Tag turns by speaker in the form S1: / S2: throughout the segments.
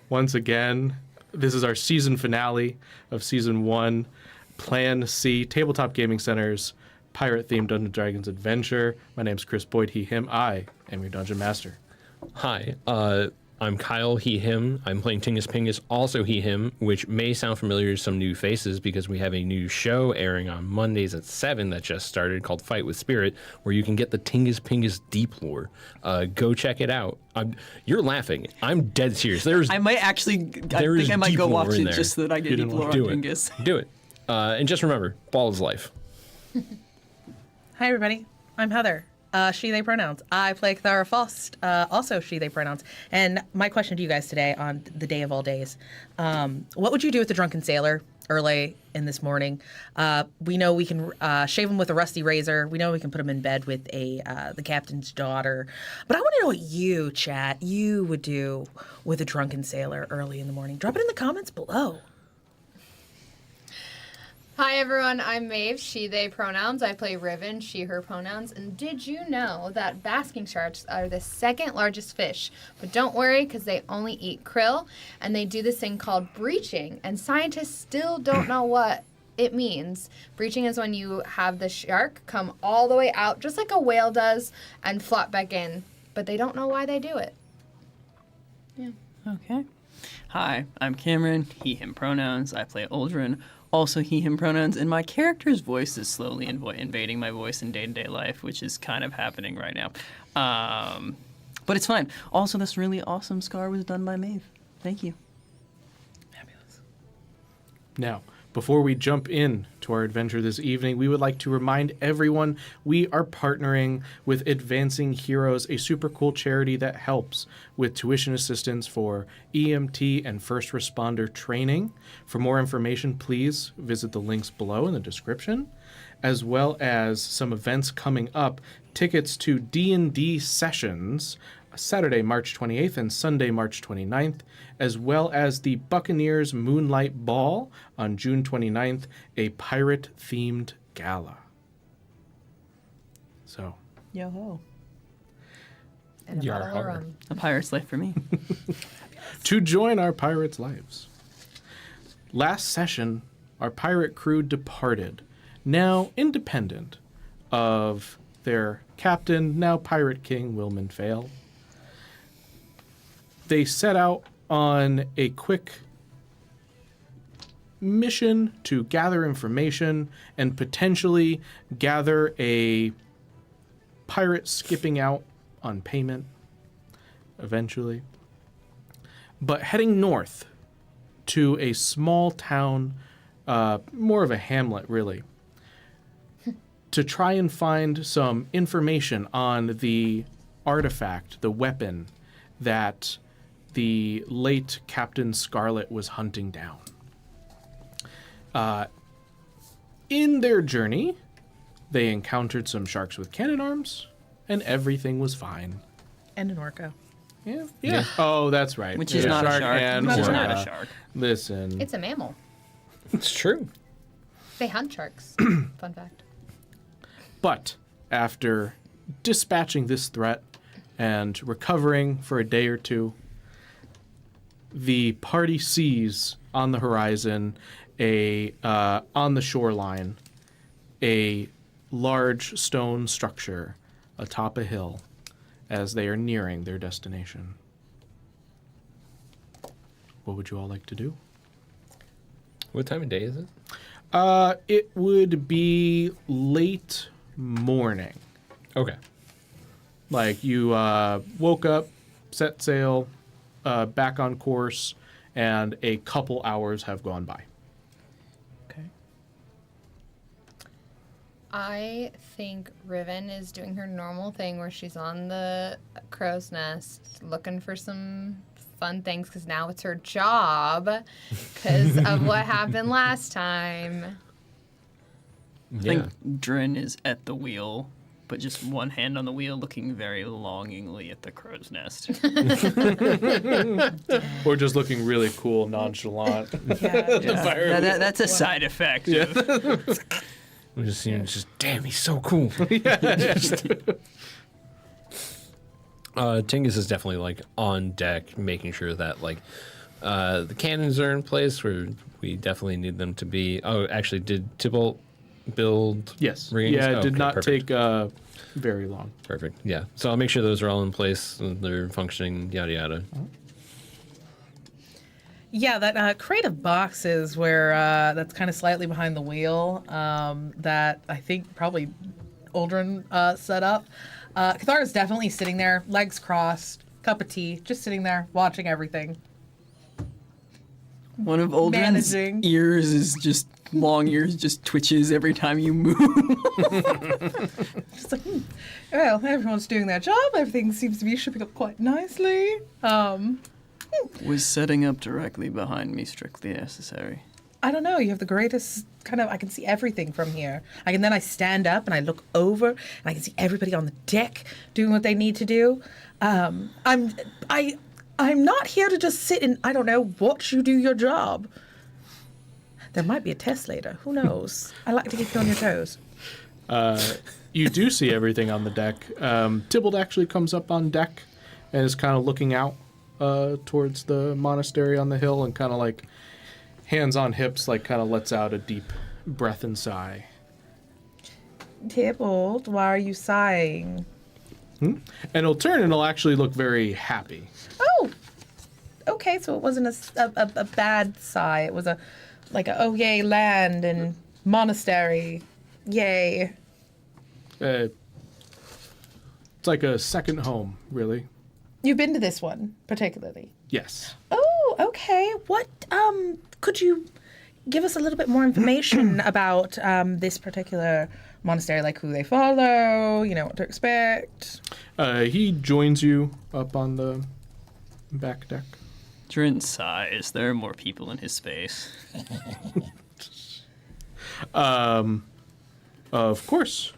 S1: once again. This is our season finale of Season 1. Plan C, Tabletop Gaming Center's pirate-themed Dungeons & Dragons adventure. My name's Chris Boyd, he, him. I am your Dungeon Master.
S2: Hi, I'm Kyle, he, him. I'm playing Tingus Pingus, also he, him, which may sound familiar to some new faces because we have a new show airing on Mondays at 7 that just started called Fight with Spirit, where you can get the Tingus Pingus deep lore. Go check it out. You're laughing. I'm dead serious.
S3: I might go watch it just so that I get deep lore on Tingus.
S2: Do it. And just remember, ball is life.
S4: Hi, everybody. I'm Heather. She, they pronouns. I play Kithara Faust, also she, they pronouns. And my question to you guys today on the day of all days, what would you do with the drunken sailor early in this morning? We know we can shave him with a rusty razor. We know we can put him in bed with the captain's daughter. But I want to know what you, chat, you would do with a drunken sailor early in the morning. Drop it in the comments below.
S5: Hi everyone, I'm Maeve, she, they pronouns. I play Riven, she, her pronouns. And did you know that basking sharks are the second largest fish? But don't worry, because they only eat krill, and they do this thing called breaching, and scientists still don't know what it means. Breaching is when you have the shark come all the way out, just like a whale does, and flop back in. But they don't know why they do it. Yeah.
S3: Okay. Hi, I'm Cameron, he, him pronouns. I play Uldreyin, also he, him pronouns, and my character's voice is slowly invading my voice in day-to-day life, which is kind of happening right now. But it's fine. Also, this really awesome scar was done by Maeve. Thank you.
S1: Fabulous. Now, before we jump in to our adventure this evening, we would like to remind everyone we are partnering with Advancing Heroes, a super cool charity that helps with tuition assistance for EMT and first responder training. For more information, please visit the links below in the description, as well as some events coming up. Tickets to D&D sessions Saturday, March 28th and Sunday, March 29th, as well as the Buccaneers Moonlight Ball on June 29th, a pirate-themed gala. So.
S3: Yo-ho.
S5: And a bottle of rum.
S3: A pirate's life for me.
S1: To join our pirates' lives. Last session, our pirate crew departed, now independent of their captain, now Pirate King Wilman Fail. They set out on a quick mission to gather information and potentially gather a pirate skipping out on payment eventually. But heading north to a small town, more of a hamlet really, to try and find some information on the artifact, the weapon that the late Captain Scarlet was hunting down. In their journey, they encountered some sharks with cannon arms, and everything was fine.
S4: And an orca.
S1: Yeah. Oh, that's right.
S3: Which is not a shark.
S1: And
S3: Which is
S1: orca.
S3: not a shark.
S1: Listen.
S5: It's a mammal.
S2: It's true.
S5: They hunt sharks. Fun fact.
S1: But after dispatching this threat and recovering for a day or two, the party sees on the horizon, on the shoreline, a large stone structure atop a hill as they are nearing their destination. What would you all like to do?
S2: What time of day is it?
S1: It would be late morning.
S2: Okay.
S1: Like you woke up, set sail, back on course, and a couple hours have gone by.
S3: Okay.
S5: I think Riven is doing her normal thing where she's on the crow's nest looking for some fun things because now it's her job because of what happened last time.
S3: I think Drin is at the wheel, but just one hand on the wheel looking very longingly at the crow's nest.
S1: Or just looking really cool, nonchalant.
S3: That's a side effect.
S1: Yeah.
S2: We're just seeing, damn, he's so cool. Tingus is definitely like on deck, making sure that like The cannons are in place where we definitely need them to be. Oh, actually, did Tybalt build
S1: Yes.
S2: rings?
S1: Yeah, it
S2: Oh,
S1: did
S2: okay,
S1: not
S2: perfect.
S1: take very long.
S2: Perfect. Yeah. So I'll make sure those are all in place and they're functioning, yada yada.
S4: Yeah, that crate of boxes where that's kind of slightly behind the wheel that I think probably Uldren set up. Kithara's definitely sitting there, legs crossed, cup of tea, just sitting there watching everything.
S3: One of Uldren's
S4: Managing.
S3: ears is just long ears, just twitches every time you move.
S4: Just like, well, everyone's doing their job. Everything seems to be shipping up quite nicely.
S3: Was setting up directly behind me strictly necessary?
S4: I don't know. You have the greatest kind of. I can see everything from here. I stand up and I look over and I can see everybody on the deck doing what they need to do. I'm not here to just sit and I don't know watch you do your job. There might be a test later. Who knows? I like to keep you on your toes.
S1: You do see everything on the deck. Tybalt actually comes up on deck and is kind of looking out towards the monastery on the hill and kind of like hands on hips, like kind of lets out a deep breath and sigh.
S4: Tybalt, why are you sighing?
S1: And he'll turn and he'll actually look very happy.
S4: Oh, okay. So it wasn't a bad sigh. It was oh yay land and monastery, yay.
S1: It's like a second home, really.
S4: You've been to this one particularly.
S1: Yes.
S4: Oh, okay. What could you give us a little bit more information about this particular monastery, like who they follow, what to expect?
S1: He joins you up on the back deck.
S3: Drin sighs. There are more people in his space.
S1: Of course.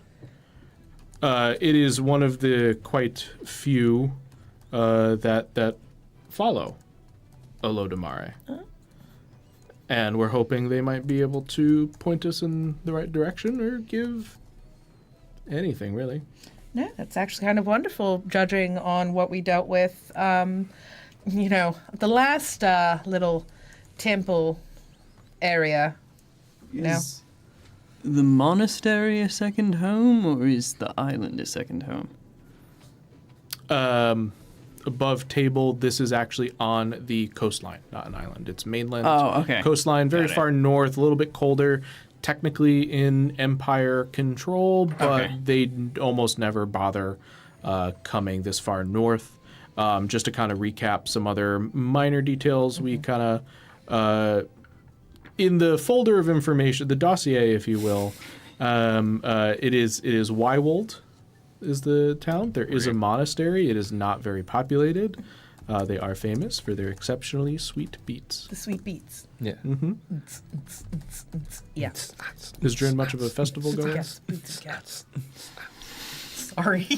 S1: It is one of the quite few that follow Olodumare. And we're hoping they might be able to point us in the right direction or give anything, really.
S4: No, that's actually kind of wonderful, judging on what we dealt with. The last little temple area.
S3: Is the monastery a second home, or is the island a second home?
S1: Above table, this is actually on the coastline, not an island. It's mainland
S3: Okay.
S1: coastline, very
S3: Got it.
S1: far north, a little bit colder. Technically in Empire control, but
S3: Okay.
S1: they almost never bother coming this far north. Just to kind of recap some other minor details, we kind of in the folder of information, the dossier, if you will, it is Wyewild is the town. There is a monastery. It is not very populated. They are famous for their exceptionally sweet beets.
S4: The sweet beets.
S2: Yeah.
S4: Yeah.
S1: Is Drin much of a festival goer?
S4: Yes, beets and cats. Sorry.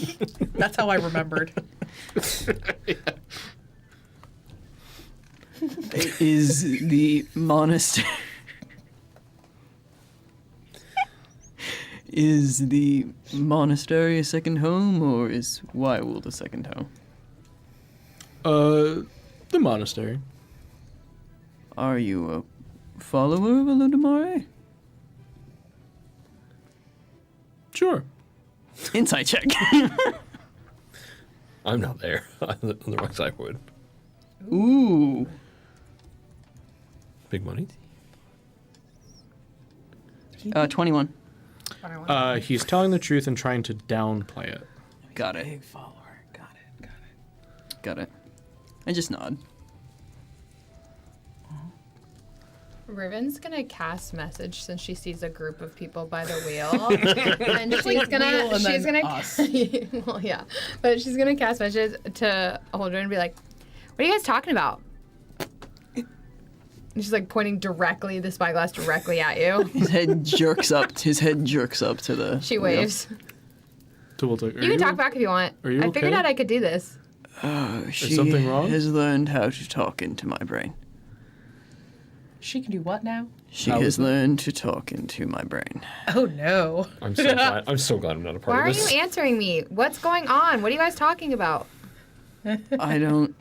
S4: That's how I remembered.
S3: Is the monastery... Is the monastery a second home, or is Wyewild a second home?
S1: The monastery.
S3: Are you a follower of Olodumare?
S1: Sure.
S3: Insight check.
S2: I'm not there. Otherwise, I would.
S3: Ooh.
S2: Big money.
S3: 21.
S1: He's telling the truth and trying to downplay it.
S3: Got it.
S4: Big follower. Got it.
S3: Got it. I just nod.
S5: Riven's gonna cast message since she sees a group of people by the wheel, and she's gonna
S4: wheel and
S5: she's
S4: then
S5: gonna
S4: us.
S5: well, yeah, but she's gonna cast messages to Holder and be like, "What are you guys talking about?" And she's like pointing directly the spyglass directly at you.
S3: His head jerks up. His head jerks up to the.
S5: She waves.
S1: Tybalt,
S5: You can talk back if you want.
S1: are you
S5: I figured
S1: okay?
S5: out I could do this.
S3: She
S1: something wrong?
S3: has learned how to talk into my brain.
S4: She can do what now?
S3: She
S1: How
S3: has
S1: is it?
S3: learned to talk into my brain.
S4: Oh no.
S2: I'm so glad. I'm so glad I'm not a part
S5: Why
S2: of
S5: are
S2: this.
S5: you answering me? What's going on? What are you guys talking about?
S3: I don't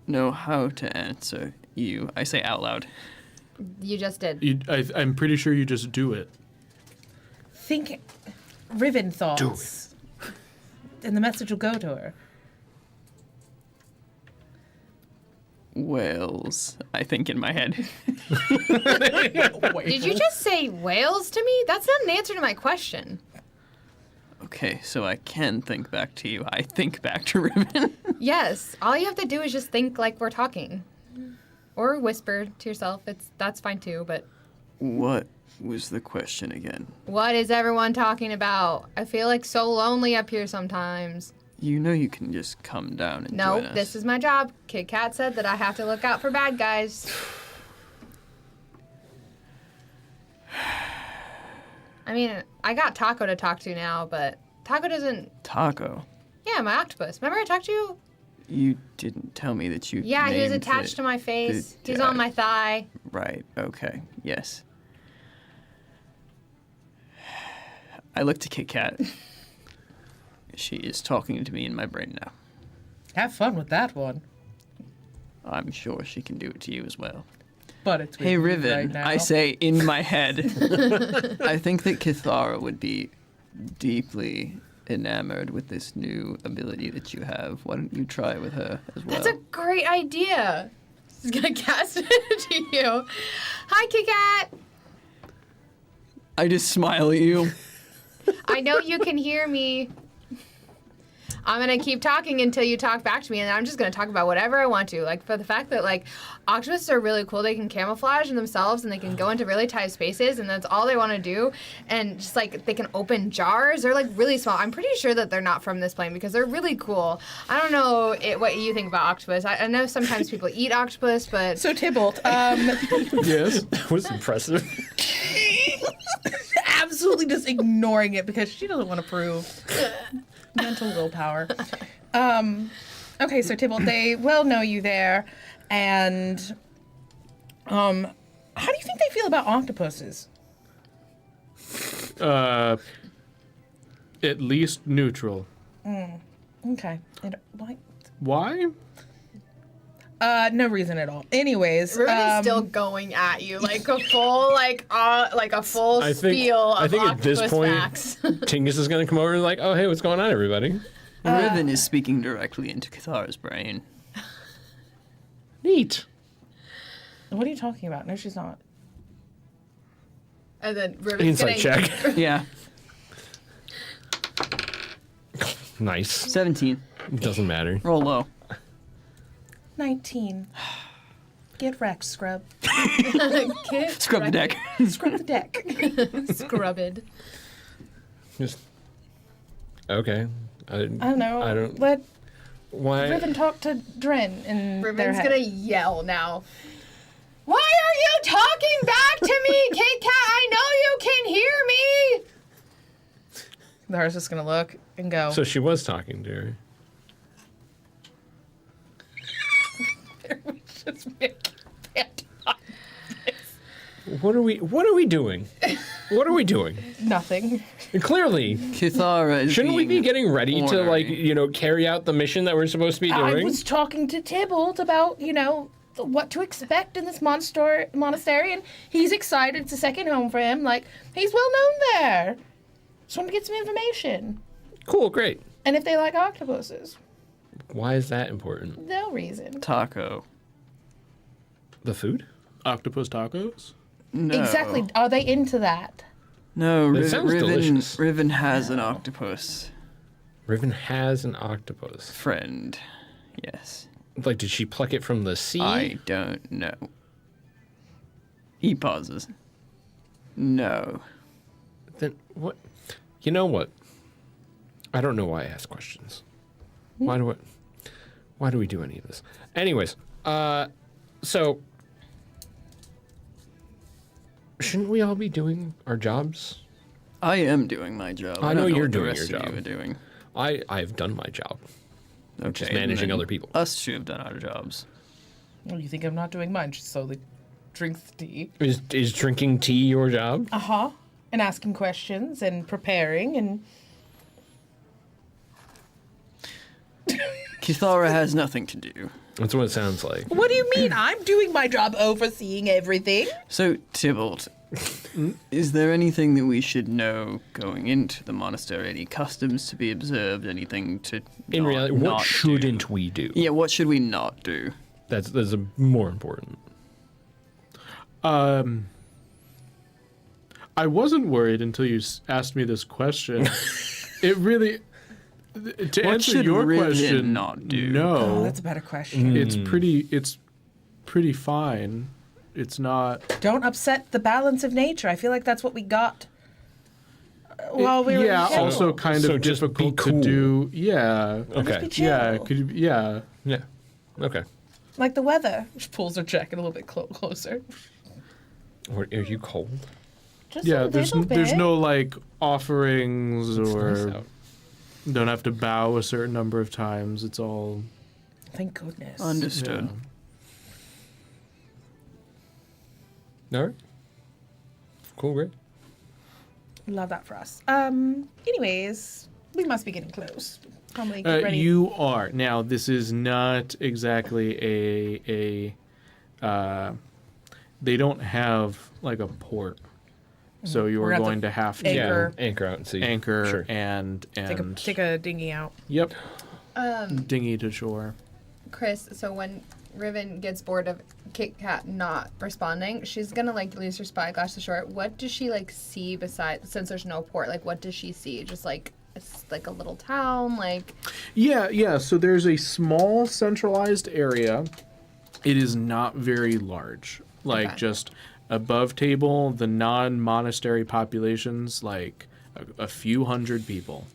S3: know how to answer you. I say out loud.
S5: You just did.
S1: I'm pretty sure you just do it.
S4: Think Riven thoughts. And the message will go to her.
S3: Whales, I think in my head.
S5: Did you just say whales to me? That's not an answer to my question.
S3: Okay, so I can think back to you. I think back to Riven.
S5: Yes, all you have to do is just think like we're talking. Or whisper to yourself. That's fine too, but
S3: What was the question again?
S5: what is everyone talking about? I feel like so lonely up here sometimes.
S3: You know you can just come down and
S5: No,
S3: join us.
S5: this is my job. Kit Kat said that I have to look out for bad guys. I mean, I got Taco to talk to now, but Taco doesn't...
S3: Taco.
S5: Yeah, my octopus. Remember I talked to you?
S3: You didn't tell me that you
S5: Yeah, he was
S3: named
S5: attached
S3: it.
S5: to my face.
S3: the-
S5: He's on my thigh.
S3: Right, okay, yes. I look to Kit Kat. She is talking to me in my brain now.
S4: Have fun with that one.
S3: I'm sure she can do it to you as well.
S4: But it's with
S3: Hey,
S4: you
S3: Riven,
S4: right now.
S3: I say in my head, I think that Kithara would be deeply enamored with this new ability that you have. Why don't you try it with her as well?
S5: That's a great idea. She's gonna cast it to you. Hi, Kit Kat.
S3: I just smile at you.
S5: I know you can hear me. I'm gonna keep talking until you talk back to me, and I'm just gonna talk about whatever I want to. Like, for the fact that, like, octopuses are really cool. They can camouflage in themselves, and they can go into really tight spaces, and that's all they want to do. And just, like, they can open jars. They're, like, really small. I'm pretty sure that they're not from this plane because they're really cool. I don't know what you think about octopus. I know sometimes people eat octopus, but...
S4: So Tybalt,
S1: Yes.
S2: That was impressive.
S4: absolutely just ignoring it because she doesn't want to prove mental willpower. Okay, so Tybalt, they well know you there, and how do you think they feel about octopuses?
S1: At least neutral.
S4: Okay, and why?
S1: Why?
S4: No reason at all. Anyways,
S5: Riven is still going at you like a full, like a full
S2: I think-
S5: spiel of
S2: I think at this
S5: octopus
S2: point-
S5: facts.
S2: Tingus is going to come over and like, oh, hey, what's going on, everybody?
S3: Riven is speaking directly into Kithara's brain.
S2: Neat.
S4: what are you talking about? No, she's not.
S5: And then Riven's
S2: Insight
S5: gonna,
S2: check.
S3: Yeah,
S2: Nice.
S3: 17.
S2: Doesn't matter.
S3: Roll low.
S4: 19. Get wrecked, scrub.
S3: Scrub the deck.
S4: Scrub the deck.
S5: Scrubbed.
S2: Just okay.
S4: I don't know.
S2: I don't-
S4: Let
S2: Why?
S4: Riven talk to Dren in their
S5: Riven's
S4: head.
S5: gonna yell now. Why are you talking back to me, Kit Kat? I know you can hear me.
S4: Lara's just gonna look and go.
S2: So she was talking to her. What are we doing? What are we doing?
S4: Nothing.
S2: Clearly,
S3: Kithara is
S2: shouldn't we be
S3: being
S2: getting ready to like,
S3: ornery.
S2: carry out the mission that we're supposed to be
S4: I
S2: doing?
S4: was talking to Tybalt about, what to expect in this monastery, and he's excited. It's a second home for him. Like, he's well known there. Just want to get some information.
S2: Cool, great.
S4: And if they like octopuses,
S2: Why is that important?
S4: no reason.
S3: Taco.
S2: The food?
S1: Octopus tacos?
S3: No.
S4: Exactly. Are they into that?
S3: No,
S2: That sounds delicious.
S3: Riven has an octopus
S2: Riven has an octopus.
S3: friend. Yes.
S2: Like, did she pluck it from the sea?
S3: I don't know. He pauses. No.
S2: Then what? You know what? I don't know why I ask questions. Why do we do any of this? Anyways, so shouldn't we all be doing our jobs?
S3: I am doing my job.
S2: I
S3: don't
S2: know you're
S3: what the
S2: doing
S3: rest
S2: your
S3: of
S2: job.
S3: You are doing.
S2: I've done my job, which is
S3: Okay, and
S2: managing
S3: then
S2: other people.
S3: Us two have done our jobs.
S4: Oh, you think I'm not doing mine? She slowly drinks the tea.
S2: Is drinking tea your job?
S4: Uh-huh. And asking questions and preparing and...
S3: Kithara has nothing to do.
S2: That's what it sounds like.
S4: What do you mean? I'm doing my job overseeing everything.
S3: So, Tybalt, is there anything that we should know going into the monastery? Any customs to be observed? Anything to
S2: In
S3: not-
S2: reality, what
S3: not
S2: shouldn't
S3: do?
S2: we do?
S3: Yeah, what should we not do?
S2: That's a more important.
S1: I wasn't worried until you asked me this question. It really, to
S3: What
S1: answer
S3: should
S1: your
S3: Riven
S1: question,
S3: not do?
S1: no,
S4: Oh, that's a better question.
S1: it's pretty fine. It's not.
S4: Don't upset the balance of nature. I feel like that's what we got while we were
S1: yeah,
S4: in jail.
S1: also kind
S2: So
S1: of
S2: just be
S1: difficult
S2: cool.
S1: to do. Yeah.
S2: Okay.
S4: be chill.
S1: Yeah. Yeah.
S2: Yeah. Okay.
S4: Like the weather. She pulls her jacket a little bit closer.
S2: Or are you cold?
S4: Just
S1: Yeah.
S4: a
S1: There's
S4: little
S1: there's
S4: bit.
S1: no like offerings
S2: It's
S1: or
S2: nice out.
S1: don't have to bow a certain number of times. It's all.
S4: Thank goodness.
S3: Understood.
S2: All right. Cool, great.
S4: Love that for us. Anyways, we must be getting close. Probably get ready.
S1: You are now. This is not exactly a. They don't have like a port, so you
S4: We're
S1: are
S4: gonna have
S1: going to have to
S4: Anchor.
S2: Yeah, anchor out and see.
S1: anchor
S2: Sure.
S1: and
S4: take a dinghy out.
S1: yep, dinghy to shore.
S5: Chris, so when Riven gets bored of Kit Kat not responding, she's gonna like lose her spyglass to shore. What does she like see besides, since there's no port? Like, what does she see? Just like it's like a little town, like.
S1: Yeah. So there's a small centralized area. It is not very large. Like
S5: Okay.
S1: just above table, the non-monastery populations, like a few hundred people.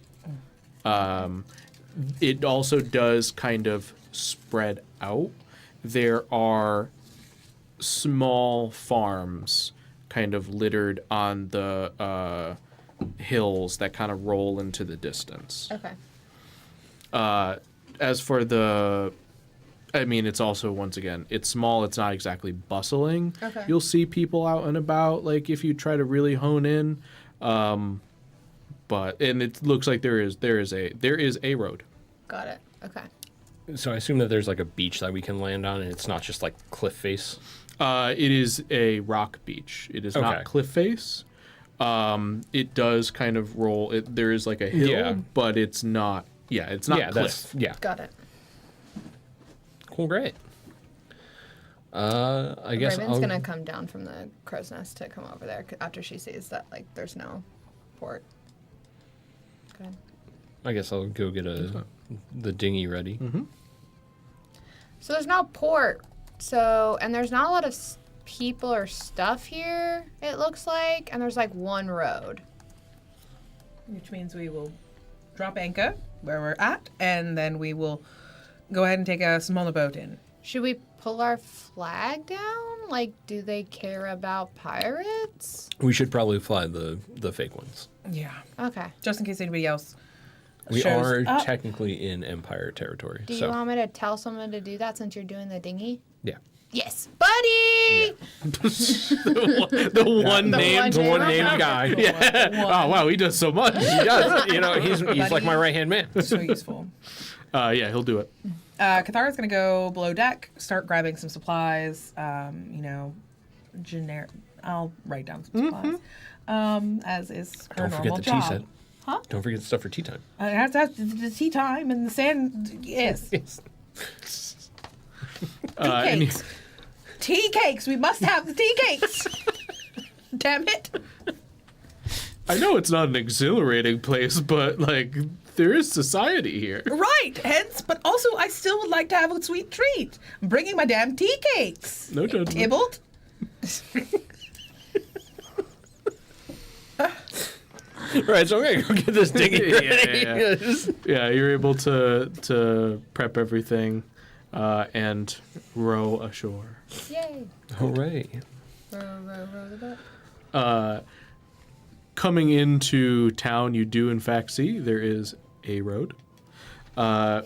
S1: It also does kind of spread out. There are small farms kind of littered on the hills that kind of roll into the distance.
S5: Okay.
S1: As for I mean, it's also, once again, it's small. It's not exactly bustling.
S5: Okay.
S1: You'll see people out and about, like, if you try to really hone in. But it looks like there is a road.
S5: Got it. Okay.
S2: So I assume that there's like a beach that we can land on, and it's not just like cliff face.
S1: It is a rock beach. It is
S2: Okay.
S1: not cliff face. It does kind of roll. There is like a hill,
S2: Yeah.
S1: but it's not. Yeah, it's not cliff.
S5: Got it.
S2: Cool, great. I guess
S5: Riven's
S2: I'll
S5: gonna come down from the crow's nest to come over there after she sees that like there's no port. Good.
S2: I guess I'll go get the dinghy ready.
S1: Mm-hmm.
S5: So there's no port. So and there's not a lot of people or stuff here. It looks like, and there's like one road.
S4: Which means we will drop anchor where we're at, and then we will go ahead and take a smaller boat in.
S5: Should we pull our flag down? Like, do they care about pirates?
S2: We should probably fly the fake ones.
S4: Yeah.
S5: Okay.
S4: Just in case anybody else
S2: We
S4: shows
S2: are
S4: up.
S2: technically in Empire territory.
S5: Do you
S2: so
S5: want me to tell someone to do that since you're doing the dinghy?
S2: yeah.
S5: Yes, buddy.
S1: The one named
S2: guy.
S1: Yeah. Oh wow, he does so much.
S2: He's like my right hand man.
S4: So useful.
S1: Yeah, he'll do it.
S4: Kithara's gonna go below deck, start grabbing some supplies. Generic. I'll write down some supplies. As is her
S2: Don't forget
S4: normal
S2: the
S4: job.
S2: tea set.
S4: Huh?
S2: Don't forget the stuff for tea time.
S4: I have to have the tea time and the sand. Yes. Tea
S1: Any-
S4: cakes. Tea cakes. We must have the tea cakes. Damn it.
S1: I know it's not an exhilarating place, but like there is society here.
S4: Right. Hence, but also I still would like to have a sweet treat. I'm bringing my damn tea cakes.
S1: No judgment.
S4: Tybalt.
S2: Right, so I'm gonna go get this dinghy ready.
S1: Yeah, you're able to prep everything and row ashore.
S5: Yay.
S2: All right.
S5: Row the boat.
S1: Coming into town, you do in fact see there is a road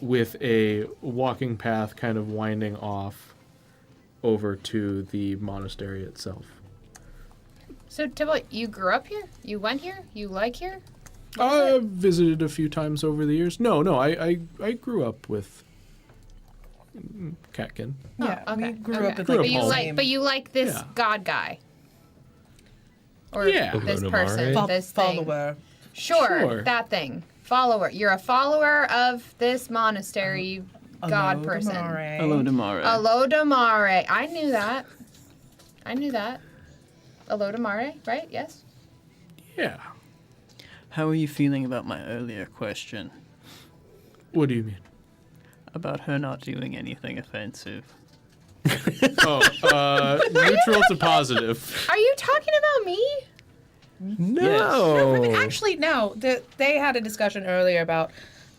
S1: with a walking path kind of winding off over to the monastery itself.
S5: So, Tybalt, you grew up here? You went here? You like here?
S1: I've visited a few times over the years. No, I grew up with Catkin.
S4: Yeah,
S5: Oh, okay.
S4: we grew
S5: okay.
S4: up with
S1: Grew
S4: like
S1: up
S5: But you
S1: home.
S5: like, but you like this
S1: Yeah.
S5: god guy. Or
S1: Yeah.
S5: this
S2: Olodumare.
S5: person, this thing.
S4: follower.
S5: Sure, that thing. Follower. You're a follower of this monastery god person.
S3: Olodumare.
S5: Olodumare. I knew that. Olodumare, right? Yes?
S1: Yeah.
S3: How are you feeling about my earlier question
S1: What do you mean?
S3: about her not doing anything offensive?
S1: Neutral to positive.
S5: Are you talking about me?
S2: No.
S4: Actually, no. They had a discussion earlier about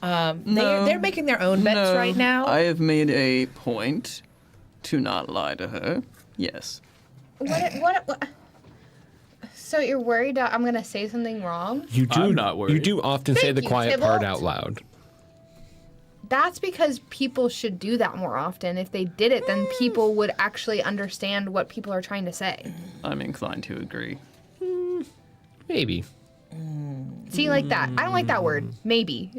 S4: they're making their own bets
S3: No,
S4: right now.
S3: I have made a point to not lie to her. Yes.
S5: What? So you're worried that I'm going to say something wrong?
S2: You do
S1: I'm not worried.
S2: You do often say
S5: Thank
S2: the
S5: you,
S2: quiet part
S5: Tybalt.
S2: out loud.
S5: That's because people should do that more often. If they did it, then people would actually understand what people are trying to say.
S3: I'm inclined to agree.
S2: Maybe.
S5: See, like that. I don't like that word. Maybe.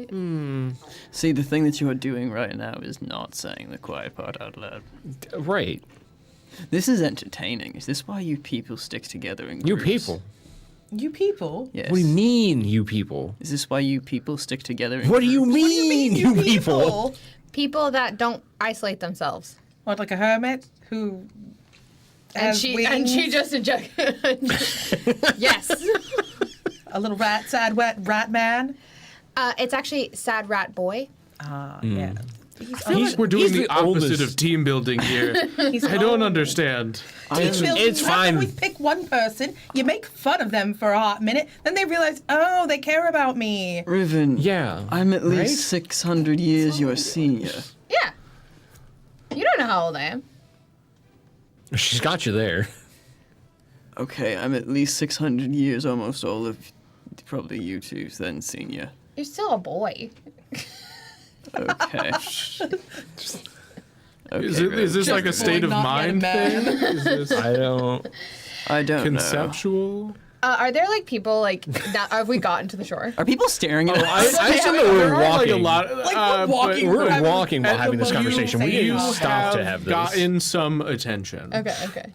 S3: See, the thing that you are doing right now is not saying the quiet part out loud.
S2: Right.
S3: This is entertaining. Is this why you people stick together in
S2: You
S3: groups?
S2: people.
S4: You people.
S3: Yes.
S2: What do you mean, you people?
S3: Is this why you people stick together in
S2: What do you
S3: groups?
S2: mean, you people?
S5: People that don't isolate themselves.
S4: What, like a hermit who
S5: And
S4: has
S5: she
S4: wings?
S5: just ejected. Yes.
S4: A little sad rat man.
S5: It's actually Sad Rat Boy.
S4: Yeah.
S1: I feel like we're doing
S2: he's
S1: the
S2: the
S1: opposite
S2: oldest.
S1: of team building here.
S4: He's
S1: I don't
S4: old.
S1: understand.
S2: It's
S4: Building, why
S2: fine.
S4: don't we pick one person, you make fun of them for a hot minute, then they realize, oh, they care about me.
S3: Riven.
S2: Yeah.
S3: I'm at least
S2: Right?
S3: 600 years your senior.
S5: Yeah. You don't know how old I am.
S2: She's got you there.
S3: Okay, I'm at least 600 years almost all of probably you two then senior.
S5: You're still a boy.
S3: Okay.
S1: Is this like a state of mind thing? Is this
S2: I don't.
S3: I don't know.
S1: conceptual?
S5: Are there like people like that? Have we gotten to the shore?
S3: Are people staring at us?
S2: I assume that
S1: There
S2: we're
S1: are like
S2: walking.
S1: a lot.
S4: Like, we're walking.
S2: We're walking while
S1: at
S2: having
S1: the
S2: this
S1: moment,
S2: conversation. We
S1: you
S2: didn't stop to have this.
S1: gotten some attention.
S5: Okay.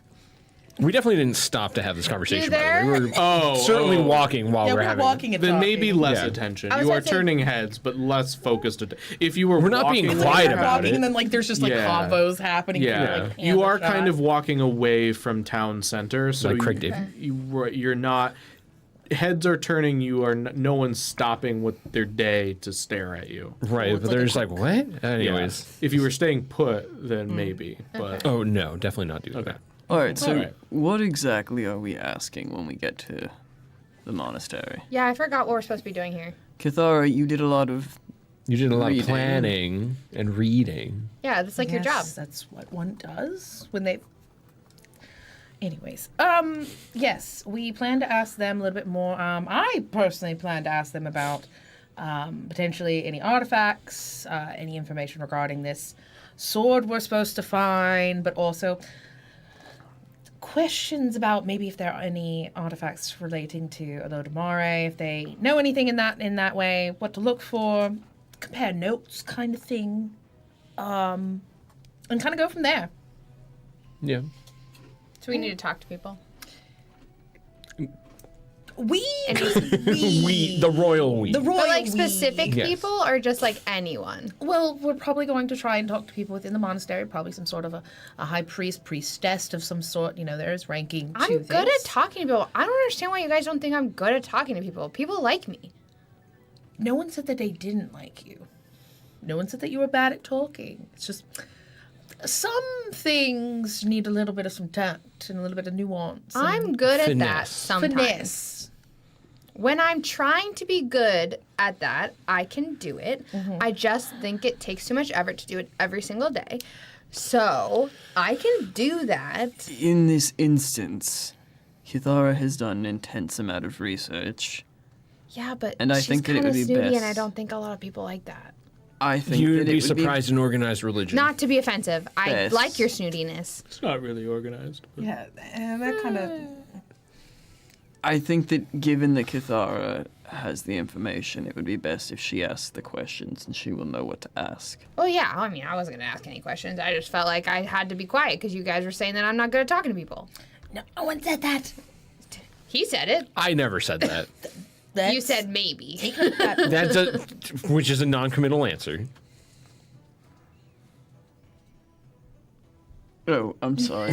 S2: We definitely didn't stop to have this conversation. By the way.
S5: there?
S2: We were
S1: Oh,
S2: certainly walking while
S4: Yeah,
S2: we're
S4: we're
S2: having.
S4: walking and
S1: Then
S4: talking.
S1: maybe less
S2: Yeah.
S1: attention.
S5: I was
S1: You are
S5: gonna say-
S1: turning heads, but less focused. If you were
S2: We're not being
S1: walking
S2: quiet
S1: away-
S2: about
S4: walking,
S2: it.
S4: and then like there's just like
S1: Yeah.
S4: combos happening.
S1: Yeah,
S4: Like,
S1: you are
S4: camera
S1: kind of
S4: shots.
S1: walking away from town center, so
S2: Like Craig
S1: you,
S2: David.
S1: you're not. Heads are turning. You are. No one's stopping with their day to stare at you.
S2: Right, but they're just like, what? Anyways.
S1: Yeah. If you were staying put, then maybe. But
S2: Oh no, definitely not doing that.
S3: Alright, so
S1: Alright.
S3: what exactly are we asking when we get to the monastery?
S5: Yeah, I forgot what we're supposed to be doing here.
S3: Kithara, you did a lot of
S2: You did a lot
S3: Reading.
S2: of planning and reading.
S5: Yeah, that's like your job.
S4: Yes, that's what one does when they. Anyways, yes, we plan to ask them a little bit more. I personally plan to ask them about potentially any artifacts, any information regarding this sword we're supposed to find, but also questions about maybe if there are any artifacts relating to Olodumare, if they know anything in that way, what to look for, compare notes, kind of thing, and kind of go from there.
S2: Yeah.
S5: So we need to talk to people.
S4: We,
S2: The royal we.
S4: the royal
S5: But like
S4: we.
S5: specific
S2: Yes.
S5: people or just like anyone?
S4: Well, we're probably going to try and talk to people within the monastery, probably some sort of a high priest, priestess of some sort. You know, there is ranking to
S5: I'm good at
S4: this.
S5: talking to people. I don't understand why you guys don't think I'm good at talking to people. People like me.
S4: No one said that they didn't like you. No one said that you were bad at talking. It's just some things need a little bit of some tact and a little bit of nuance. and
S5: I'm good at that
S2: Finesse.
S5: sometimes.
S4: finesse.
S5: When I'm trying to be good at that, I can do it. I just think it takes too much effort to do it every single day. So I can do that.
S3: In this instance, Kithara has done an intense amount of research.
S5: Yeah, but
S3: And I
S5: she's
S3: think that it
S5: kinda
S3: would be
S5: snooty, and I
S3: best-
S5: don't think a lot of people like that.
S3: I think that
S2: You'd
S3: it
S2: be
S3: would
S2: surprised in organized religion.
S5: Not to be offensive, I
S3: Best.
S5: like your snootiness.
S1: it's not really organized. But
S4: Yeah, and that kind of.
S3: I think that given that Kithara has the information, it would be best if she asks the questions and she will know what to ask.
S5: Well, yeah, I mean, I wasn't going to ask any questions. I just felt like I had to be quiet because you guys were saying that I'm not good at talking to people.
S4: No one said that.
S5: He said it.
S2: I never said that.
S5: You said maybe.
S2: That's which is a non-committal answer.
S3: Oh, I'm sorry.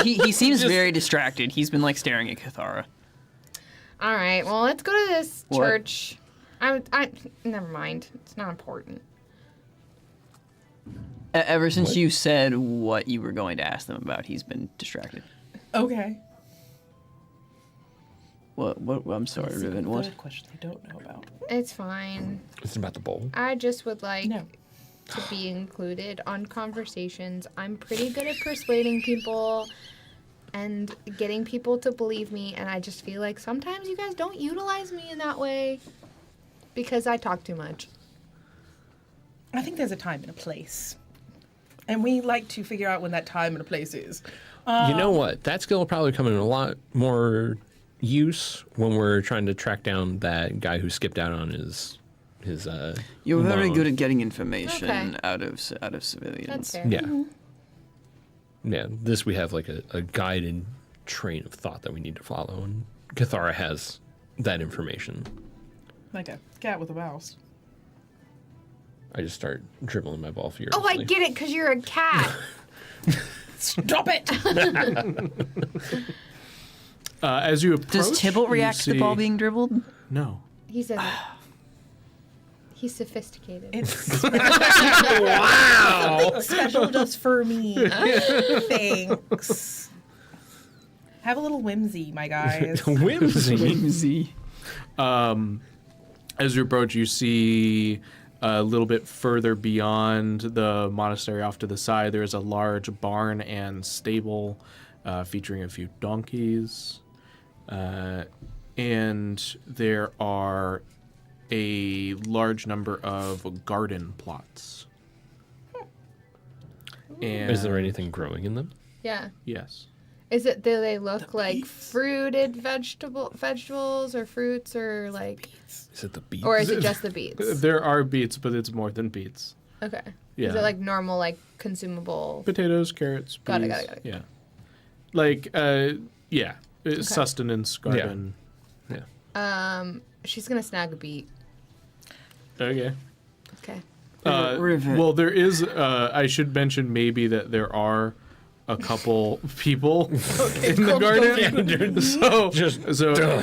S3: he seems very distracted. He's been like staring at Kithara.
S5: All right, well, let's go to this
S3: What?
S5: church. I never mind. It's not important.
S3: Ever since you said what you were going to ask them about, he's been distracted.
S4: Okay.
S3: What? I'm sorry, Riven. What?
S4: Question I don't know about.
S5: It's fine.
S2: It's about the bowl.
S5: I just would like
S4: No.
S5: to be included on conversations. I'm pretty good at persuading people and getting people to believe me, and I just feel like sometimes you guys don't utilize me in that way because I talk too much.
S4: I think there's a time and a place. And we like to figure out when that time and a place is.
S2: You know what? That skill will probably come in a lot more use when we're trying to track down that guy who skipped out on his
S3: You're very
S2: loan.
S3: good at getting information
S5: Okay.
S3: out of civilians.
S5: That's fair.
S2: Yeah. Yeah, this we have like a guided train of thought that we need to follow, and Kithara has that information.
S4: Like a cat with a mouse.
S2: I just start dribbling my ball furiously.
S5: Oh, I get it, because you're a cat.
S4: Stop it!
S1: As you approach,
S3: Does Tybalt
S1: you
S3: react to the ball
S1: see-
S3: being dribbled?
S1: No.
S5: He said that. He's sophisticated.
S4: It's wow! Special just for me. Thanks. Have a little whimsy, my guys.
S2: Whimsy.
S1: As you approach, you see a little bit further beyond the monastery off to the side, there's a large barn and stable featuring a few donkeys. And there are a large number of garden plots. And
S2: Is there anything growing in them?
S5: Yeah.
S1: Yes.
S5: Do they look like fruited vegetables or fruits or like,
S2: Is it the beets?
S5: or is it just the beets?
S1: There are beets, but it's more than beets.
S5: Okay.
S1: Yeah.
S5: Is it like normal, like consumable?
S1: Potatoes, carrots, peas.
S5: Got it.
S1: Yeah. Like, sustenance garden.
S2: Yeah.
S5: She's gonna snag a beet.
S1: Okay.
S5: Okay.
S3: Riven.
S1: Well, there is. I should mention maybe that there are a couple people in the garden. So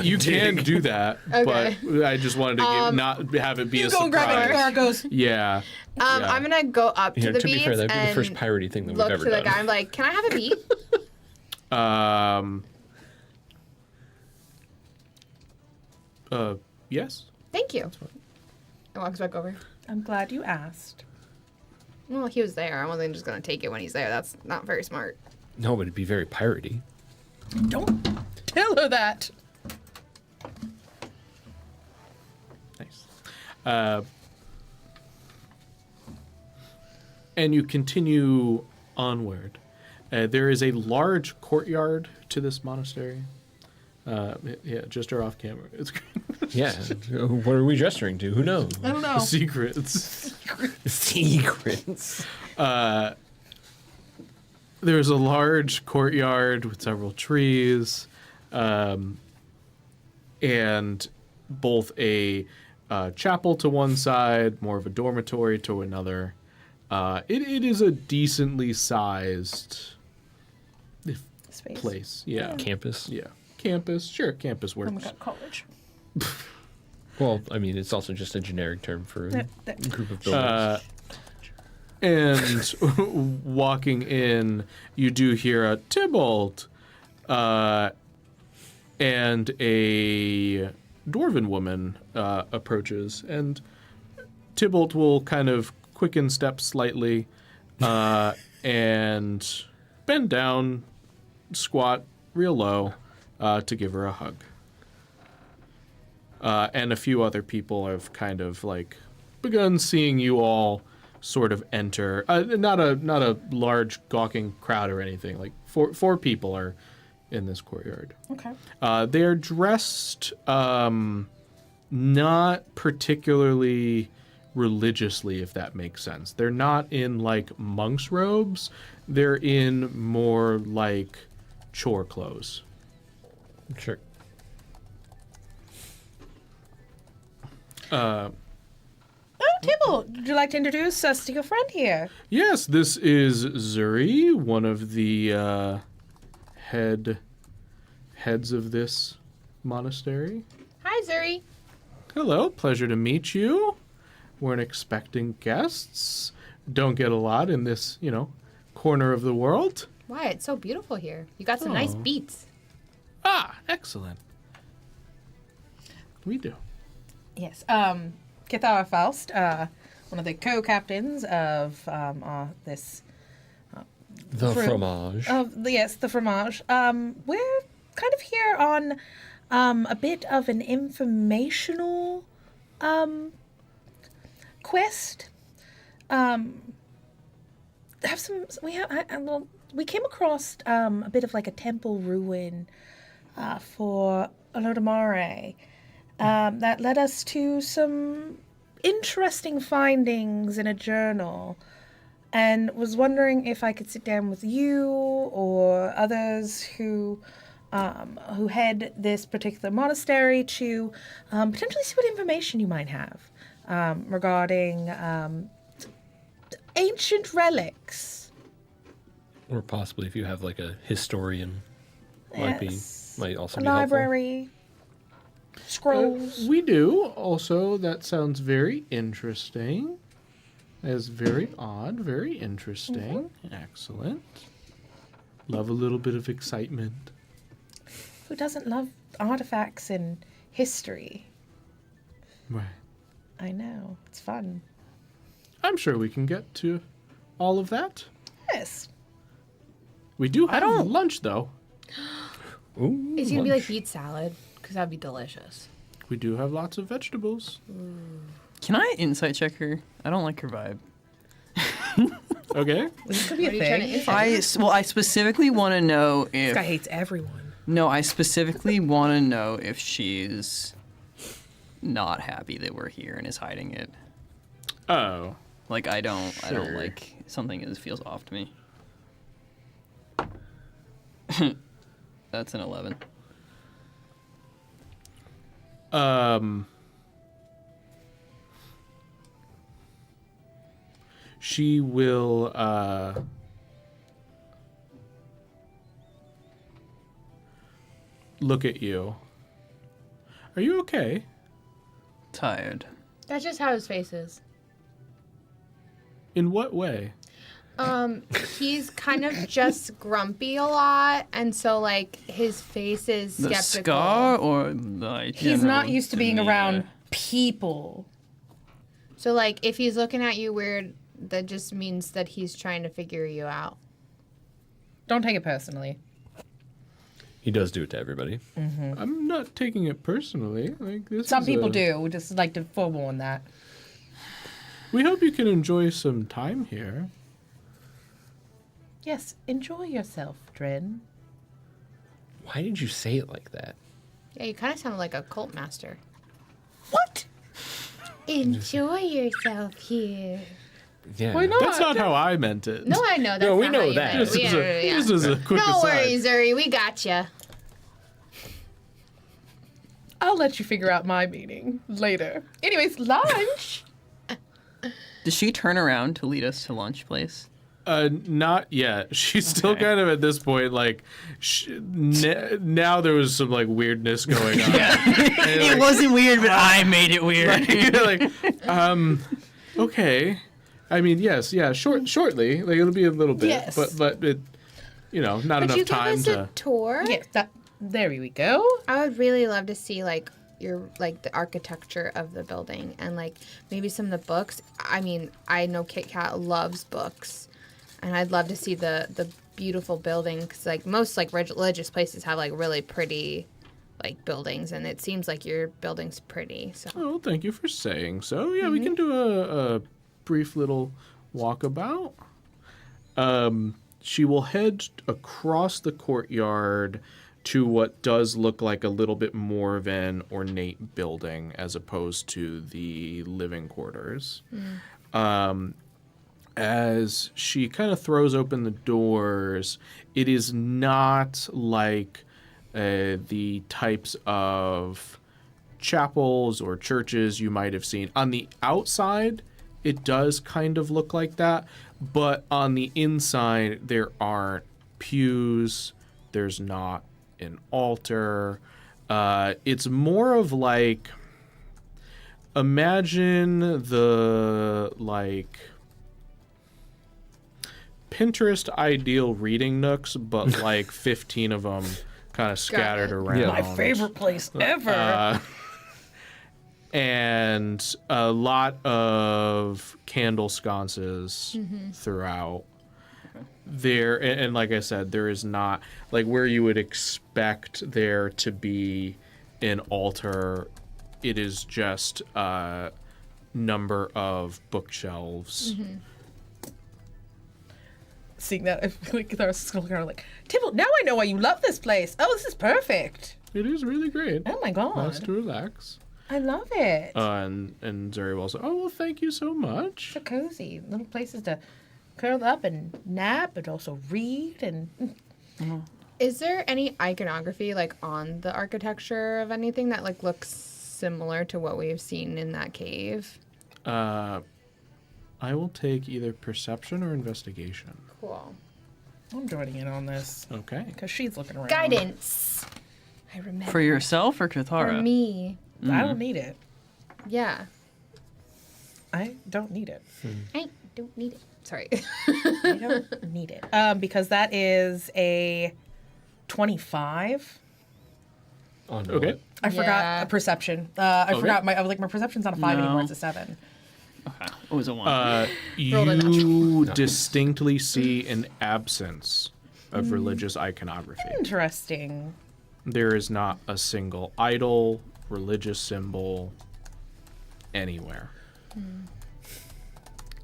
S1: you can do that,
S5: Okay.
S1: but I just wanted to not have it be a
S4: Go and grab it.
S1: surprise.
S4: There goes.
S1: Yeah.
S5: I'm gonna go up to
S2: You know,
S5: the
S2: to be
S5: beets
S2: fair, that'd be the
S5: and
S2: first piratey thing that we've
S5: look
S2: ever
S5: to the
S2: done.
S5: guy. I'm like, can I have a beet?
S1: Yes.
S5: Thank you. I walks back over.
S4: I'm glad you asked.
S5: Well, he was there. I wasn't just gonna take it when he's there. That's not very smart.
S2: No, but it'd be very piratey.
S4: Don't tell her that.
S1: Nice. And you continue onward. There is a large courtyard to this monastery. Yeah, just her off camera. It's
S2: Yeah. What are we gesturing to? Who knows?
S4: I don't know.
S1: secrets.
S2: Secrets.
S1: There's a large courtyard with several trees, and both a chapel to one side, more of a dormitory to another. It is a decently sized
S4: Space.
S1: place. Yeah.
S2: Campus.
S1: Yeah. Campus. Sure, campus
S4: Oh my
S1: works.
S4: god, college.
S2: Well, I mean, it's also just a generic term for a
S4: That-
S2: group of buildings.
S1: And walking in, you do hear a Tybalt, and a dwarven woman approaches, and Tybalt will kind of quicken steps slightly, and bend down, squat real low, to give her a hug. And a few other people have kind of like begun seeing you all sort of enter. Not a large gawking crowd or anything. Like four people are in this courtyard.
S4: Okay.
S1: They are dressed not particularly religiously, if that makes sense. They're not in like monk's robes. They're in more like chore clothes.
S2: Sure.
S4: Tybalt, would you like to introduce us to your friend here?
S1: Yes, this is Zuri, one of the heads of this monastery.
S5: Hi, Zuri.
S1: Hello, pleasure to meet you. Weren't expecting guests. Don't get a lot in this, corner of the world.
S5: Why? It's so beautiful here. You got some nice
S1: Oh.
S5: beets.
S1: Ah, excellent. We do.
S4: Yes. Kithara Faust, one of the co-captains of this.
S2: The
S4: Fruit.
S2: fromage.
S4: The Fromage. We're kind of here on a bit of an informational quest. We came across a bit of like a temple ruin for Olodumare that led us to some interesting findings in a journal, and was wondering if I could sit down with you or others who head this particular monastery to potentially see what information you might have regarding ancient relics.
S2: Or possibly if you have like a historian,
S4: Yes.
S2: might also
S4: A
S2: be helpful.
S4: library, scrolls.
S1: We do. Also, that sounds very interesting. As very odd, very interesting. Excellent. Love a little bit of excitement.
S4: Who doesn't love artifacts and history?
S1: Right.
S4: I know. It's fun.
S1: I'm sure we can get to all of that.
S4: Yes.
S1: We do have lunch, though.
S2: Ooh,
S5: It's gonna be like
S2: lunch.
S5: beet salad, because that'd be delicious.
S1: We do have lots of vegetables.
S3: Can I insight check her? I don't like her vibe.
S1: Okay.
S4: This could be
S5: What are
S4: a
S5: you trying
S4: thing.
S5: to insight?
S3: I specifically want to know
S4: This
S3: if
S4: guy hates everyone.
S3: no, I specifically want to know if she's not happy that we're here and is hiding it.
S1: Oh.
S3: Like I don't
S1: Sure.
S3: like something feels off to me. That's an 11.
S1: She will, look at you. Are you okay?
S3: Tired.
S5: That's just how his face is.
S1: In what way?
S5: He's kind of just grumpy a lot, and so like his face is
S3: The
S5: skeptical.
S3: scar or the
S4: He's not
S3: general
S4: used to being
S3: demeanor?
S4: around people.
S5: So like if he's looking at you weird, that just means that he's trying to figure you out.
S4: Don't take it personally.
S2: He does do it to everybody.
S1: I'm not taking it personally. Like this.
S4: Some
S1: is
S4: people
S1: a-
S4: do. We just like to forewarn that.
S1: We hope you can enjoy some time here.
S4: Yes, enjoy yourself, Dren.
S2: Why did you say it like that?
S5: Yeah, you kind of sound like a cult master.
S4: What?
S5: Enjoy yourself here.
S2: Yeah.
S4: Why not?
S1: That's not how I meant it.
S5: No, I know that's
S2: No, we
S5: not
S2: know
S5: how you
S2: that.
S5: meant it.
S1: This is a,
S5: Yeah.
S1: this is a quick
S5: No
S1: aside.
S5: worries, Zuri. We got you.
S4: I'll let you figure out my meaning later. Anyways, lunch.
S3: Does she turn around to lead us to lunch place?
S1: Not yet. She's still
S3: Okay.
S1: kind of at this point, like, now there was some, like, weirdness going on.
S3: It wasn't weird, but I made it weird.
S1: Okay. I mean, yes, yeah, shortly. Like, it'll be a little bit.
S4: Yes.
S1: But it, not
S5: Would
S1: enough
S5: you give
S1: time
S5: us
S1: to.
S5: a tour?
S4: Yes, there we go.
S5: I would really love to see like the architecture of the building and like maybe some of the books. I mean, I know Kit Kat loves books, and I'd love to see the beautiful building because like most like religious places have like really pretty like buildings, and it seems like your building's pretty. So
S1: Oh, thank you for saying so. Yeah, we can do a brief little walkabout. She will head across the courtyard to what does look like a little bit more of an ornate building as opposed to the living quarters. As she kind of throws open the doors, it is not like the types of chapels or churches you might have seen. On the outside, it does kind of look like that, but on the inside, there aren't pews, there's not an altar. It's more of like, imagine the like Pinterest ideal reading nooks, but like 15 of them kind of scattered around.
S2: Yeah.
S4: My favorite place ever.
S1: And a lot of candle sconces throughout. There, and like I said, there is not like where you would expect there to be an altar. It is just a number of bookshelves.
S4: Seeing that, I feel like Kithara's just kind of like, Tybalt, now I know why you love this place. Oh, this is perfect.
S1: It is really great.
S4: Oh my
S1: Nice
S4: god.
S1: to relax.
S4: I love it.
S1: And Zuri will say, "Oh well, thank you so much."
S4: So cozy. Little places to curl up and nap, but also read and
S5: Is there any iconography like on the architecture of anything that like looks similar to what we've seen in that cave?
S1: I will take either perception or investigation.
S5: Cool.
S4: I'm joining in on this
S1: Okay.
S4: because she's looking around.
S5: Guidance. I remember.
S3: For yourself or
S5: For
S3: Kithara?
S5: me.
S4: I don't need it.
S5: Yeah.
S4: I don't need it.
S5: I don't need it. Sorry.
S4: I don't need it. Because that is a 25.
S2: Oh, no.
S1: Okay.
S4: I forgot
S5: Yeah.
S4: a perception. I forgot my. I was like, my perception's not a 5 anymore.
S3: No.
S4: It's a 7.
S3: Okay. It was a 1.
S5: Rolled a
S1: You distinctly see an absence of religious iconography.
S4: Interesting.
S1: There is not a single idol, religious symbol anywhere.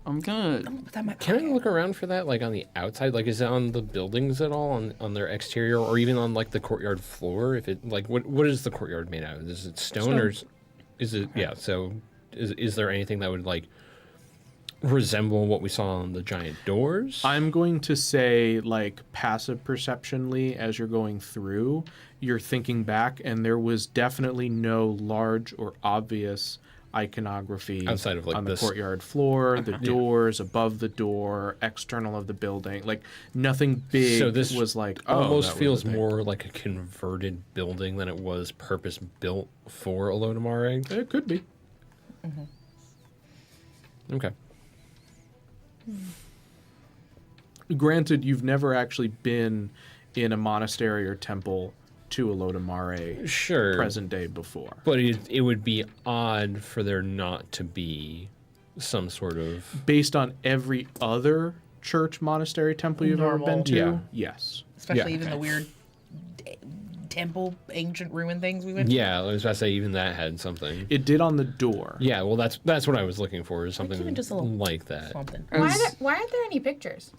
S3: I'm gonna.
S4: But that might
S2: Can I look around for that, like on the outside? Like, is it on the buildings at all, on their exterior, or even on like the courtyard floor? If it like, what is the courtyard made out of? Is it stone or is it? Yeah. So, is there anything that would like resemble what we saw on the giant doors?
S1: I'm going to say, like, passive perceptionally, as you're going through, you're thinking back, and there was definitely no large or obvious iconography
S2: Outside of, like,
S1: on the
S2: this-
S1: courtyard floor, the
S2: Yeah.
S1: doors, above the door, external of the building. Like, nothing big
S2: So this
S1: was like,
S2: almost
S1: that was
S2: feels
S1: a thing.
S2: more like a converted building than it was purpose built for Olodumare.
S1: It could be.
S2: Okay.
S1: Granted, you've never actually been in a monastery or temple to Olodumare
S2: Sure.
S1: present day before.
S2: But it would be odd for there not to be some sort of.
S1: Based on every other church, monastery, temple you've ever been to,
S2: Yeah.
S1: yes.
S4: Especially
S2: Yeah.
S4: even the weird temple, ancient ruin things we went to.
S2: Yeah, I was about to say even that had something.
S1: It did on the door.
S2: Yeah, well, that's what I was looking for, is something
S4: even just a little
S2: like that.
S4: Something.
S5: Why aren't there any pictures?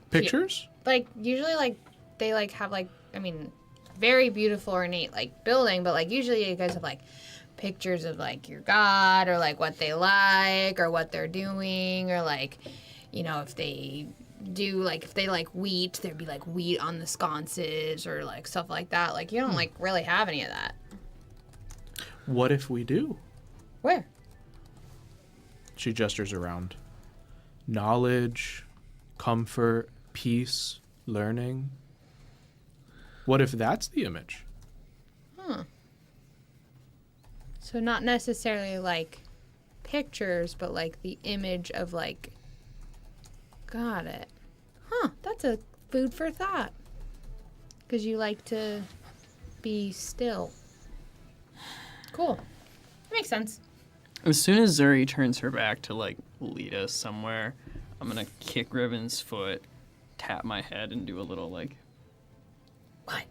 S1: Pictures?
S5: Like usually, like they like have like I mean, very beautiful ornate like building, but like usually you guys have like pictures of like your god or like what they like or what they're doing or like you know if they do like if they like wheat, there'd be like wheat on the sconces or like stuff like that. Like you don't like really have any of that.
S1: What if we do?
S5: Where?
S1: She gestures around. Knowledge, comfort, peace, learning. What if that's the image?
S5: So not necessarily like pictures, but like the image of like. Got it. Huh? That's a food for thought. Because you like to be still. Cool. Makes sense.
S3: As soon as Zuri turns her back to like lead us somewhere, I'm gonna kick Riven's foot, tap my head, and do a little like.
S5: What?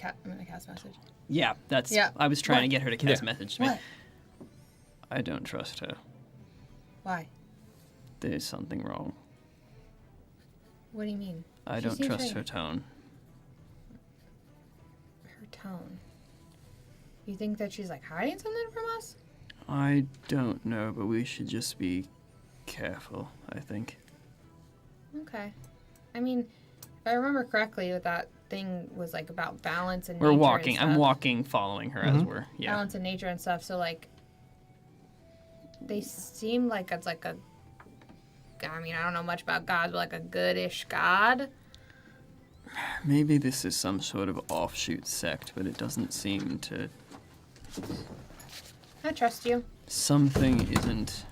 S5: I'm gonna cast message.
S3: Yeah, that's.
S5: Yeah.
S3: I was trying
S5: What?
S3: to get her to cast
S2: Yeah.
S3: message to me.
S5: What?
S3: I don't trust her.
S5: Why?
S3: There's something wrong.
S5: What do you mean?
S3: I
S5: She
S3: don't
S5: seems
S3: trust
S5: right.
S3: her tone.
S5: tone. You think that she's like hiding something from us?
S3: I don't know, but we should just be careful, I think.
S5: Okay. I mean, if I remember correctly, that thing was like about balance and
S3: We're
S5: nature
S3: walking.
S5: and
S3: I'm
S5: stuff.
S3: walking, following her as we're. Yeah.
S5: Balance and nature and stuff. So like, they seem like it's like a. I mean, I don't know much about gods, but like a goodish god.
S3: Maybe this is some sort of offshoot sect, but it doesn't seem to.
S5: I trust you.
S3: Something isn't.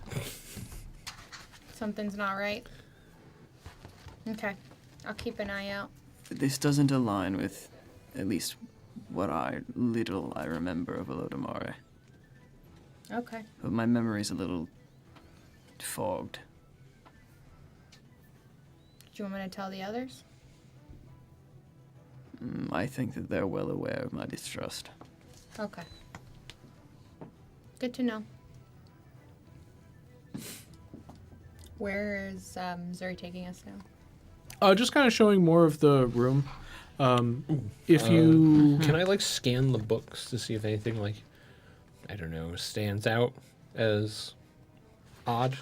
S5: Something's not right. Okay, I'll keep an eye out.
S3: This doesn't align with, at least, what I remember of Olodumare.
S5: Okay.
S3: But my memory's a little fogged.
S5: Do you want me to tell the others?
S3: I think that they're well aware of my distrust.
S5: Okay. Good to know. Where is Zuri taking us now?
S1: Just kind of showing more of the room. If you
S2: Can I like scan the books to see if anything like, I don't know, stands out as odd?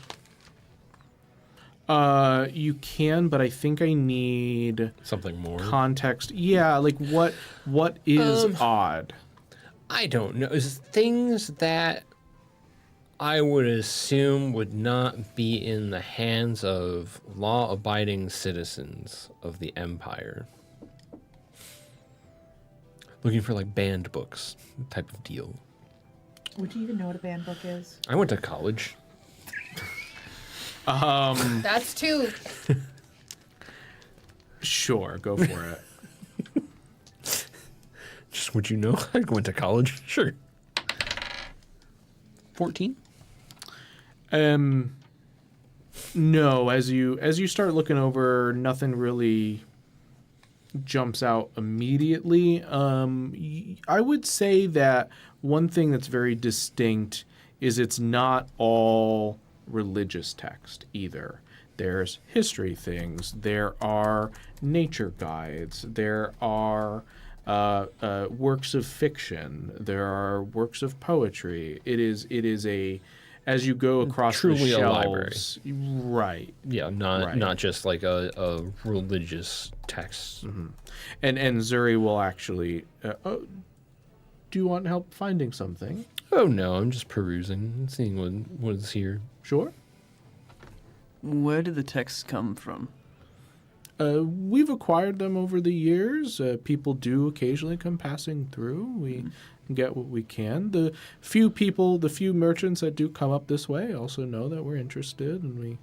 S1: you can, but I think I need
S2: Something more.
S1: context. Yeah, like what is odd?
S2: I don't know. Is things that I would assume would not be in the hands of law-abiding citizens of the Empire. Looking for like banned books type of deal.
S4: Would you even know what a banned book is?
S2: I went to college.
S5: That's two.
S1: Sure, go for it.
S2: Just would you know? I went to college. Sure. 14?
S1: No, as you start looking over, nothing really jumps out immediately. I would say that one thing that's very distinct is it's not all religious text either. There's history things, there are nature guides, there are works of fiction, there are works of poetry. It is a, as you go across
S2: Truly
S1: the
S2: a library.
S1: shelves, right?
S2: Yeah,
S1: Right.
S2: not just like a religious text.
S1: And Zuri will actually. Do you want help finding something?
S2: Oh no, I'm just perusing, seeing what's here.
S1: Sure.
S3: Where did the texts come from?
S1: We've acquired them over the years. People do occasionally come passing through. We get what we can. The few merchants that do come up this way also know that we're interested, and we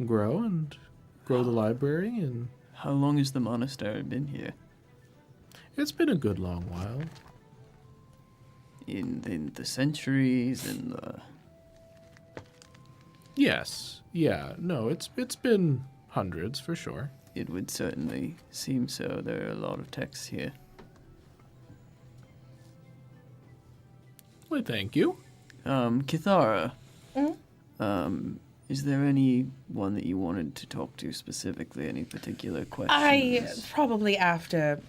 S1: grow the library. And
S3: How long has the monastery been here?
S1: it's been a good long while.
S3: In the centuries, in the...
S1: Yes. Yeah. No. It's been hundreds for sure.
S3: It would certainly seem so. There are a lot of texts here.
S1: Well, thank you.
S3: Kithara. Is there any one that you wanted to talk to specifically? Any particular questions?
S4: Probably after,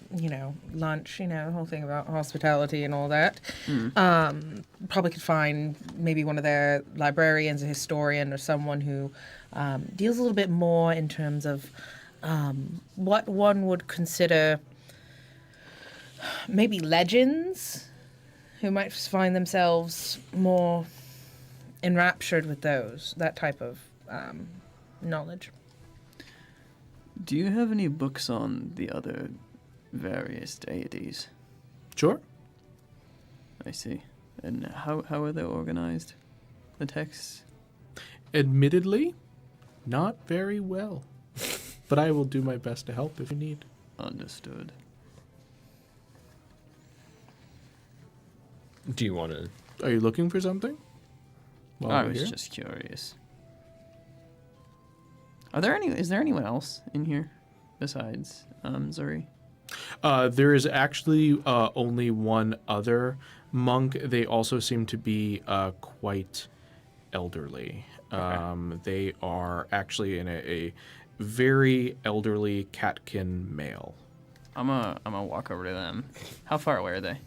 S4: lunch, the whole thing about hospitality and all that. Probably could find maybe one of their librarians, a historian, or someone who deals a little bit more in terms of what one would consider maybe legends, who might find themselves more enraptured with that type of knowledge.
S3: Do you have any books on the other various deities?
S1: Sure.
S3: I see. And how are they organized? The texts?
S1: Admittedly, not very well. But I will do my best to help if you need.
S3: Understood.
S2: Do you want to?
S1: Are you looking for something? While
S3: I
S1: we're
S3: was
S1: here?
S3: just curious. Is there anyone else in here besides Zuri?
S1: There is actually only one other monk. They also seem to be quite elderly. They are actually in a very elderly catkin male.
S3: I'm gonna walk over to them. How far away are they?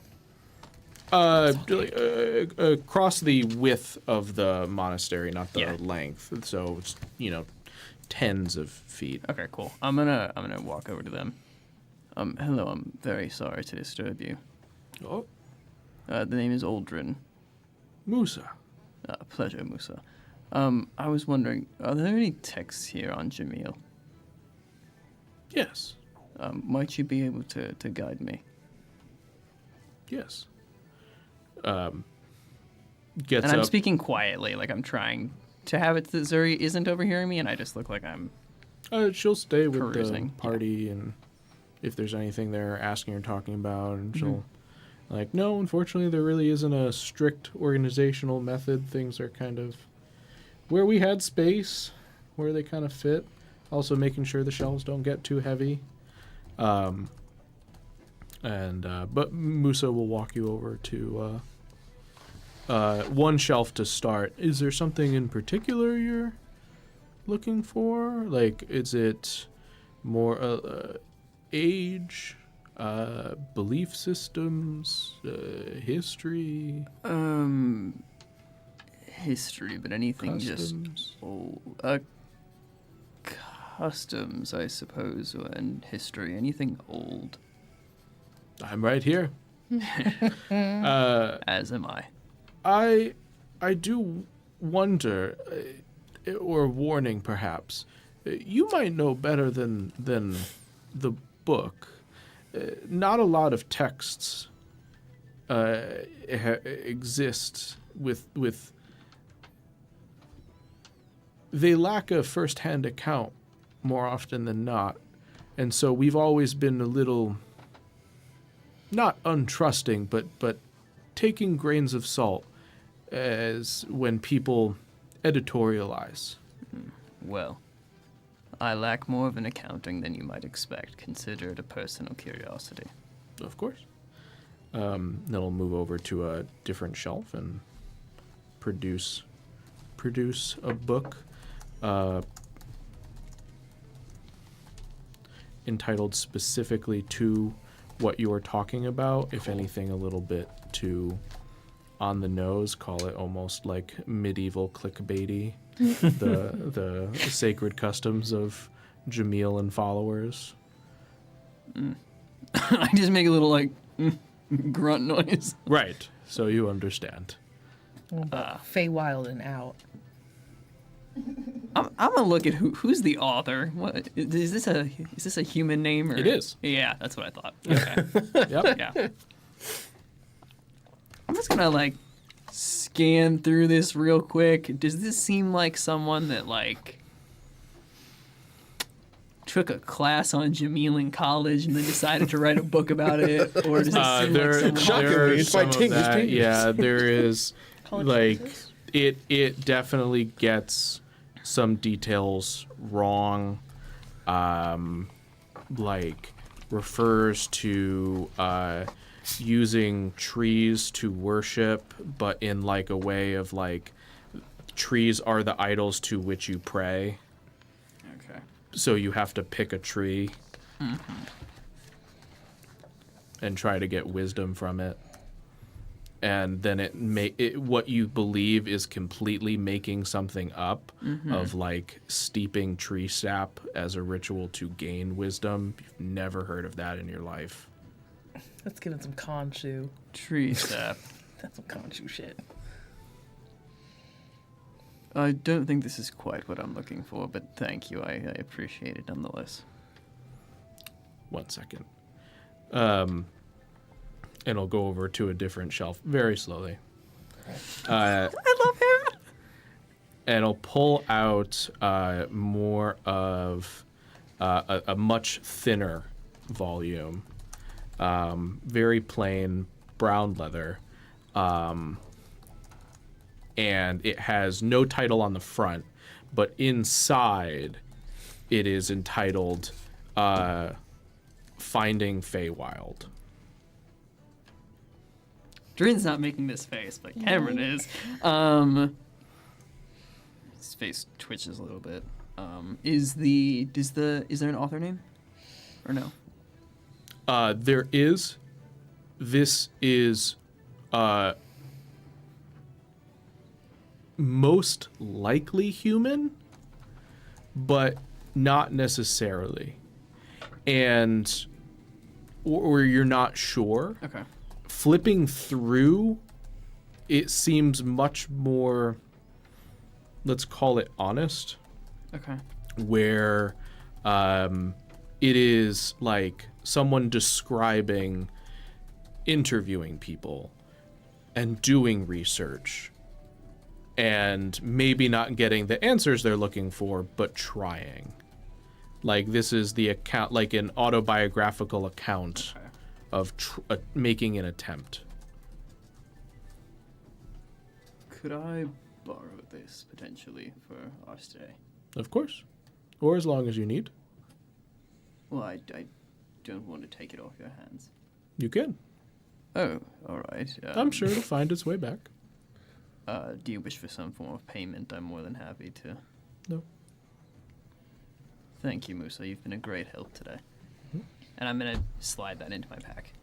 S1: Across the width of the monastery, not the
S3: Yeah.
S1: length. So it's, tens of feet.
S3: Okay, cool. I'm gonna walk over to them. Hello. I'm very sorry to disturb you.
S1: Oh,
S3: The name is Uldreyin.
S1: Musa.
S3: Pleasure, Musa. I was wondering, are there any texts here on Jamil?
S1: Yes.
S3: Might you be able to guide me?
S1: Yes.
S3: And
S1: Gets
S3: I'm
S1: up.
S3: speaking quietly, like I'm trying to have it that Zuri isn't overhearing me, and I just look like I'm...
S1: She'll stay with
S3: perusing,
S1: the party, and if there's anything they're asking or talking about, and she'll no, unfortunately, there really isn't a strict organizational method. Things are kind of where we had space, where they kind of fit. Also, making sure the shelves don't get too heavy. But Musa will walk you over to one shelf to start. Is there something in particular you're looking for? Like, is it more age, belief systems, history,
S3: History, but anything
S1: customs?
S3: just old. Customs, I suppose, and history. Anything old.
S1: I'm right here.
S3: As am I.
S1: I do wonder, or warning perhaps, you might know better than the book. Not a lot of texts exist with. They lack a first-hand account more often than not, and so we've always been a little, not untrusting, but taking grains of salt as when people editorialize.
S3: Well, I lack more of an accounting than you might expect. Consider it a personal curiosity.
S1: Of course. Then I'll move over to a different shelf and produce a book entitled specifically to what you are talking about. If anything, a little bit too on the nose. Call it almost like medieval clickbaity. the sacred customs of Jamil and followers.
S3: I just make a little grunt noise.
S1: Right. So you understand.
S4: Wyewild and out.
S3: I'm gonna look at who's the author. What is this a human name? Or?
S1: It is.
S3: Yeah, that's what I thought. Okay.
S1: Yep.
S3: Yeah. I'm just gonna scan through this real quick. Does this seem like someone that took a class on Jamil in college and then decided to write a book about it, or does it seem like someone?
S1: There
S6: it's by
S1: some of
S6: Tingus.
S1: that. Yeah, there is
S4: College quizzes?
S1: it definitely gets some details wrong. Refers to using trees to worship, but in a way of trees are the idols to which you pray.
S3: Okay.
S1: So you have to pick a tree and try to get wisdom from it. And then what you believe is completely making something up of steeping tree sap as a ritual to gain wisdom. You've never heard of that in your life.
S4: Let's get in some Khonshu.
S3: Tree sap.
S4: That's some Khonshu shit.
S3: I don't think this is quite what I'm looking for, but thank you. I appreciate it nonetheless.
S1: 1 second. And I'll go over to a different shelf very slowly.
S3: I love him.
S1: And I'll pull out more of a much thinner volume. Very plain brown leather. And it has no title on the front, but inside it is entitled Finding Wyewild.
S3: Drin's not making this face, but Cameron is. His face twitches a little bit. Is there an author name? Or no?
S1: This is most likely human, but not necessarily. And or you're not sure.
S3: Okay.
S1: Flipping through, it seems much more, let's call it honest,
S3: Okay.
S1: where it is like someone describing interviewing people and doing research and maybe not getting the answers they're looking for, but trying. Like, this is the account, like an autobiographical account of making an attempt.
S3: Could I borrow this potentially for our stay?
S1: Of course. Or as long as you need.
S3: Well, I don't want to take it off your hands.
S1: You can.
S3: Oh, all right.
S1: I'm sure it'll find its way back.
S3: Do you wish for some form of payment? I'm more than happy to.
S1: No.
S3: Thank you, Musa. You've been a great help today. And I'm going to slide that into my pack.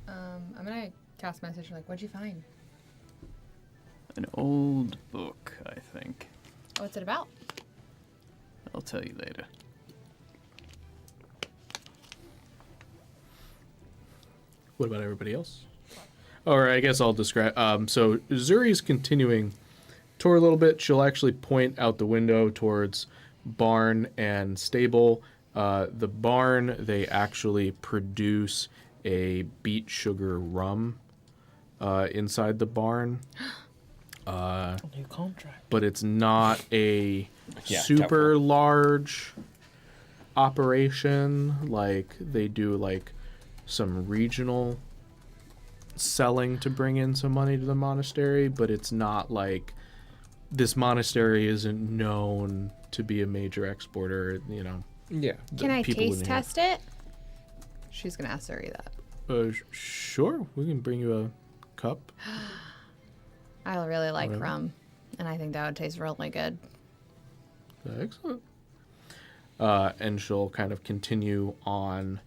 S5: I'm gonna cast message like, what'd you find?
S3: An old book, I think.
S5: What's it about?
S3: I'll tell you later.
S1: What about everybody else? Or I guess I'll describe. So Zuri's continuing tour a little bit. She'll actually point out the window towards barn and stable. The barn, they actually produce a beet sugar rum inside the barn.
S4: New contract.
S1: But it's not a
S2: Yeah,
S1: super
S2: doubtful.
S1: large operation. Like, they do like some regional selling to bring in some money to the monastery, but it's not like this monastery isn't known to be a major exporter, you know.
S2: Yeah.
S5: Can I
S1: people
S5: taste
S1: in here.
S5: test it? She's gonna ask Zuri that.
S1: Sure, we can bring you a cup.
S5: I really like
S1: Whatever.
S5: rum, and I think that would taste really good.
S1: Excellent. And she'll kind of continue on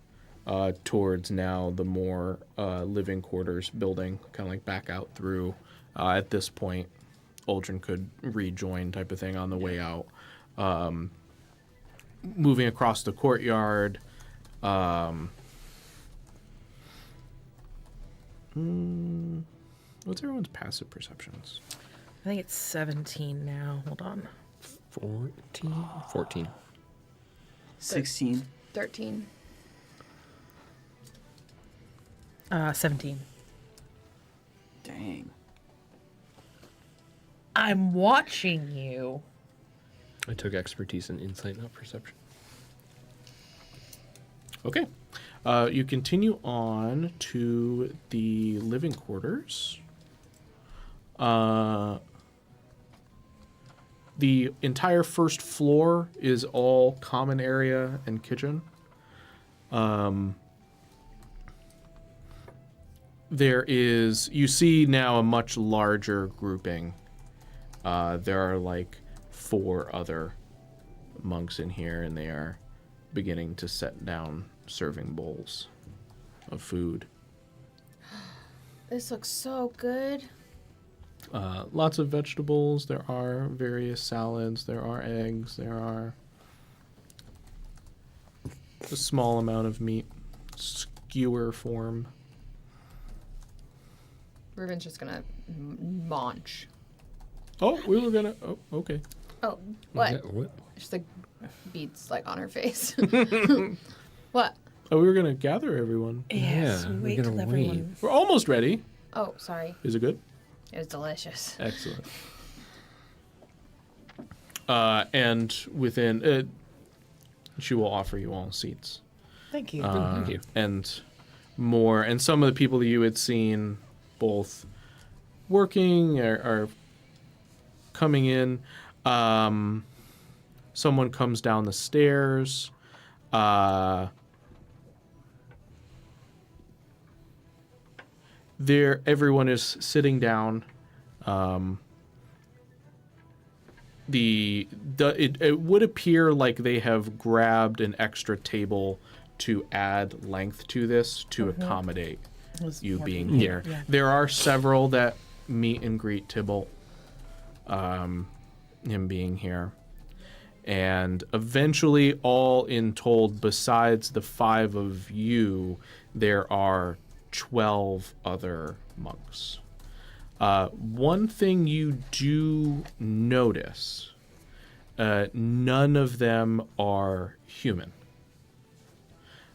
S1: towards now the more living quarters building, kind of like back out through. At this point, Uldren could rejoin type of thing on the way out. Moving across the courtyard. What's everyone's passive perceptions?
S4: I think it's 17 now. Hold on.
S2: 14.
S3: 16.
S5: 13.
S4: 17.
S3: Dang.
S4: I'm watching you.
S2: I took expertise in insight, not perception.
S1: Okay. You continue on to the living quarters. The entire first floor is all common area and kitchen. There is, you see now a much larger grouping. There are like 4 other monks in here, and they are beginning to set down serving bowls of food.
S5: This looks so good.
S1: Lots of vegetables. There are various salads. There are eggs. There are a small amount of meat, skewer form.
S5: Riven's just gonna munch.
S1: Oh, we were gonna. Oh, okay.
S5: Oh, what?
S2: Yeah, what?
S5: Just like beats like on her face. What?
S1: Oh, we were gonna gather everyone.
S4: Yes,
S2: Yeah,
S4: we
S2: we're
S4: wait
S2: gonna
S4: till everyone.
S1: We're almost ready.
S5: Oh, sorry.
S1: Is it good?
S5: It was delicious.
S1: Excellent. And within, she will offer you all seats.
S4: Thank you.
S2: Thank you.
S1: And more, and some of the people that you had seen both working or coming in. Someone comes down the stairs. There, everyone is sitting down. It would appear like they have grabbed an extra table to add length to this to accommodate you being
S4: Yeah.
S1: here.
S4: Yeah.
S1: There are several that meet and greet Tybalt, him being here. And eventually, all in told, besides the 5 of you, there are 12 other monks. One thing you do notice, none of them are human.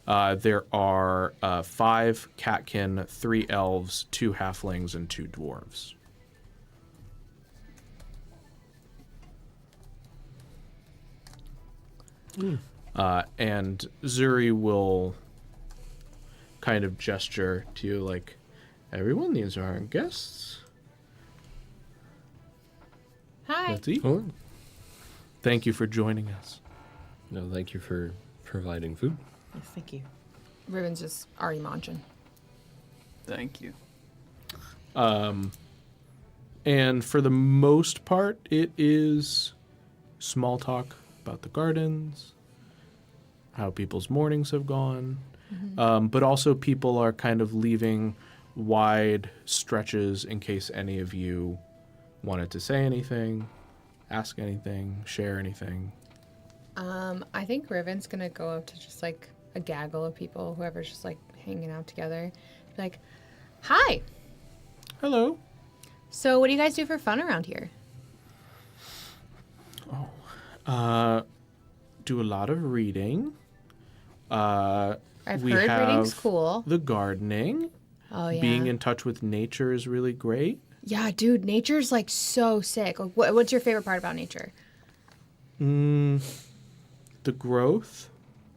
S1: There are 5 catkin, 3 elves, 2 halflings, and 2 dwarves. And Zuri will kind of gesture to you like, everyone, these are our guests.
S5: Hi.
S1: Let's eat.
S2: Oh,
S1: Thank you for joining us.
S2: no, thank you for providing food.
S4: Yes, thank you.
S5: Riven's just already munching.
S3: Thank you.
S1: And for the most part, it is small talk about the gardens, how people's mornings have gone. But also people are kind of leaving wide stretches in case any of you wanted to say anything, ask anything, share anything.
S5: I think Riven's gonna go up to just like a gaggle of people, whoever's just like hanging out together. Be like, hi.
S1: Hello.
S5: So what do you guys do for fun around here?
S1: Do a lot of reading.
S5: I've
S1: We
S5: heard reading's
S1: have
S5: cool.
S1: The gardening.
S5: Oh yeah.
S1: Being in touch with nature is really great.
S5: Yeah, dude, nature's like so sick. Like, what's your favorite part about nature?
S1: The growth,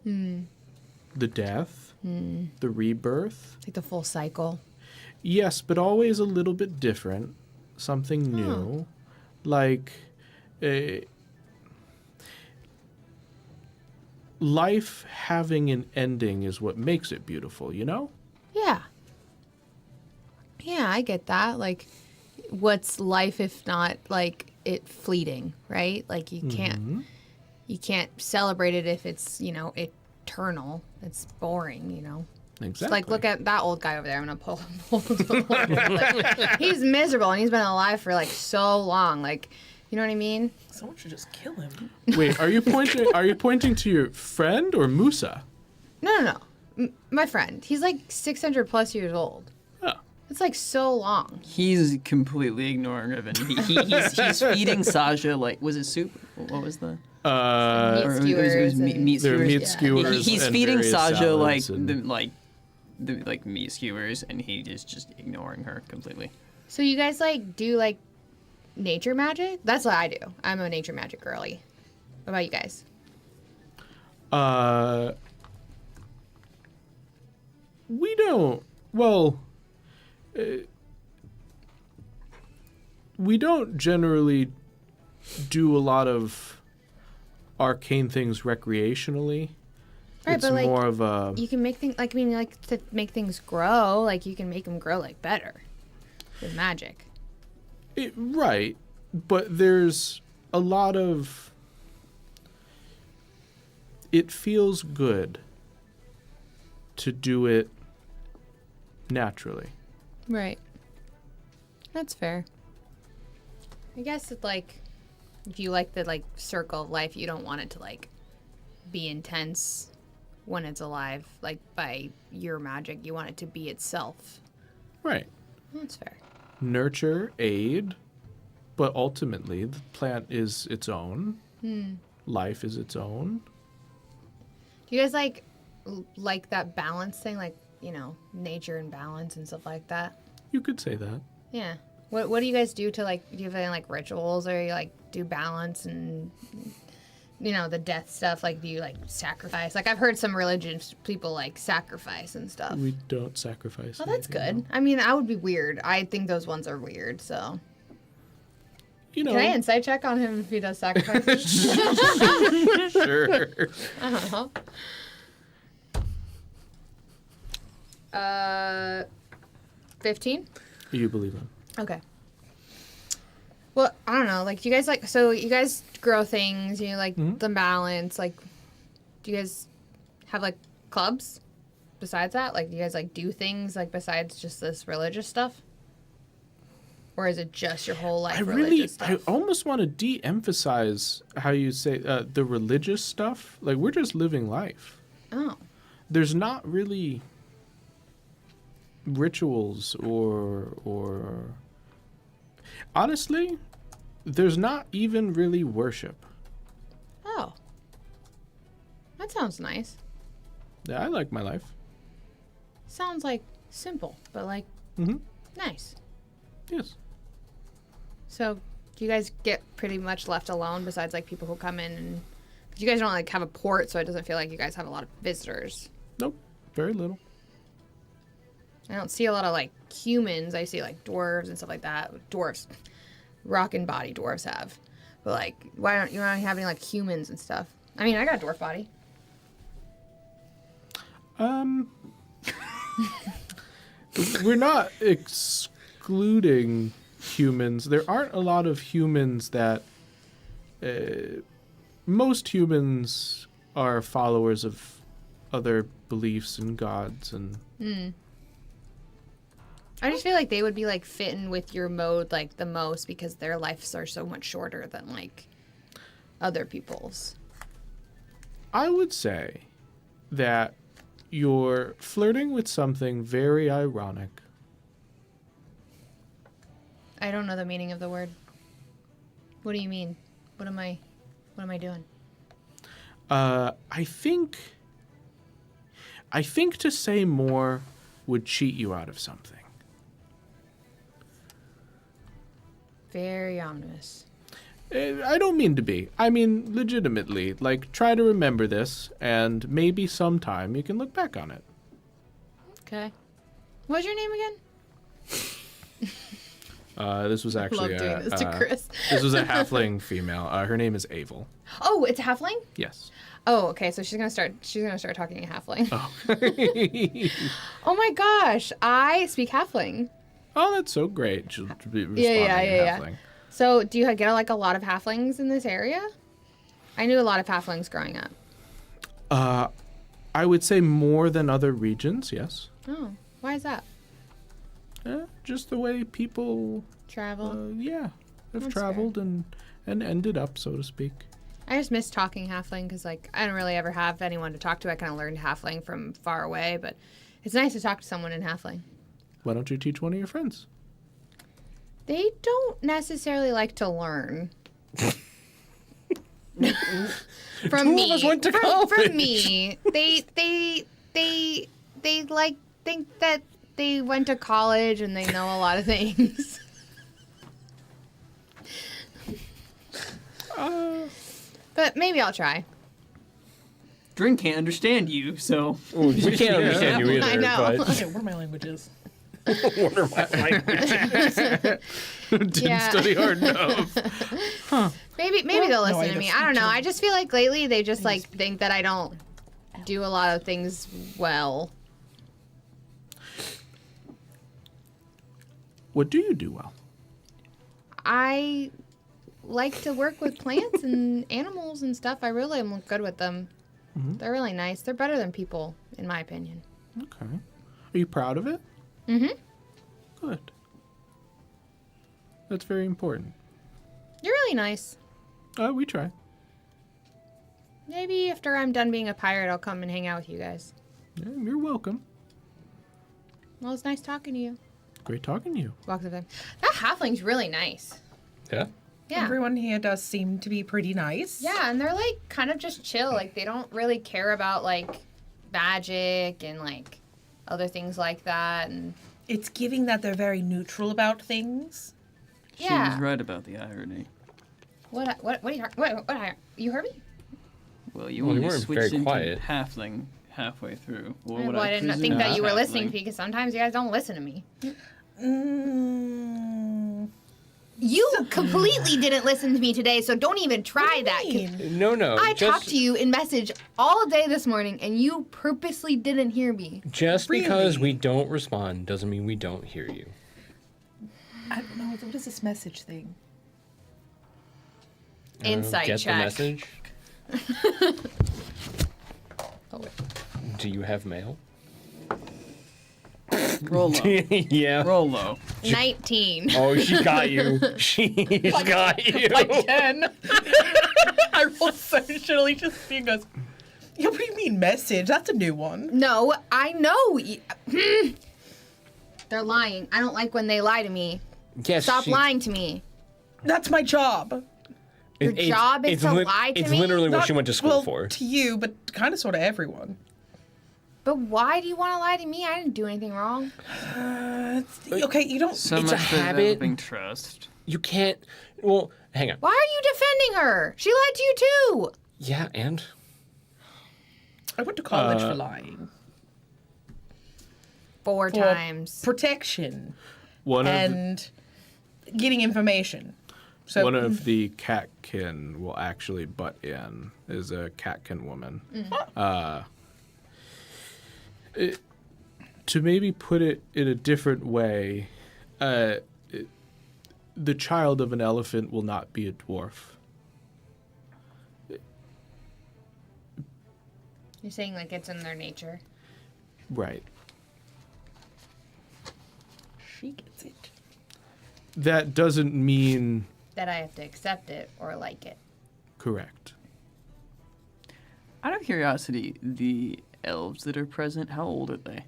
S1: the death, the rebirth.
S5: Like the full cycle.
S1: Yes, but always a little bit different. Something new. Like, life having an ending is what makes it beautiful, you know?
S5: Yeah. Yeah, I get that. Like, what's life if not like it fleeting, right? Like you can't celebrate it if it's, eternal. It's boring,
S1: Exactly.
S5: Like, look at that old guy over there. I'm gonna pull him. Like, he's miserable and he's been alive for like so long. Like, you know what I mean?
S4: Someone should just kill him.
S1: Wait, are you pointing? Are you pointing to your friend or Musa?
S5: No. My friend. He's like 600 plus years old.
S1: Oh.
S5: It's like so long.
S3: He's completely ignoring Riven. He's feeding Sasha, like, was it soup? What was the?
S5: Meat
S3: Or it was
S5: skewers
S3: meat,
S5: and-
S3: meat
S1: There are
S3: skewers.
S1: meat
S5: Yeah.
S1: skewers.
S3: He's
S1: and
S3: feeding
S1: various
S3: Sasha like
S1: salads and-
S3: the meat skewers, and he is just ignoring her completely.
S5: So you guys like do like nature magic? That's what I do. I'm a nature magic girly. What about you guys?
S1: We don't. Well, we don't generally do a lot of arcane things recreationally.
S5: Right,
S1: It's
S5: but, like,
S1: more of a.
S5: You can make things like to make things grow. Like you can make them grow like better with magic.
S1: Right, but there's a lot of. It feels good to do it naturally.
S5: Right. That's fair. I guess it's like if you like the like circle of life, you don't want it to like be intense when it's alive, like by your magic. You want it to be itself.
S1: Right.
S5: That's fair.
S1: Nurture, aid, but ultimately the plant is its own. Life is its own.
S5: Do you guys like that balance thing, like nature and balance and stuff like that?
S1: You could say that.
S5: Yeah. What do you guys do to like? Do you have any like rituals or you like do balance and the death stuff? Like do you like sacrifice? Like I've heard some religious people like sacrifice and stuff.
S1: We don't sacrifice.
S5: Well, that's
S1: anything,
S5: good. I mean, that would be weird. I think those ones are weird. So
S1: You know.
S5: can I insight check on him if he does sacrifices?
S1: Sure.
S5: 15.
S1: You believe him.
S5: Okay. Well, I don't know. Like, do you guys like? So you guys grow things. You like the balance. Like, do you guys have like clubs besides that? Like, do you guys, like, do things, like, besides just this religious stuff? Or is it just your whole life religious stuff?
S1: I almost want to de-emphasize how you say the religious stuff. Like, we're just living life.
S5: Oh.
S1: There's not really rituals or honestly, there's not even really worship.
S5: Oh. That sounds nice.
S1: Yeah, I like my life.
S5: Sounds, like, simple, but, like, nice.
S1: Yes.
S5: So, do you guys get pretty much left alone besides, like, people who come in and... Cause you guys don't, like, have a port, so it doesn't feel like you guys have a lot of visitors.
S1: Nope. Very little.
S5: I don't see a lot of, like, humans. I see, like, dwarves and stuff like that. Dwarves. Rockin' body dwarves have. But, like, why don't you not have any, like, humans and stuff? I mean, I got a dwarf body.
S1: We're not excluding humans. There aren't a lot of humans that... most humans are followers of other beliefs and gods and...
S5: I just feel like they would be, like, fitting with your mode, like, the most because their lives are so much shorter than, like, other people's.
S1: I would say that you're flirting with something very ironic.
S5: I don't know the meaning of the word. What do you mean? What am I doing?
S1: I think to say more would cheat you out of something.
S5: Very ominous.
S1: I don't mean to be. I mean legitimately. Like, try to remember this, and maybe sometime you can look back on it.
S5: Okay. What's your name again?
S1: This was actually
S5: Love doing this to Chris.
S1: This was a halfling female. Her name is Avel.
S5: Oh, it's a halfling?
S1: Yes.
S5: Oh, okay. So she's gonna start talking in halfling.
S1: Oh.
S5: Oh my gosh, I speak halfling.
S1: Oh, that's so great. She'll be responding in halfling.
S5: So do you get like a lot of halflings in this area? I knew a lot of halflings growing up.
S1: I would say more than other regions. Yes.
S5: Oh, why is that?
S1: Just the way people
S5: Travel.
S1: have
S5: That's
S1: traveled and ended up, so to speak.
S5: I just miss talking halfling because, like, I don't really ever have anyone to talk to. I kind of learned halfling from far away, but it's nice to talk to someone in halfling.
S1: Why don't you teach one of your friends?
S5: They don't necessarily like to learn. From
S2: Two
S5: me.
S2: of us went to
S5: From
S2: college.
S5: me. They like think that they went to college and they know a lot of things. But maybe I'll try.
S3: Drin can't understand you, so.
S2: We can't understand you either.
S5: I know.
S2: But
S4: Okay, what are my languages?
S2: what are my languages?
S1: Didn't
S5: Yeah.
S1: study hard enough.
S5: Maybe they'll listen
S4: I
S5: to me.
S4: just
S5: I don't know.
S4: need to-
S5: I just feel like lately they just like think that I don't do a lot of things well.
S1: What do you do well?
S5: I like to work with plants and animals and stuff. I really am good with them.
S1: Mhm.
S5: They're really nice. They're better than people, in my opinion.
S1: Okay. Are you proud of it?
S5: Mm-hmm.
S1: Good. That's very important.
S5: You're really nice.
S1: We try.
S5: Maybe after I'm done being a pirate, I'll come and hang out with you guys.
S1: Yeah, you're welcome.
S5: Well, it's nice talking to you.
S1: Great talking to you.
S5: Walks up there. That halfling's really nice.
S2: Yeah.
S5: Yeah.
S4: Everyone here does seem to be pretty nice.
S5: Yeah, and they're like kind of just chill. Like they don't really care about like magic and like other things like that. And
S4: It's giving that they're very neutral about things.
S3: She
S5: yeah.
S3: was right about the irony.
S5: What are you? What? You heard me?
S3: Well, you
S2: Well, you
S3: only
S2: weren't
S3: switched
S2: very
S3: into
S2: quiet.
S3: halfling halfway through. Or
S5: Well,
S3: what
S5: I didn't
S3: presume
S5: think that
S3: is
S5: you were
S3: halfling.
S5: listening because sometimes you guys don't listen to me.
S4: Mm,
S5: You completely didn't listen to me today, so don't even try that. 'Cause
S2: No.
S5: I
S2: just,
S5: talked to you in message all day this morning, and you purposely didn't hear me.
S2: Just because
S4: Really?
S2: we don't respond doesn't mean we don't hear you.
S4: I don't know. What is this message thing?
S5: Insight
S2: Get
S5: check.
S2: the message?
S5: Oh wait.
S2: Do you have mail?
S3: Roll low.
S2: Yeah.
S3: Roll low.
S5: 19.
S2: Oh, she got you. She's got you.
S4: Like 10. I rolled so shittily. Just he goes, yeah, what do you mean message? That's a new one.
S5: No, I know. They're lying. I don't like when they lie to me.
S2: Yes,
S5: Stop lying to me.
S4: That's my job.
S5: Your job is to lie to
S2: it's
S5: me?
S2: literally what
S4: Not-
S2: she went to school
S4: well,
S2: for.
S4: to you, but kind of sort of everyone.
S5: But why do you want to lie to me? I didn't do anything wrong.
S4: Okay, you don't.
S3: So
S2: It's a
S3: much for
S2: habit.
S3: developing trust.
S2: You can't. Well, hang on.
S5: Why are you defending her? She lied to you too.
S2: Yeah, and
S4: I went to college for lying.
S5: Four
S4: For
S5: times.
S4: protection
S1: One of
S4: and getting information. So
S1: one of the catkin will actually butt in. Is a catkin woman. To maybe put it in a different way, the child of an elephant will not be a dwarf.
S5: You're saying like it's in their nature.
S1: Right.
S4: she gets it.
S1: That doesn't mean
S5: That I have to accept it or like it.
S1: correct.
S3: Out of curiosity, the elves that are present, how old are they?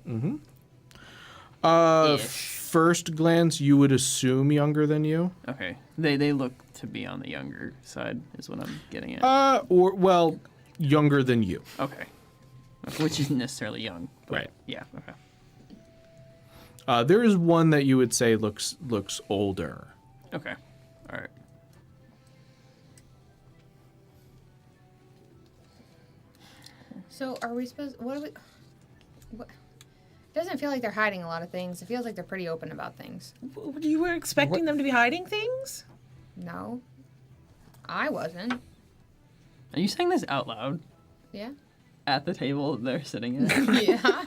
S3: Ish.
S1: First glance, you would assume younger than you.
S3: Okay. They look to be on the younger side, is what I'm getting at.
S1: Well, younger than you.
S3: Okay. Which isn't necessarily young. But
S1: Right.
S3: Yeah, okay.
S1: There is one that you would say looks older.
S3: Okay. All right.
S5: So are we supposed? What are we? What? It doesn't feel like they're hiding a lot of things. It feels like they're pretty open about things.
S4: You were expecting them to be hiding things?
S5: No, I wasn't.
S3: Are you saying this out loud
S5: Yeah.
S3: at the table they're sitting at?
S5: Yeah.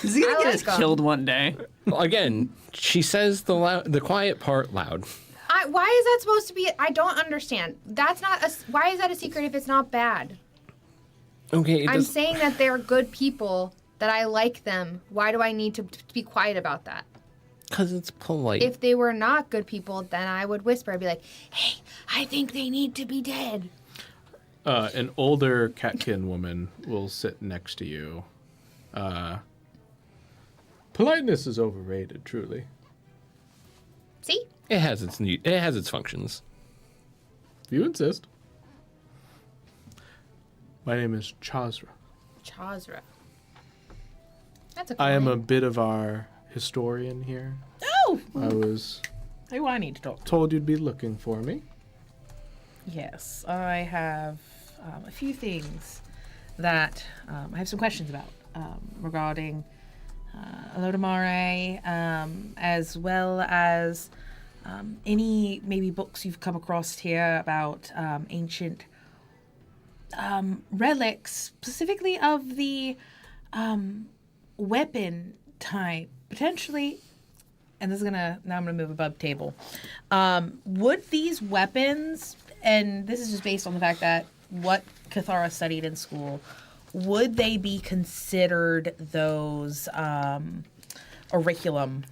S3: Is he gonna
S5: I
S3: get us
S5: like 'em.
S3: killed one day?
S2: Well, again, she says the quiet part loud.
S5: Why is that supposed to be? I don't understand. That's not a. Why is that a secret if it's not bad?
S2: Okay, it
S5: I'm
S2: does,
S5: saying that they're good people. That I like them. Why do I need to be quiet about that?
S2: because it's polite.
S5: If they were not good people, then I would whisper. I'd be like, "Hey, I think they need to be dead."
S1: An older catkin woman will sit next to you. Politeness is overrated, truly.
S5: See?
S2: It has its functions.
S1: If you insist. My name is Chazra.
S5: Chazra. That's a cool
S1: I am a
S5: name.
S1: bit of our historian here.
S4: Oh!
S1: I was
S4: Who I need to talk to.
S1: told you'd be looking for me.
S4: Yes, I have a few things that I have some questions about regarding Olodumare, as well as any maybe books you've come across here about ancient relics, specifically of the weapon type, potentially. And this is now I'm gonna move above table. Would these weapons, and this is just based on the fact that what Kithara studied in school, would they be considered those auriculum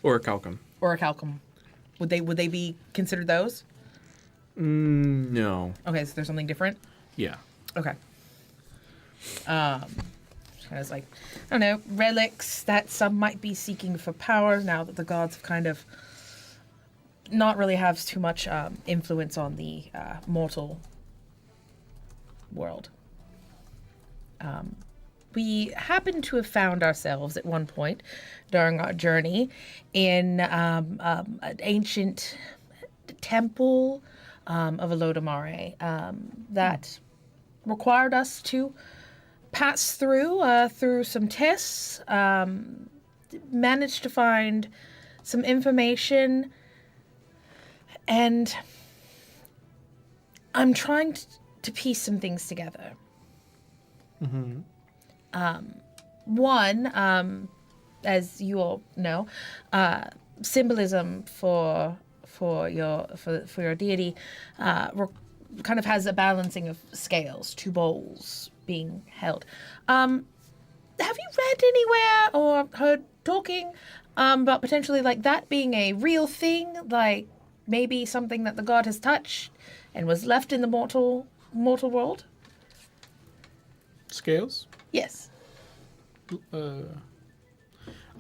S1: Or Calcum.
S4: orichalcum? Would they be considered those?
S1: No.
S4: Okay, so there's something different.
S1: Yeah.
S4: Okay. Kind of like, I don't know, relics that some might be seeking for power now that the gods have kind of not really have too much influence on the mortal world. We happen to have found ourselves at one point during our journey in an ancient temple of Olodumare that required us to pass through some tests, managed to find some information, and I'm trying to piece some things together. One, as you all know, symbolism for your deity kind of has a balancing of scales, two bowls being held. Have you read anywhere or heard talking about potentially like that being a real thing, like maybe something that the god has touched and was left in the mortal world?
S1: Scales?
S4: Yes.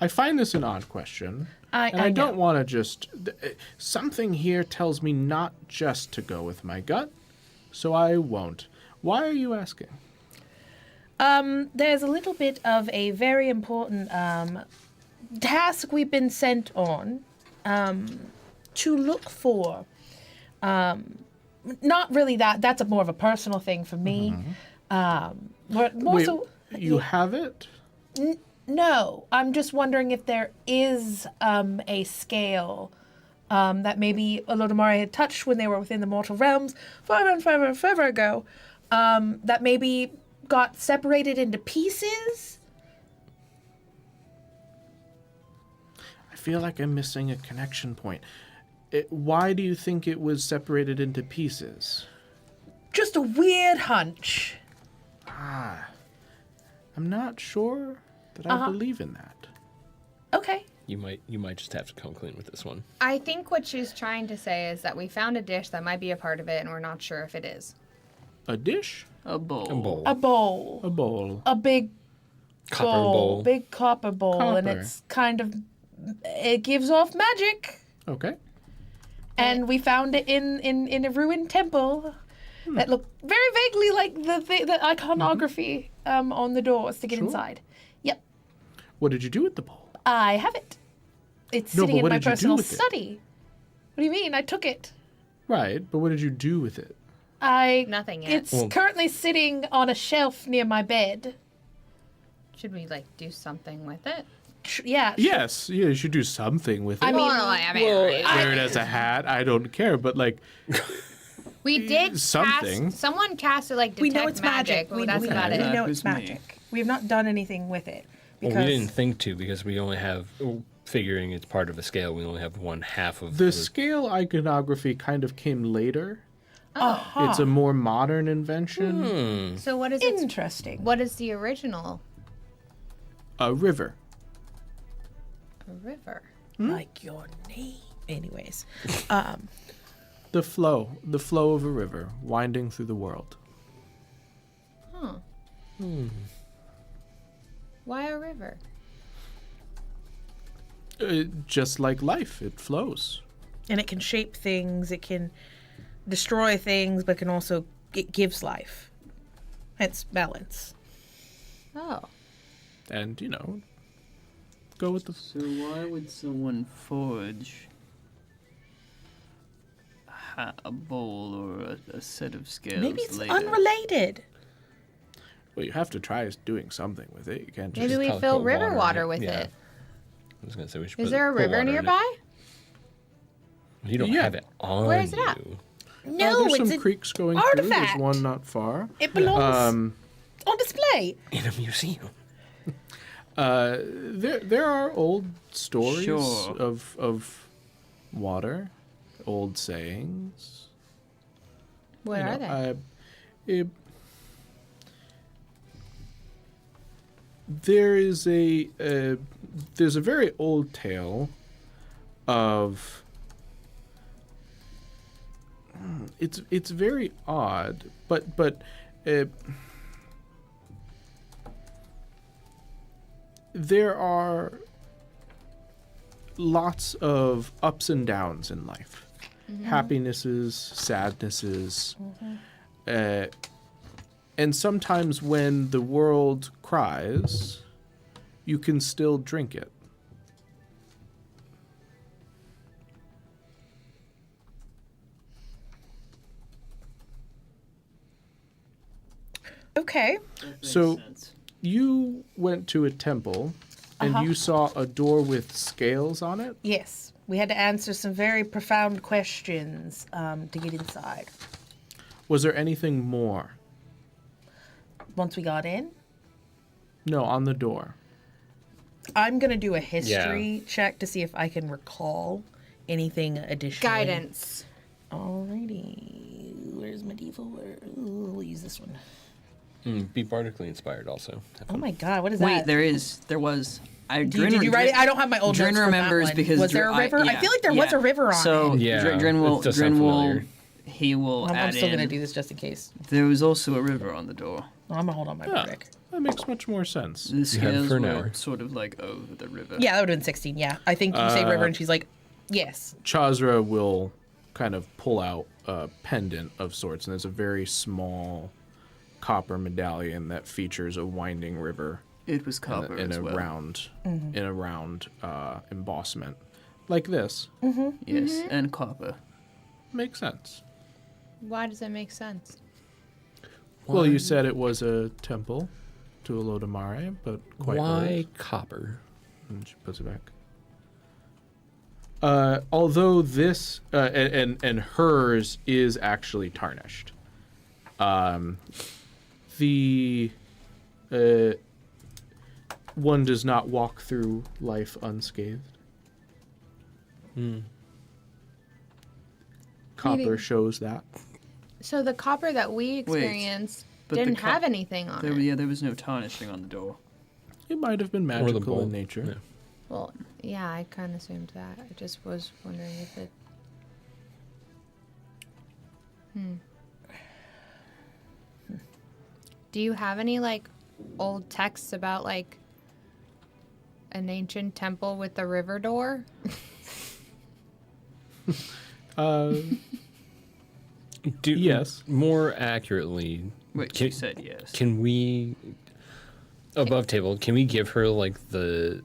S1: I find this an odd question.
S4: I
S1: and I don't
S4: know.
S1: want to just... something here tells me not just to go with my gut, so I won't. Why are you asking?
S4: There's a little bit of a very important task we've been sent on to look for. Not really that. That's more of a personal thing for me. More
S1: Wait,
S4: so.
S1: you have it?
S4: No, I'm just wondering if there is a scale that maybe Olodumare had touched when they were within the mortal realms forever ago, that maybe got separated into pieces.
S1: I feel like I'm missing a connection point. Why do you think it was separated into pieces?
S4: Just a weird hunch.
S1: I'm not sure that I believe in that.
S4: Okay.
S2: You might just have to come clean with this one.
S5: I think what she's trying to say is that we found a dish that might be a part of it, and we're not sure if it is.
S1: A dish?
S3: A bowl.
S2: A bowl.
S4: A bowl.
S1: A bowl.
S4: A big
S2: Copper
S4: bowl.
S2: bowl.
S4: Big copper bowl. And
S1: Copper.
S4: it's kind of, it gives off magic.
S1: Okay.
S4: And we found it in a ruined temple that looked very vaguely like the iconography on the doors to get
S1: Sure.
S4: inside. Yep,
S1: What did you do with the bowl?
S4: I have it. It's
S1: No,
S4: sitting
S1: but
S4: in
S1: what
S4: my
S1: did you do
S4: personal
S1: with it?
S4: study. What do you mean? I took it.
S1: Right, but what did you do with it?
S5: Nothing yet.
S4: It's currently sitting on a shelf near my bed.
S5: Should we do something with it?
S4: Yeah.
S1: Yes, yeah, you should do something with it.
S4: I mean,
S1: Wear it as a hat, I don't care, but
S5: we did
S1: something.
S5: Someone casted detect
S4: we know it's magic.
S5: but that's about
S4: we
S5: it.
S4: know
S3: That
S4: it's
S3: was me.
S4: magic. We have not done anything with it.
S2: Well,
S4: Because
S2: we didn't think to because we only have, figuring it's part of a scale, we only have one half of
S1: The scale iconography kind of came later.
S4: Uh-huh.
S1: It's a more modern invention.
S5: So what is it?
S4: Interesting.
S5: What is the original?
S1: A river.
S5: A river.
S4: Like your name. Anyways.
S1: The flow of a river winding through the world.
S5: Why a river?
S1: Just like life, it flows.
S4: And it can shape things, it can destroy things, but it gives life. Hence balance.
S5: Oh.
S1: And, go with the...
S3: So why would someone forge a bowl or a set of scales
S4: Maybe it's
S3: later?
S4: unrelated.
S1: Well, you have to try doing something with it. You can't just...
S5: Maybe we
S2: probably
S5: fill
S2: put
S5: river
S2: water in
S5: water
S2: it.
S5: with
S2: Yeah.
S5: it.
S2: I was gonna say we should.
S5: Is
S2: put-
S5: there a
S2: put
S5: river
S2: water in it.
S5: nearby?
S2: You don't
S1: Yeah.
S2: have it on
S5: Where is it at?
S2: you.
S4: No,
S1: there's
S4: it's
S1: some
S4: an
S1: creeks going
S4: artifact.
S1: through. There's one not far.
S4: It belongs on display.
S2: In a museum.
S1: There are old stories
S3: Sure.
S1: of water, old sayings.
S5: What are they?
S1: There's a very old tale of... It's very odd, but there are lots of ups and downs in life. Happinesses, sadnesses. And sometimes when the world cries, you can still drink it.
S4: Okay.
S1: So you went to a temple and you saw a door with scales on it?
S4: Yes. We had to answer some very profound questions to get inside.
S1: Was there anything more?
S4: Once we got in,
S1: No, on the door.
S4: I'm going to do a history check to see if I can recall anything additional.
S5: Guidance.
S4: Alrighty. Where's medieval? We'll use this one.
S2: Be bardically inspired also.
S4: Oh my god, what is
S3: Wait,
S4: that?
S3: there was.
S4: Did you write it? I don't have my old
S3: Drin
S4: notes from that
S3: remembers
S4: one.
S3: because
S4: was there a river? I feel like there was a river on
S3: so
S4: it.
S2: Yeah,
S3: Drin
S2: it does sound familiar.
S3: he will
S4: I'm
S3: add
S4: still
S3: in.
S4: gonna do this just in case.
S3: There was also a river on the door.
S4: I'm gonna hold on my
S1: Yeah,
S4: brick.
S1: that makes much more sense.
S3: The
S2: You had
S3: scales
S2: for an
S3: were
S2: hour.
S3: sort of like over the river.
S4: Yeah, that would have been 16. Yeah, I think you say river, and she's like, yes.
S1: Chazra will kind of pull out a pendant of sorts, and there's a very small copper medallion that features a winding river
S3: It was copper
S1: in
S3: as
S1: a
S3: well.
S1: round embossment, like this.
S3: Yes, and copper.
S1: Makes sense.
S5: Why does it make sense?
S1: Well, you said it was a temple to Olodumare, but quite
S2: Why
S1: old.
S2: copper?
S1: And she puts it back. Although this and hers is actually tarnished. The one does not walk through life unscathed. Copper
S5: Meaning-
S1: shows that.
S5: So the copper that we experienced
S3: but the
S5: didn't
S3: co-
S5: have anything on it.
S3: There was no tarnishing on the door.
S1: It might have been
S2: Or the
S1: magical
S2: bowl.
S1: in nature.
S2: Yeah.
S5: Well, yeah, I kind of assumed that. I just was wondering if it. Do you have any like old texts about like an ancient temple with a river door?
S1: Yes.
S2: More accurately,
S3: Wait,
S2: Can-
S3: she said yes.
S2: can we above table? Can we give her like the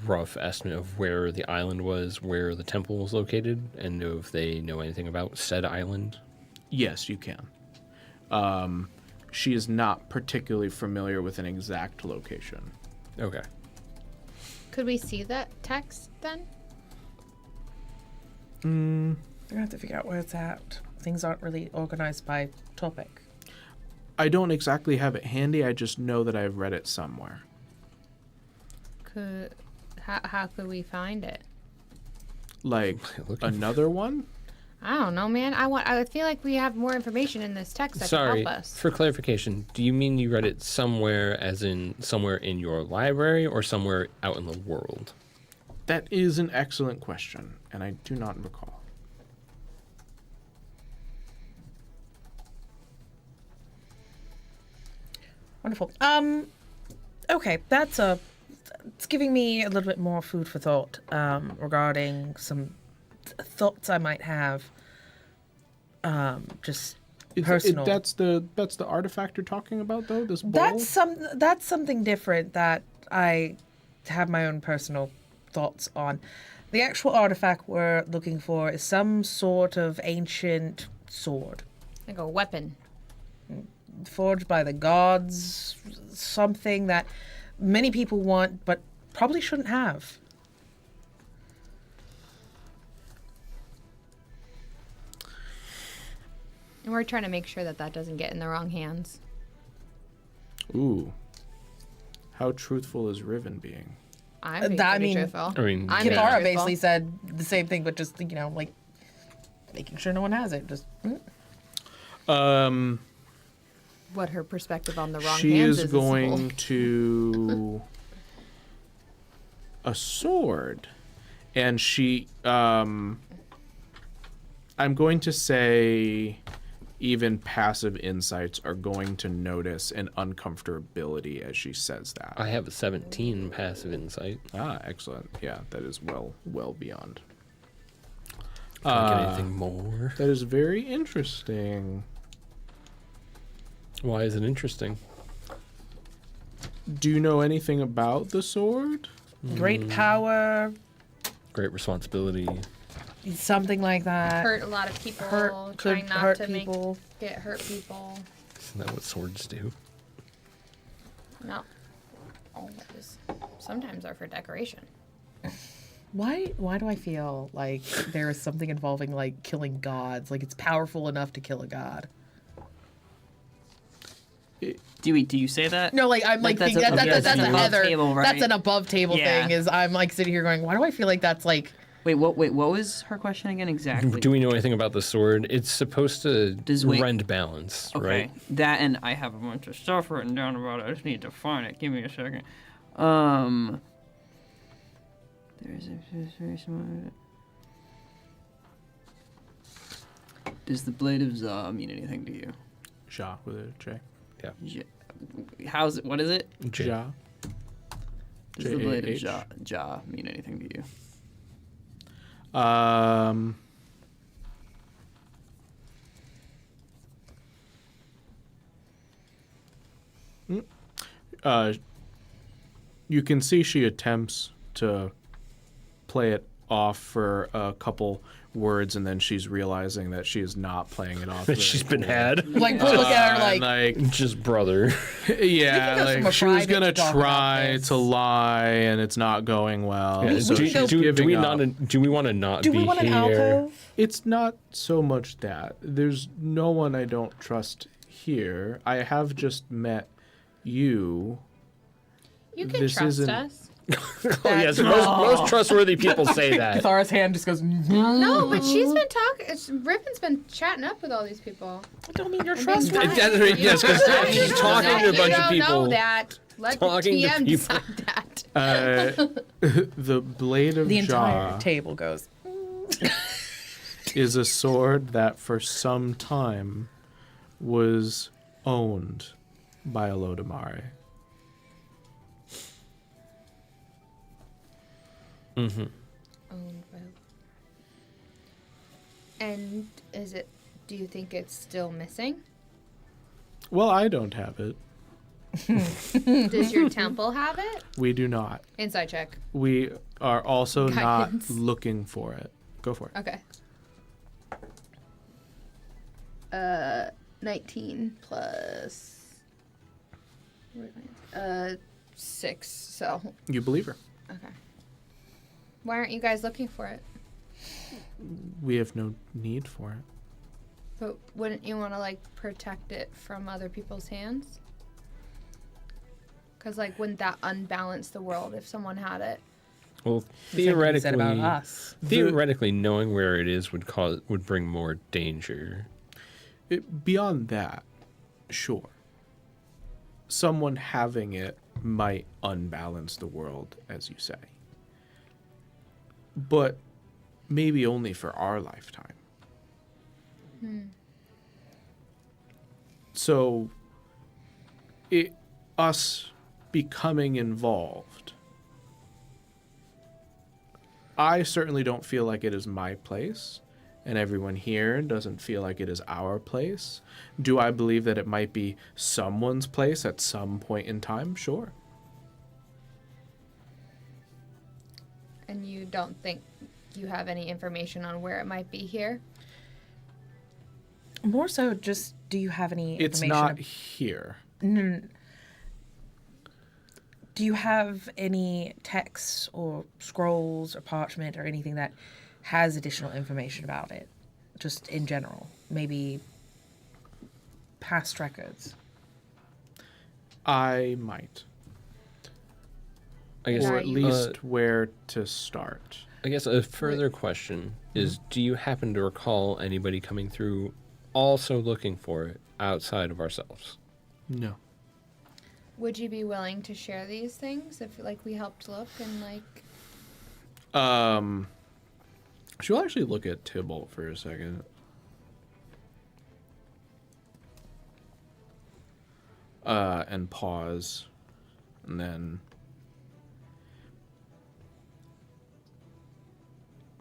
S2: rough estimate of where the island was, where the temple was located, and know if they know anything about said island?
S1: Yes, you can. She is not particularly familiar with an exact location.
S2: Okay.
S5: Could we see that text then?
S4: We're gonna have to figure out where it's at. Things aren't really organized by topic.
S1: I don't exactly have it handy. I just know that I've read it somewhere.
S5: How could we find it?
S1: Like
S2: Looking-
S1: another one?
S5: I don't know, man. I feel like we have more information in this text that
S2: Sorry,
S5: can help us.
S2: for clarification, do you mean you read it somewhere, as in somewhere in your library, or somewhere out in the world?
S1: That is an excellent question, and I do not recall.
S4: Wonderful. Okay, it's giving me a little bit more food for thought regarding some thoughts I might have. Just personal.
S1: That's the artifact you're talking about, though. This bowl.
S4: That's something different that I have my own personal thoughts on. The actual artifact we're looking for is some sort of ancient sword
S5: Like a weapon.
S4: forged by the gods, something that many people want but probably shouldn't have.
S5: And we're trying to make sure that doesn't get in the wrong hands.
S1: Ooh. How truthful is Riven being?
S5: I'm being
S4: That- I
S5: pretty
S4: mean,
S5: truthful.
S2: I mean,
S5: I'm
S2: yeah.
S5: being
S4: Kithara
S5: truthful.
S4: basically said the same thing, but just, like, making sure no one has it. Just
S5: What her perspective on the wrong
S1: She
S5: hands
S1: is going to a sword, and she I'm going to say even passive insights are going to notice an uncomfortability as she says that.
S2: I have a 17 passive insight.
S1: Excellent. Yeah, that is well beyond.
S2: Can I get anything more?
S1: That is very interesting.
S2: Why is it interesting?
S1: Do you know anything about the sword?
S4: great power,
S2: Great responsibility.
S4: something like that.
S5: hurt a lot of people,
S4: Could
S5: trying not
S4: hurt
S5: to
S4: people.
S5: get hurt people.
S2: Isn't that what swords do?
S5: No. Always. Sometimes are for decoration.
S4: Why do I feel like there is something involving like killing gods? Like it's powerful enough to kill a god.
S3: Do you say that?
S4: No, like I'm like
S3: That's
S4: thinking
S3: a-
S4: that's
S3: that's
S4: a
S3: an above
S4: Heather.
S3: table, right?
S4: That's an above table
S3: Yeah.
S4: thing. Is I'm like sitting here going, why do I feel like that's like
S3: Wait, what was her question again exactly?
S2: Do we know anything about the sword? It's supposed to
S3: Wait.
S2: rend balance,
S3: Okay,
S2: right?
S3: that, and I have a bunch of stuff written down about it. I just need to find it. Give me a second. There's a very small. Does the Blade of Jal mean anything to you?
S1: Ja with a J.
S3: How's it? What is it?
S1: Ja.
S3: Does the Blade of
S1: J-A-H.
S3: Jal mean anything to you?
S1: You can see she attempts to play it off for a couple words, and then she's realizing that she is not playing it off.
S2: She's been had.
S4: Like, look at her like,
S2: Just brother.
S1: yeah,
S4: go somewhere
S1: like she was
S4: private
S1: gonna
S4: to talk about
S1: try
S4: this.
S1: to lie, and it's not going well.
S2: Yeah,
S1: So she's
S2: do we
S1: giving
S2: not?
S1: up.
S2: Do we want to not
S4: do
S2: be
S4: we want an
S2: here?
S4: alcove?
S1: It's not so much that. There's no one I don't trust here. I have just met you.
S5: You can
S1: This
S5: trust
S1: isn't-
S5: us.
S2: Oh yes, most trustworthy people say that.
S4: Kithara's hand just goes.
S5: No, but she's been talking. Riven's been chatting up with all these people.
S4: I don't mean you're
S5: And
S4: trustworthy.
S5: being kind.
S2: Yes, because
S5: You
S2: she's
S5: don't
S2: talking
S5: know-
S2: to a bunch of
S5: You don't know
S2: people.
S5: that. Let
S2: Talking
S5: the
S2: to
S5: TM
S2: people.
S5: decide that.
S1: The Blade of
S4: The entire
S1: Jal
S4: table goes.
S1: is a sword that for some time was owned by Olodumare.
S5: Owned by- And is it? Do you think it's still missing?
S1: Well, I don't have it.
S5: Does your temple have it?
S1: We do not.
S5: Inside check.
S1: We are also
S5: Guidance.
S1: not looking for it. Go for it.
S5: Okay. 19 plus 6. So
S1: You believe her.
S5: okay. Why aren't you guys looking for it?
S1: We have no need for it.
S5: But wouldn't you want to like protect it from other people's hands? Because like, wouldn't that unbalance the world if someone had it?
S2: Well,
S4: Theoretically, said about
S2: theoretically,
S4: us.
S2: theoretically, knowing where it is would bring more danger.
S1: Beyond that, sure. Someone having it might unbalance the world, as you say. But maybe only for our lifetime. So, us becoming involved, I certainly don't feel like it is my place, and everyone here doesn't feel like it is our place. Do I believe that it might be someone's place at some point in time? Sure.
S5: And you don't think you have any information on where it might be here?
S4: More so, just do you have any
S1: It's
S4: information?
S1: not here.
S4: Do you have any texts or scrolls or parchment or anything that has additional information about it? Just in general, maybe past records.
S1: I might.
S2: I guess,
S1: Or
S5: Are
S1: at
S5: you-
S1: least where to start.
S2: I guess a further question is: do you happen to recall anybody coming through, also looking for it outside of ourselves?
S1: No.
S5: Would you be willing to share these things if like we helped look and like?
S1: She'll actually look at Tybalt for a second. And pause. And then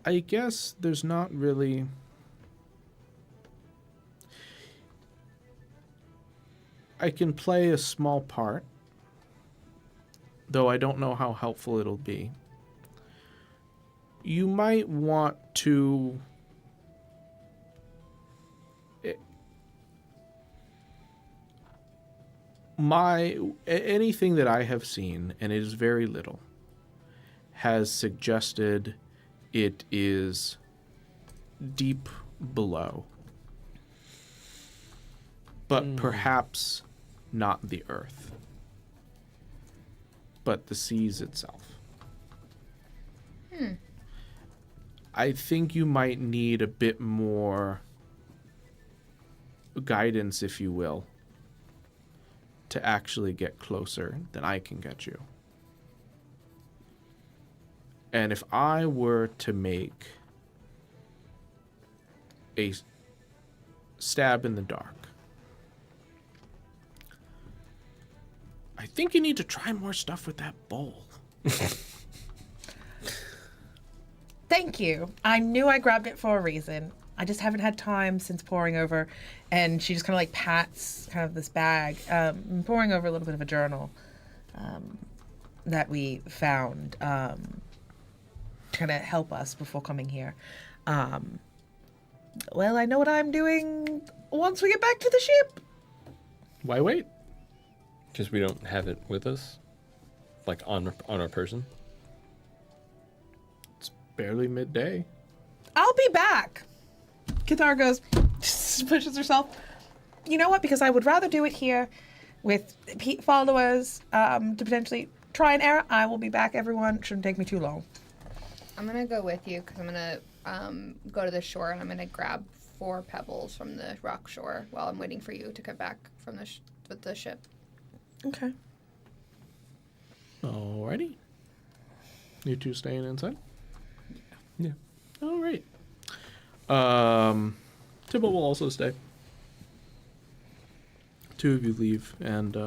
S1: I guess there's not really I can play a small part, though I don't know how helpful it'll be. You might want to anything that I have seen, and it is very little, has suggested it is deep below, but perhaps not the earth, but the seas itself. I think you might need a bit more guidance, if you will, to actually get closer than I can get you. And if I were to make a stab in the dark, I think you need to try more stuff with that bowl.
S4: Thank you. I knew I grabbed it for a reason. I just haven't had time since pouring over. And she just kind of like pats kind of this bag, pouring over a little bit of a journal that we found to kind of help us before coming here. Well, I know what I'm doing once we get back to the ship.
S1: Why wait?
S2: Because we don't have it with us, like on our person.
S1: It's barely midday.
S4: I'll be back. Kithara goes, pushes herself. You know what? Because I would rather do it here with followers to potentially try and error. I will be back, everyone. Shouldn't take me too long.
S5: I'm gonna go with you because I'm gonna go to the shore and I'm gonna grab 4 pebbles from the rock shore while I'm waiting for you to come back from with the ship.
S4: Okay.
S1: Alrighty. You two staying inside?
S2: Yeah.
S1: All right. Tybalt will also stay. 2 of you leave and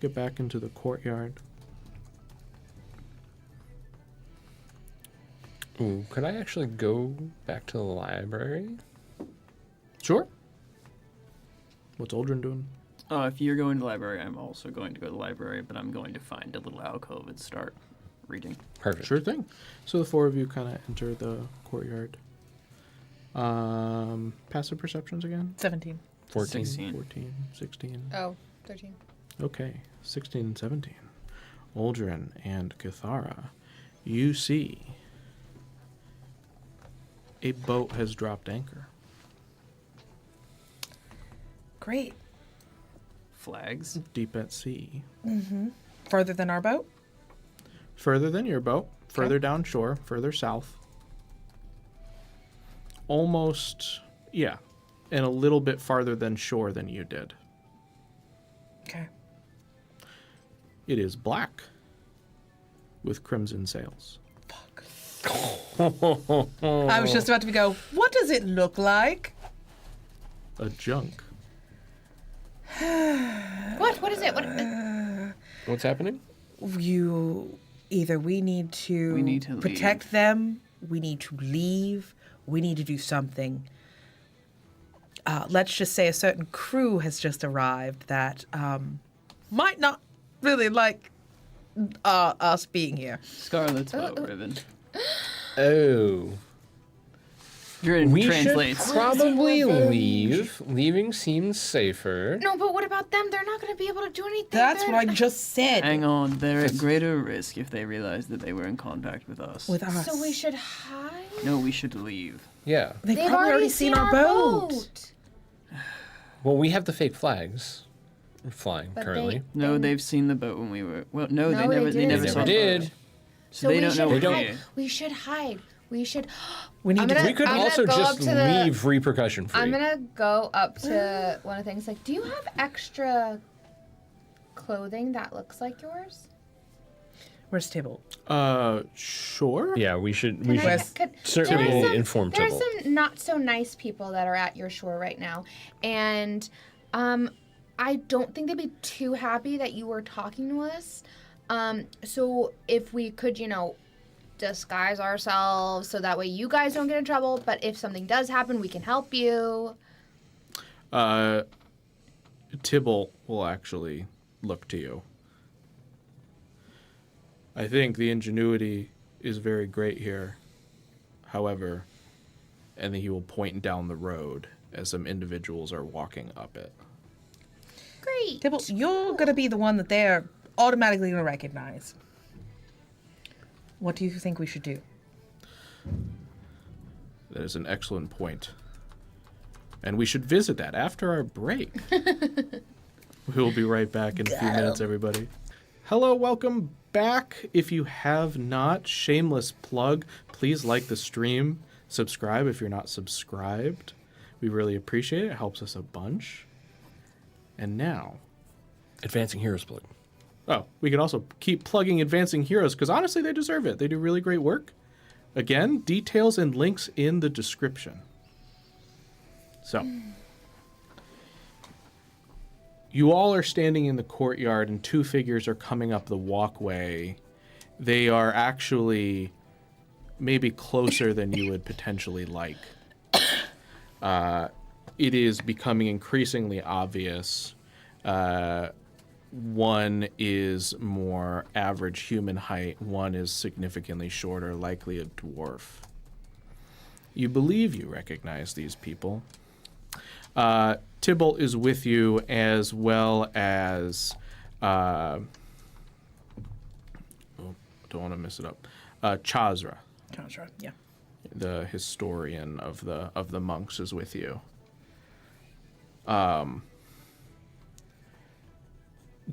S1: get back into the courtyard.
S2: Ooh, could I actually go back to the library?
S1: Sure. What's Uldren doing?
S3: If you're going to the library, I'm also going to go to the library, but I'm going to find a little alcove and start reading.
S2: Perfect.
S1: Sure thing. So the 4 of you kind of enter the courtyard. Passive perceptions again?
S4: 17.
S2: 14.
S3: 16.
S1: 14, 16.
S5: Oh, 13.
S1: Okay, 16 and 17. Uldren and Kithara, you see a boat has dropped anchor.
S4: Great.
S3: Flags.
S1: Deep at sea.
S4: Further than our boat?
S1: Further than your boat, further down shore, further south. Almost, yeah, and a little bit farther than shore than you did.
S4: Okay.
S1: It is black with crimson sails.
S4: Fuck. I was just about to go, what does it look like?
S1: A junk.
S5: What? What is it? What?
S2: What's happening?
S4: We need to protect them. We need to leave. We need to do something. Let's just say a certain crew has just arrived that might not really like us being here.
S3: Scarlet's boat, Riven.
S2: Oh.
S3: Driven
S2: We
S3: translates.
S2: should probably leave. Leaving seems safer.
S5: No, but what about them? They're not going to be able to do anything.
S4: That's what I just said.
S3: Hang on, they're at greater risk if they realize that they were in contact with us.
S4: With us.
S5: So we should hide?
S3: No, we should leave.
S2: Yeah.
S4: They've
S5: They've
S4: probably already seen our boat.
S2: Well, we have the fake flags flying
S5: But
S2: currently.
S3: No, they've seen the boat when we were. Well, no,
S5: No,
S3: they
S5: they
S3: never. They
S5: didn't.
S3: never
S2: They
S3: saw
S2: never
S3: the
S2: did.
S3: boat. So they don't know
S5: should
S3: we're
S5: hide.
S3: here.
S5: We should hide. We should.
S4: We need
S5: I'm
S4: to.
S5: gonna-
S2: We could
S5: I'm gonna
S2: also
S5: go
S2: just
S5: up to the-
S2: leave repercussion free.
S5: I'm gonna go up to one of the things like, do you have extra clothing that looks like yours?
S4: Where's Tybalt?
S1: Sure.
S2: Yeah, we should.
S5: Can I-
S2: certainly
S5: there are some-
S2: inform
S5: There are
S2: Tybalt.
S5: some not so nice people that are at your shore right now, and I don't think they'd be too happy that you were talking to us. So if we could, disguise ourselves so that way you guys don't get in trouble, but if something does happen, we can help you.
S1: Tybalt will actually look to you. I think the ingenuity is very great here. However, and then he will point down the road as some individuals are walking up it.
S5: Great.
S4: Tybalt, you're gonna be the one that they're automatically gonna recognize. What do you think we should do?
S1: That is an excellent point. And we should visit that after our break. We will be right back in a few minutes, everybody. Hello, welcome back. If you have not, shameless plug, please like the stream. Subscribe if you're not subscribed. We really appreciate it. It helps us a bunch. And now...
S2: Advancing Heroes plug.
S1: Oh, we can also keep plugging Advancing Heroes, because honestly, they deserve it. They do really great work. Again, details and links in the description. So... You all are standing in the courtyard, and two figures are coming up the walkway. They are actually maybe closer than you would potentially like. It is becoming increasingly obvious. One is more average human height. One is significantly shorter, likely a dwarf. You believe you recognize these people. Tybalt is with you, as well as don't want to mess it up. Chazra,
S4: Chazra, yeah.
S1: the historian of the monks, is with you.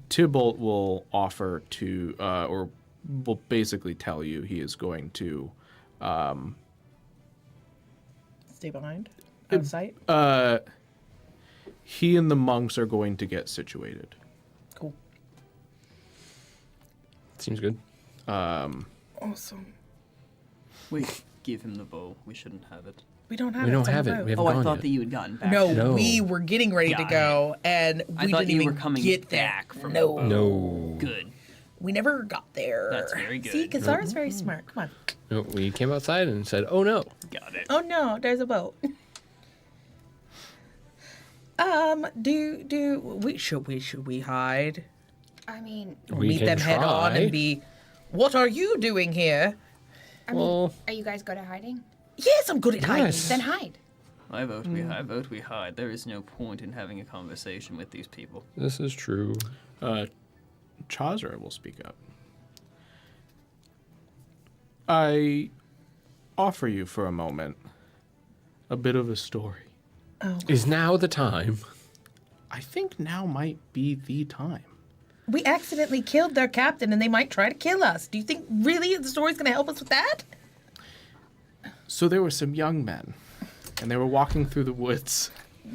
S1: Tybalt will offer to, or will basically tell you he is going to
S4: Stay behind? Out of sight?
S1: He and the monks are going to get situated.
S4: Cool.
S2: Seems good.
S4: Awesome.
S3: Wait, give him the bow. We shouldn't have it.
S4: We don't have
S2: We
S4: it.
S2: don't
S4: It's on
S2: have
S4: the
S2: it.
S4: road.
S2: We haven't
S3: Oh, I
S2: gone
S3: thought
S2: yet.
S3: that you had gotten back.
S4: No,
S2: No.
S4: we were getting ready to
S3: Got
S4: go, and we
S3: I thought
S4: didn't
S3: you
S4: even
S3: were coming
S4: get there.
S3: back from
S4: no,
S3: the boat.
S2: No.
S3: Good.
S4: we never got there.
S3: That's very good.
S4: See, Kithara's very smart. Come on.
S2: No, we came outside and said, "Oh no."
S3: Got it.
S4: Oh no, there's a boat. Should we hide?
S5: I mean,
S2: We
S4: Meet
S2: can
S4: them head on
S2: try.
S4: and be, what are you doing here?
S2: Well,
S5: are you guys good at hiding?
S4: Yes, I'm good at hiding.
S2: Yes.
S5: Then hide.
S3: I vote we hide. There is no point in having a conversation with these people.
S2: this is true.
S1: Chazra will speak up. I offer you for a moment a bit of a story.
S2: Is now the time?
S1: I think now might be the time.
S4: We accidentally killed their captain, and they might try to kill us. Do you think really the story's going to help us with that?
S1: So there were some young men, and they were walking through the woods,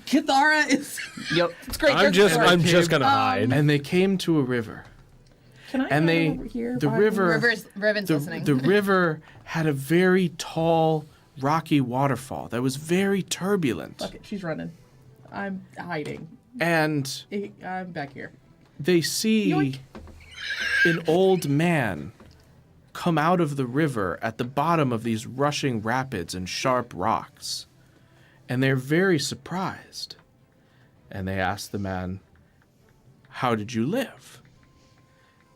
S4: Kithara is.
S3: Yep.
S4: It's great.
S2: I'm just
S1: came-
S2: gonna hide.
S1: and they came to a river.
S4: Can I
S1: And
S4: hide
S1: they,
S4: over here
S1: the
S4: behind
S1: river,
S5: Riven's listening.
S1: the river had a very tall, rocky waterfall that was very turbulent.
S4: Fuck it, she's running. I'm hiding.
S1: And
S4: I'm back here.
S1: they see
S4: Yoink.
S1: an old man come out of the river at the bottom of these rushing rapids and sharp rocks. And they're very surprised. And they ask the man, "How did you live?"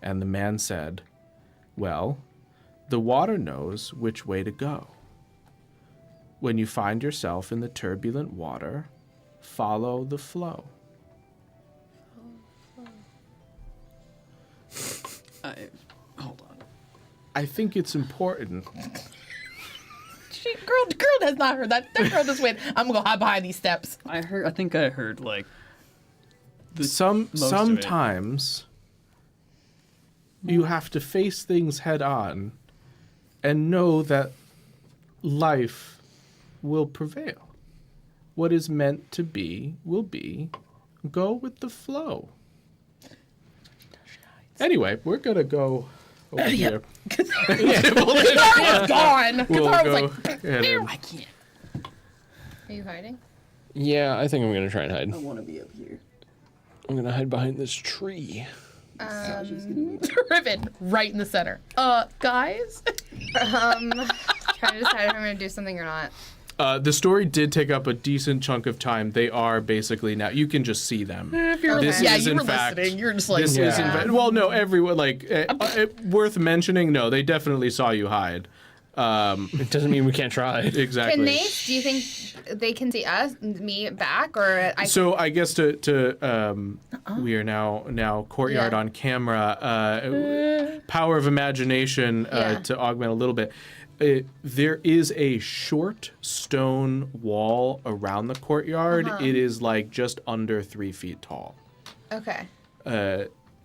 S1: And the man said, "Well, the water knows which way to go. When you find yourself in the turbulent water, follow the flow."
S3: Hold on.
S1: I think it's important.
S4: Girl has not heard that. That girl just went, I'm going to go hide behind these steps.
S3: I think I heard like most of it.
S1: Sometimes you have to face things head on and know that life will prevail. What is meant to be will be. Go with the flow. Anyway, we're gonna go over here.
S4: Kithara's gone.
S1: We'll
S4: Kithara
S1: go
S4: was like,
S1: ahead and-
S3: I can't.
S5: Are you hiding?
S2: Yeah, I think I'm gonna try and hide.
S3: I want to be up here.
S2: I'm gonna hide behind this tree.
S4: Riven, right in the center. Guys?
S5: Trying to decide if I'm going to do something or not.
S1: The story did take up a decent chunk of time. They are basically now. You can just see them.
S4: If you're
S1: This
S4: yeah,
S1: is
S4: you
S1: in
S4: were
S1: fact.
S4: listening. You're just like,
S1: This is in
S5: Yeah.
S1: fact. Well, no, everyone worth mentioning. No, they definitely saw you hide.
S2: It doesn't mean we can't try.
S1: Exactly.
S5: Can they? Do you think they can see me back, or I?
S1: So I guess we are now courtyard
S5: Yeah.
S1: on camera. Power of imagination
S5: Yeah.
S1: to augment a little bit. There is a short stone wall around the courtyard. It is like just under 3 feet tall.
S5: Okay.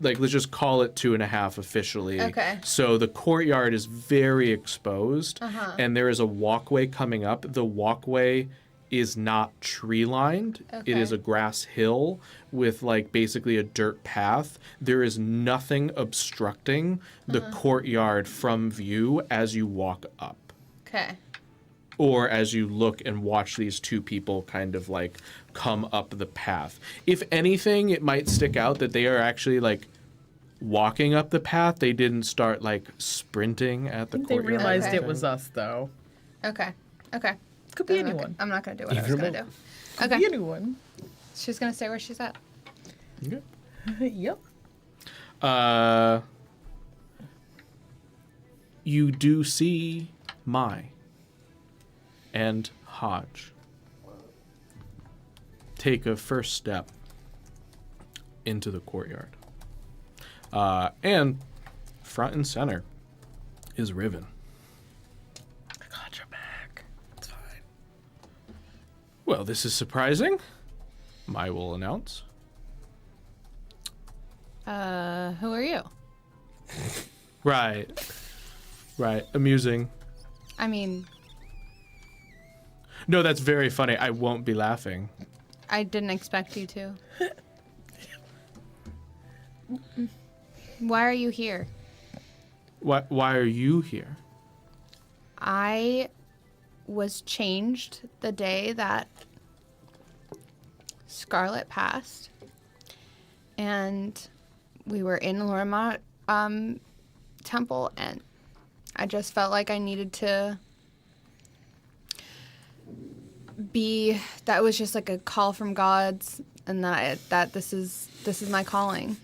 S1: like let's just call it 2.5 officially.
S5: Okay.
S1: So the courtyard is very exposed, and there is a walkway coming up. The walkway is not tree lined. It is
S5: Okay.
S1: a grass hill with like basically a dirt path. There is nothing obstructing the courtyard from view as you walk up,
S5: Okay.
S1: or as you look and watch these two people kind of like come up the path. If anything, it might stick out that they are actually like walking up the path. They didn't start like sprinting at the
S4: They
S1: courtyard.
S4: realized
S5: Okay.
S4: it was us, though.
S5: Okay. Okay.
S4: Could be
S5: I'm not
S4: anyone.
S5: gonna- I'm not gonna do what I was gonna do.
S4: Could be
S5: Okay.
S4: anyone.
S5: She's gonna stay where she's at.
S1: Okay.
S4: Yep.
S1: You do see Mai and Hodge take a first step into the courtyard. And front and center is Riven.
S4: I got your back. It's fine.
S1: Well, this is surprising, Mai will announce.
S5: Who are you?
S1: Right. Right. Amusing.
S5: I mean,
S1: No, that's very funny. I won't be laughing.
S5: I didn't expect you to. Why are you here?
S1: Why are you here?
S5: I was changed the day that Scarlet passed, and we were in Olodumare temple, and I just felt like I needed to be. That was just like a call from gods, and that this is my calling.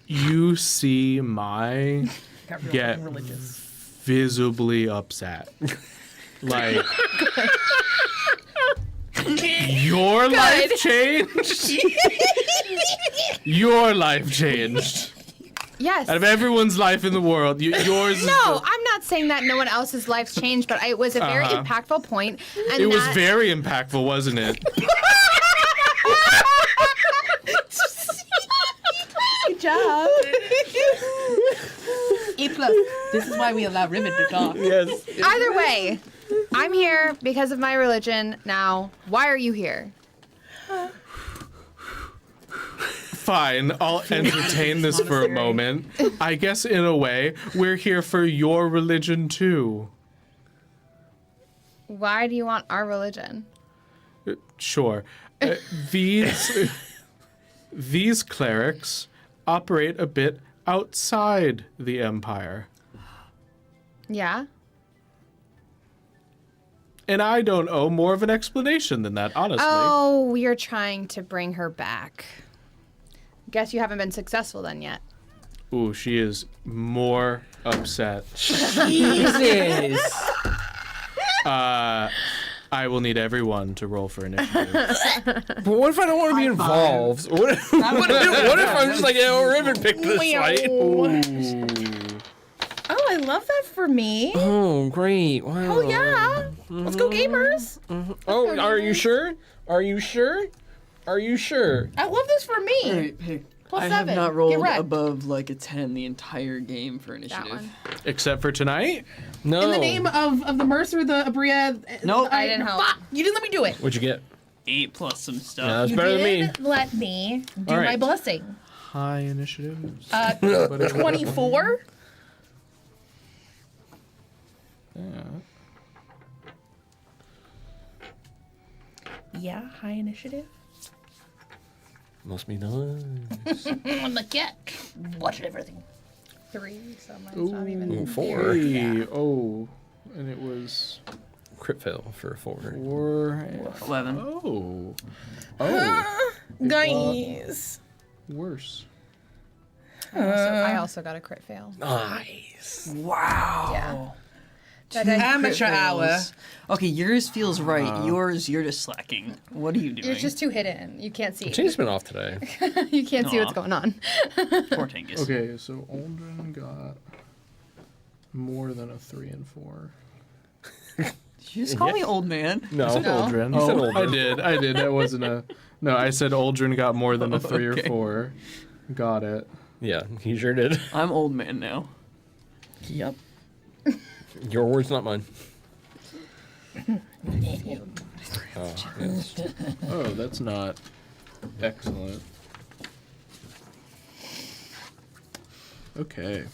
S1: You see Mai
S4: Got real
S1: get
S4: fucking religious.
S1: visibly upset. Like, your life changed? Your life changed.
S5: Yes.
S1: Out of everyone's life in the world, yours is
S5: No, I'm not saying that no one else's life's changed, but it was a very impactful point, and
S1: it was
S5: that-
S1: very impactful, wasn't it?
S4: Good job. E+. This is why we allow Riven to talk.
S1: Yes.
S5: Either way, I'm here because of my religion. Now, why are you here?
S1: Fine, I'll entertain this for a moment. I guess in a way, we're here for your religion too.
S5: Why do you want our religion?
S1: Sure. These clerics operate a bit outside the Empire.
S5: Yeah?
S1: And I don't owe more of an explanation than that, honestly.
S5: Oh, we're trying to bring her back. Guess you haven't been successful then yet.
S1: Ooh, she is more upset.
S6: Jesus.
S1: I will need everyone to roll for initiative.
S2: But what if I don't want to be involved? What if I'm just like, yeah, Riven picked this fight?
S4: Oh, I love that for me.
S2: Oh, great. Wow.
S4: Oh, yeah. Let's go, gamers.
S2: Oh, are you sure? Are you sure? Are you sure?
S4: I love this for me.
S6: Hey,
S4: Plus
S6: I have
S4: 7.
S6: not
S4: Get
S6: rolled
S4: wrecked.
S6: above like a 10 the entire game for
S5: That
S6: initiative.
S5: one.
S1: Except for tonight?
S2: No.
S4: In the name of the Mercer, the Abria.
S6: Nope.
S5: I didn't help.
S4: Fuck! You didn't let me do it.
S2: What'd you get?
S6: 8 plus some stuff.
S2: Yeah, that's
S4: You
S2: better than me.
S4: didn't let me do
S1: All right.
S4: my blessing.
S1: High initiatives.
S4: 24. Yeah, high initiative.
S2: Must be nice.
S4: I'm the cat. Watch everything.
S5: 3, so mine's not even.
S2: 4.
S1: Hey, oh, and it was
S2: Crit fail for a 4.
S1: 4.
S6: 11.
S1: Oh. Oh.
S4: Guys.
S1: Worse.
S5: I also got a crit fail.
S2: Nice.
S6: Wow.
S5: Yeah.
S4: Amateur hour.
S6: Okay, yours feels right. Yours, you're just slacking. What are you doing?
S5: You're just too hidden. You can't see.
S2: Chain's been off today.
S5: You can't see what's
S6: Aw.
S5: going on.
S6: Poor Tingus.
S1: Okay, so Aldrin got more than a 3 and 4.
S6: Did you just call me old man?
S2: No.
S1: I said
S5: No.
S1: Aldrin.
S2: You said Aldrin.
S1: I did. That wasn't a No, I said Uldren got more than a 3 or
S3: Okay.
S1: 4. Got it.
S2: Yeah, he sure did.
S3: I'm old man now.
S4: Yep.
S2: Your words, not mine. Oh, yes.
S1: Oh, that's not excellent. Okay.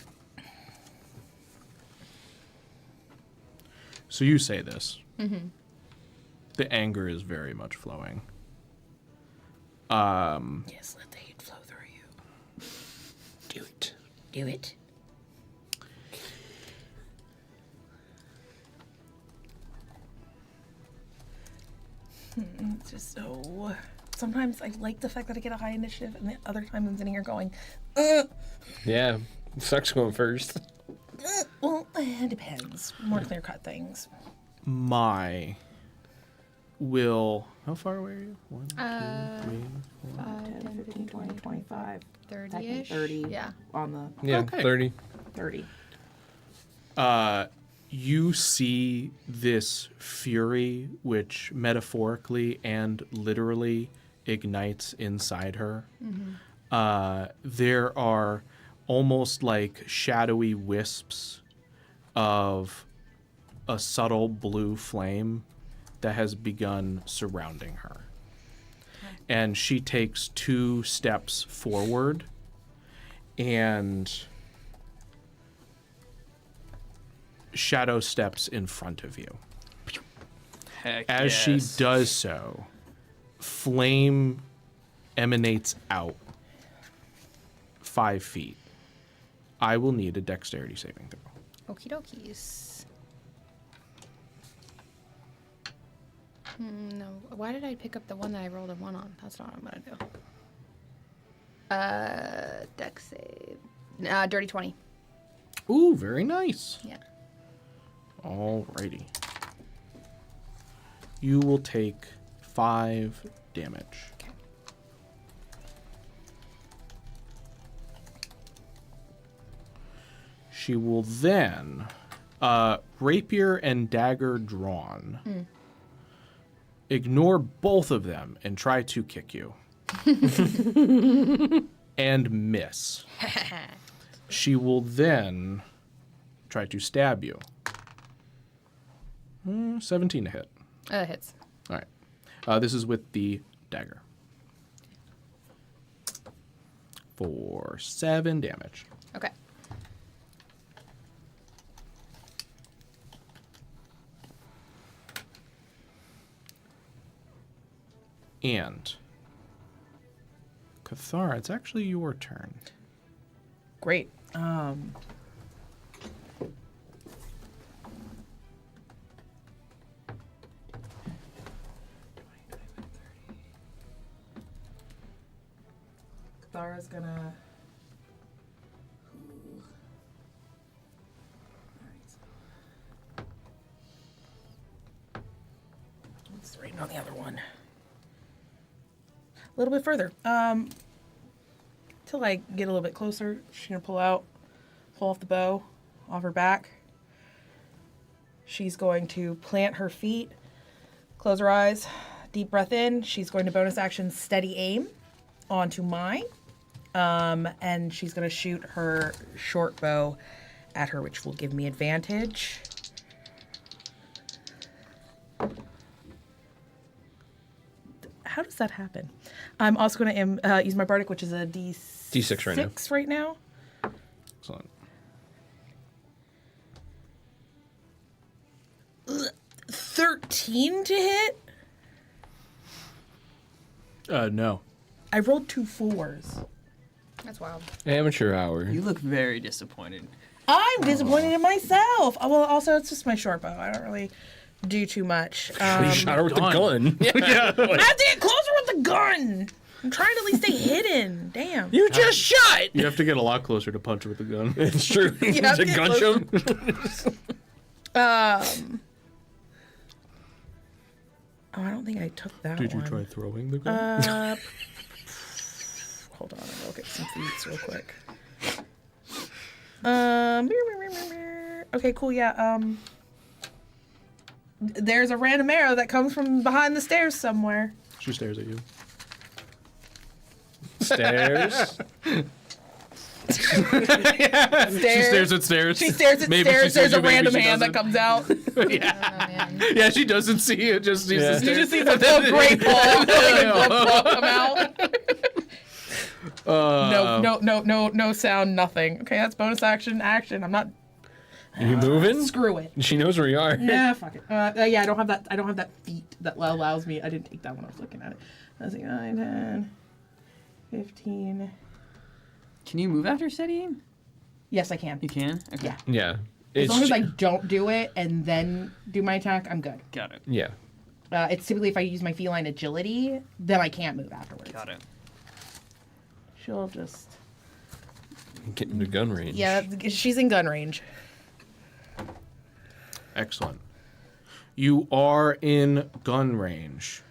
S1: So you say this. Mm-hmm. The anger is very much flowing.
S4: Yes, let the hate flow through you.
S2: Do it.
S4: Do it. It's just so. Sometimes I like the fact that I get a high initiative, and the other times I'm sitting here going,
S2: Yeah, sucks going first.
S4: well, it depends. More clear cut things.
S1: Mai will. How far away are you? 1, 2, 3, 4.
S5: 5,
S4: 10, 15, 20, 25,
S5: 30-ish.
S4: 30
S5: Yeah.
S4: on the
S2: Yeah,
S1: Okay.
S2: 30.
S4: 30.
S1: You see this fury, which metaphorically and literally ignites inside her. There are almost like shadowy wisps of a subtle blue flame that has begun surrounding her. And she takes 2 steps forward and shadow steps in front of you.
S3: Heck
S1: As she
S3: yes.
S1: does so, flame emanates out 5 feet. I will need a dexterity saving throw.
S5: Okie dokies. No. Why did I pick up the one that I rolled a 1 on? That's not what I'm gonna do. Dex save. Dirty 20.
S1: Ooh, very nice.
S5: Yeah.
S1: Alrighty. You will take 5 damage.
S5: Okay.
S1: She will then, rapier and dagger drawn, ignore both of them and try to kick you. And miss. She will then try to stab you. 17 to hit.
S5: Hits.
S1: All right. This is with the dagger. For 7 damage.
S5: Okay.
S1: And Kithara, it's actually your turn.
S4: Great. Kithara's gonna. It's writing on the other one. A little bit further. Till I get a little bit closer, she's gonna pull off the bow, off her back. She's going to plant her feet, close her eyes, deep breath in. She's going to bonus action steady aim onto Mai. And she's gonna shoot her short bow at her, which will give me advantage. How does that happen? I'm also going to use my bardic, which is a
S2: D6 right now.
S4: Right now.
S1: Excellent.
S4: 13 to hit.
S1: No.
S4: I rolled 2 4s.
S5: That's wild.
S2: Amateur hour.
S3: You look very disappointed.
S4: I'm disappointed in myself. Oh, well, also it's just my short bow. I don't really do too much.
S2: You shot her with the gun.
S1: Yeah.
S4: I have to get closer with the gun. I'm trying to at least stay hidden. Damn.
S2: You just shot!
S1: You have to get a lot closer to punch with the gun.
S2: It's true. You
S4: have
S2: to
S4: to get
S2: gunch
S4: closer.
S2: him.
S4: Oh, I don't think I took that
S1: Did you
S4: one.
S1: try throwing the gun?
S4: Hold on, I'll get some feats real quick. Okay, cool. Yeah. There's a random arrow that comes from behind the stairs somewhere.
S1: She stares at you.
S2: Stairs.
S1: She stares at stairs.
S4: She stares at
S1: Maybe she
S4: stairs.
S1: sees
S4: There's
S1: you,
S4: a
S1: maybe
S4: random
S1: she
S4: hand that
S1: doesn't.
S4: comes out.
S5: Oh, man.
S1: Yeah, she doesn't see it. Just sees the
S2: Yeah.
S1: stairs.
S4: You just see the little great ball come out. No sound, nothing. Okay, that's bonus action. I'm not.
S2: You moving?
S4: Screw it.
S2: She knows where you are.
S4: Yeah, fuck it. Yeah, I don't have that. I don't have that feat that allows me. I didn't take that when I was looking at it. I was like 9, 10, 15.
S3: Can you move after steadying?
S4: Yes, I can.
S3: You can? Okay.
S4: Yeah.
S2: Yeah.
S4: As
S2: It's
S4: long as I don't do it and then do my attack, I'm good.
S3: Got it.
S2: Yeah.
S4: It's typically if I use my feline agility, then I can't move afterwards.
S3: Got it.
S4: She'll just.
S2: Get into gun range.
S4: Yeah, she's in gun range.
S1: Excellent. You are in gun range.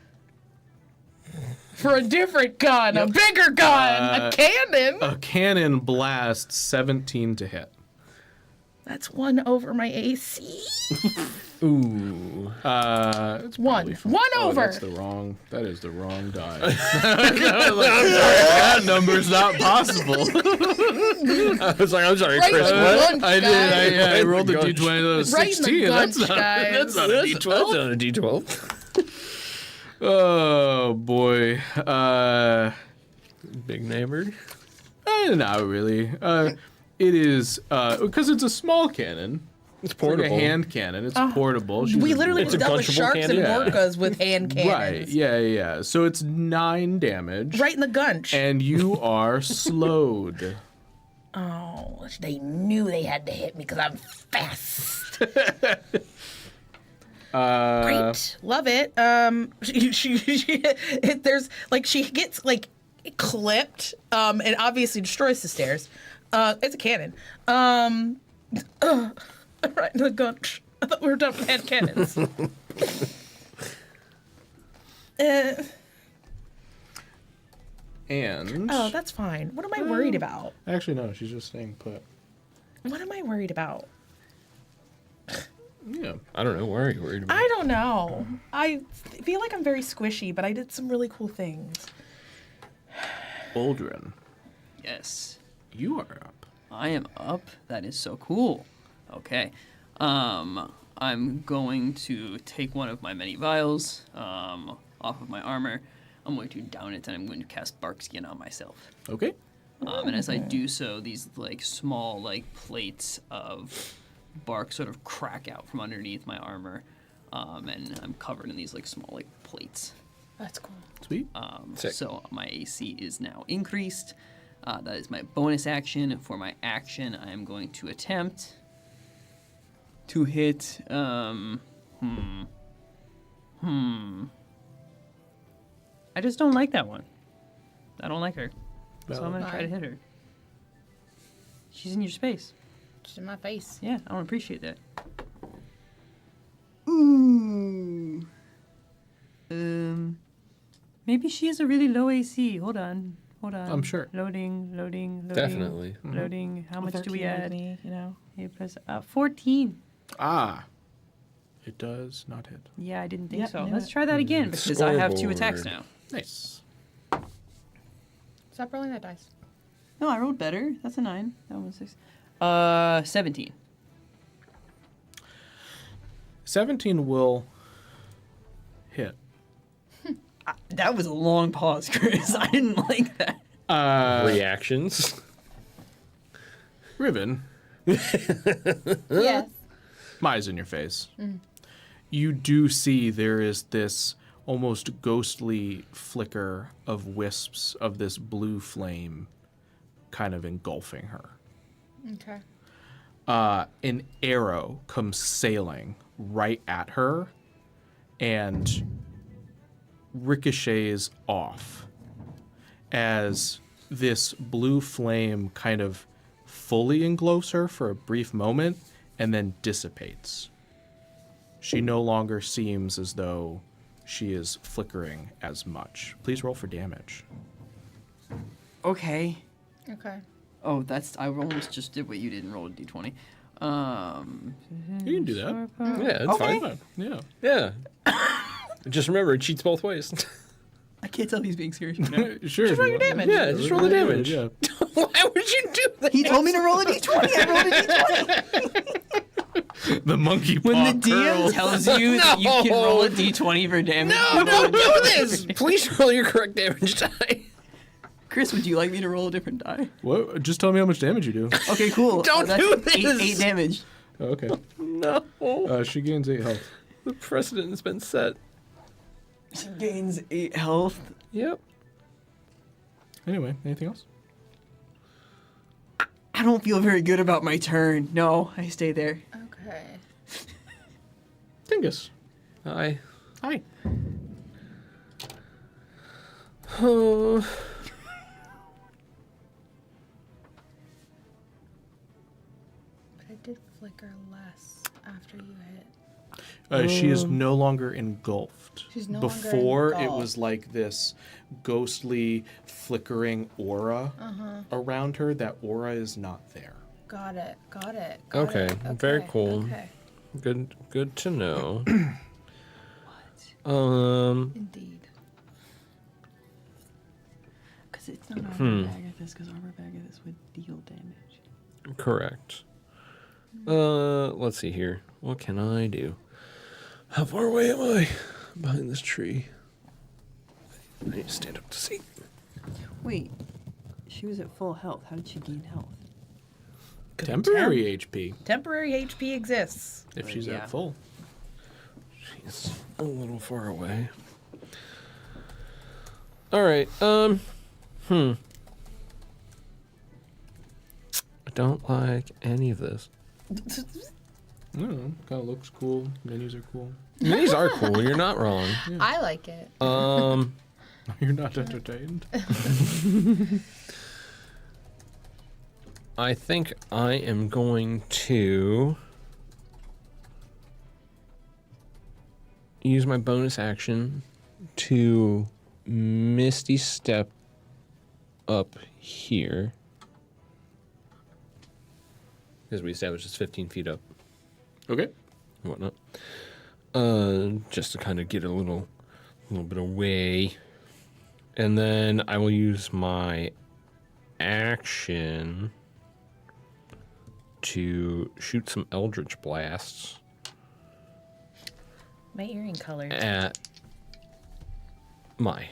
S4: For a different gun, a bigger gun, a cannon.
S1: A cannon blasts 17 to hit.
S4: That's 1 over my AC.
S2: Ooh.
S1: It's
S4: One.
S1: probably from-
S4: 1
S1: oh,
S4: over.
S1: That is the wrong die. That number's not possible.
S2: I was like, I'm sorry,
S4: Right
S2: Chris.
S4: in the
S2: What?
S4: gunch,
S1: I
S4: guys.
S1: did. I rolled a
S2: Gunch.
S1: d20. That was
S4: Right in the
S1: 16.
S4: gunch,
S1: That's not
S4: guys.
S1: a
S2: That's
S1: d12.
S2: not a D12.
S1: Oh boy.
S2: Big neighbor.
S1: Not really. It is because it's a small cannon.
S2: It's
S1: It's like
S2: portable.
S1: a hand cannon. It's portable. She's
S4: We
S1: a-
S4: literally
S2: It's
S4: just
S2: a
S4: dealt with
S2: punchable
S4: sharks
S2: cannon?
S4: and
S1: Yeah.
S4: orcas with hand cannons.
S1: Right. Yeah. So it's 9 damage.
S4: Right in the gunch.
S1: And you are slowed.
S4: Oh, they knew they had to hit me because I'm fast. Great, love it. There's like she gets like clipped, and obviously destroys the stairs. It's a cannon. Right in the gunch. I thought we were done with hand cannons.
S1: And
S4: Oh, that's fine. What am I worried about?
S1: actually no, she's just staying put.
S4: What am I worried about?
S1: Yeah.
S2: I don't know. Why are you worried about?
S4: I don't know. I feel like I'm very squishy, but I did some really cool things.
S1: Uldreyin,
S3: Yes.
S1: you are up.
S3: I am up. That is so cool. Okay. I'm going to take one of my many vials off of my armor. I'm going to down it, and I'm going to cast Barkskin on myself.
S1: Okay.
S3: And as I do so, these like small like plates of bark sort of crack out from underneath my armor, and I'm covered in these like small like plates.
S4: That's cool.
S1: Sweet.
S2: Sick.
S3: So my AC is now increased. That is my bonus action. For my action, I am going to attempt to hit. I just don't like that one. I don't like her. So I'm going to try to hit her. She's in your space.
S5: Just in my face.
S3: Yeah, I don't appreciate that. Ooh. Maybe she has a really low AC. Hold on.
S1: I'm sure.
S3: Loading.
S2: Definitely.
S3: Loading. How much do we
S4: 13 with
S3: add?
S4: me, you know?
S3: 14.
S1: It does not hit.
S3: Yeah, I didn't think
S4: Yep,
S3: so.
S4: knew
S3: Let's
S4: it.
S3: try that again because I have 2 attacks
S2: Scoreboard.
S3: now.
S1: Nice.
S5: Stop rolling that dice.
S3: No, I rolled better. That's a 9. That was 6. 17.
S1: 17 will hit.
S3: That was a long pause, Chris. I didn't like that.
S2: Reactions.
S1: Riven,
S5: Yes.
S1: Mai's in your face. You do see there is this almost ghostly flicker of wisps of this blue flame kind of engulfing her.
S5: Okay.
S1: An arrow comes sailing right at her and ricochets off as this blue flame kind of fully engulfs her for a brief moment and then dissipates. She no longer seems as though she is flickering as much. Please roll for damage.
S3: Okay.
S5: Okay.
S3: Oh, I almost just did what you did and rolled a d20.
S1: You can do that.
S2: Yeah, it's
S3: Okay.
S2: fine.
S1: Yeah.
S2: Yeah. Just remember, it cheats both ways.
S3: I can't tell if he's being serious or not.
S1: Sure.
S4: Just roll your damage.
S2: Yeah, just roll the damage.
S1: Yeah.
S2: Why would you do that?
S3: He told me to roll a d20. I rolled a d20.
S1: The monkey paw
S3: When the DM
S1: curls.
S3: tells you that you can roll a d20 for damage,
S2: No, don't do this! Please roll your correct damage die.
S3: Chris, would you like me to roll a different die?
S1: What? Just tell me how much damage you do.
S3: Okay, cool.
S2: Don't
S3: That's
S2: do this!
S3: 8 damage.
S1: Oh, okay.
S2: No.
S1: She gains 8 health.
S2: The precedent has been set.
S3: She gains 8 health.
S2: Yep.
S1: Anyway, anything else?
S3: I don't feel very good about my turn. No, I stay there.
S5: Okay.
S1: Tingus.
S2: Hi.
S1: Hi.
S2: Oh.
S5: But it did flicker less after you hit.
S1: She is no longer engulfed.
S5: She's no longer
S1: Before, it
S5: engulfed.
S1: was like this ghostly, flickering aura around her. That aura is not there.
S5: Got it.
S2: Okay, very cool.
S5: Okay.
S2: Good to know.
S5: Indeed.
S3: Because it's not Arbor Bagathis, because Arbor Bagathis would deal damage.
S2: Correct. Let's see here. What can I do? How far away am I behind this tree? I need to stand up to see.
S3: Wait, she was at full health. How did she gain health?
S1: Temporary HP,
S4: Temporary HP exists.
S1: if she's
S3: Yeah.
S1: at full.
S2: She's a little far away. All right. I don't like any of this.
S1: I don't know. Kind of looks cool. Menus are cool.
S2: These are cool. You're not wrong.
S5: I like it.
S1: You're not entertained.
S2: I think I am going to use my bonus action to Misty Step up here. Because we established it's 15 feet up
S1: Okay.
S2: and whatnot. Just to kind of get a little bit away. And then I will use my action to shoot some Eldritch blasts
S4: My earring color.
S2: at Mai.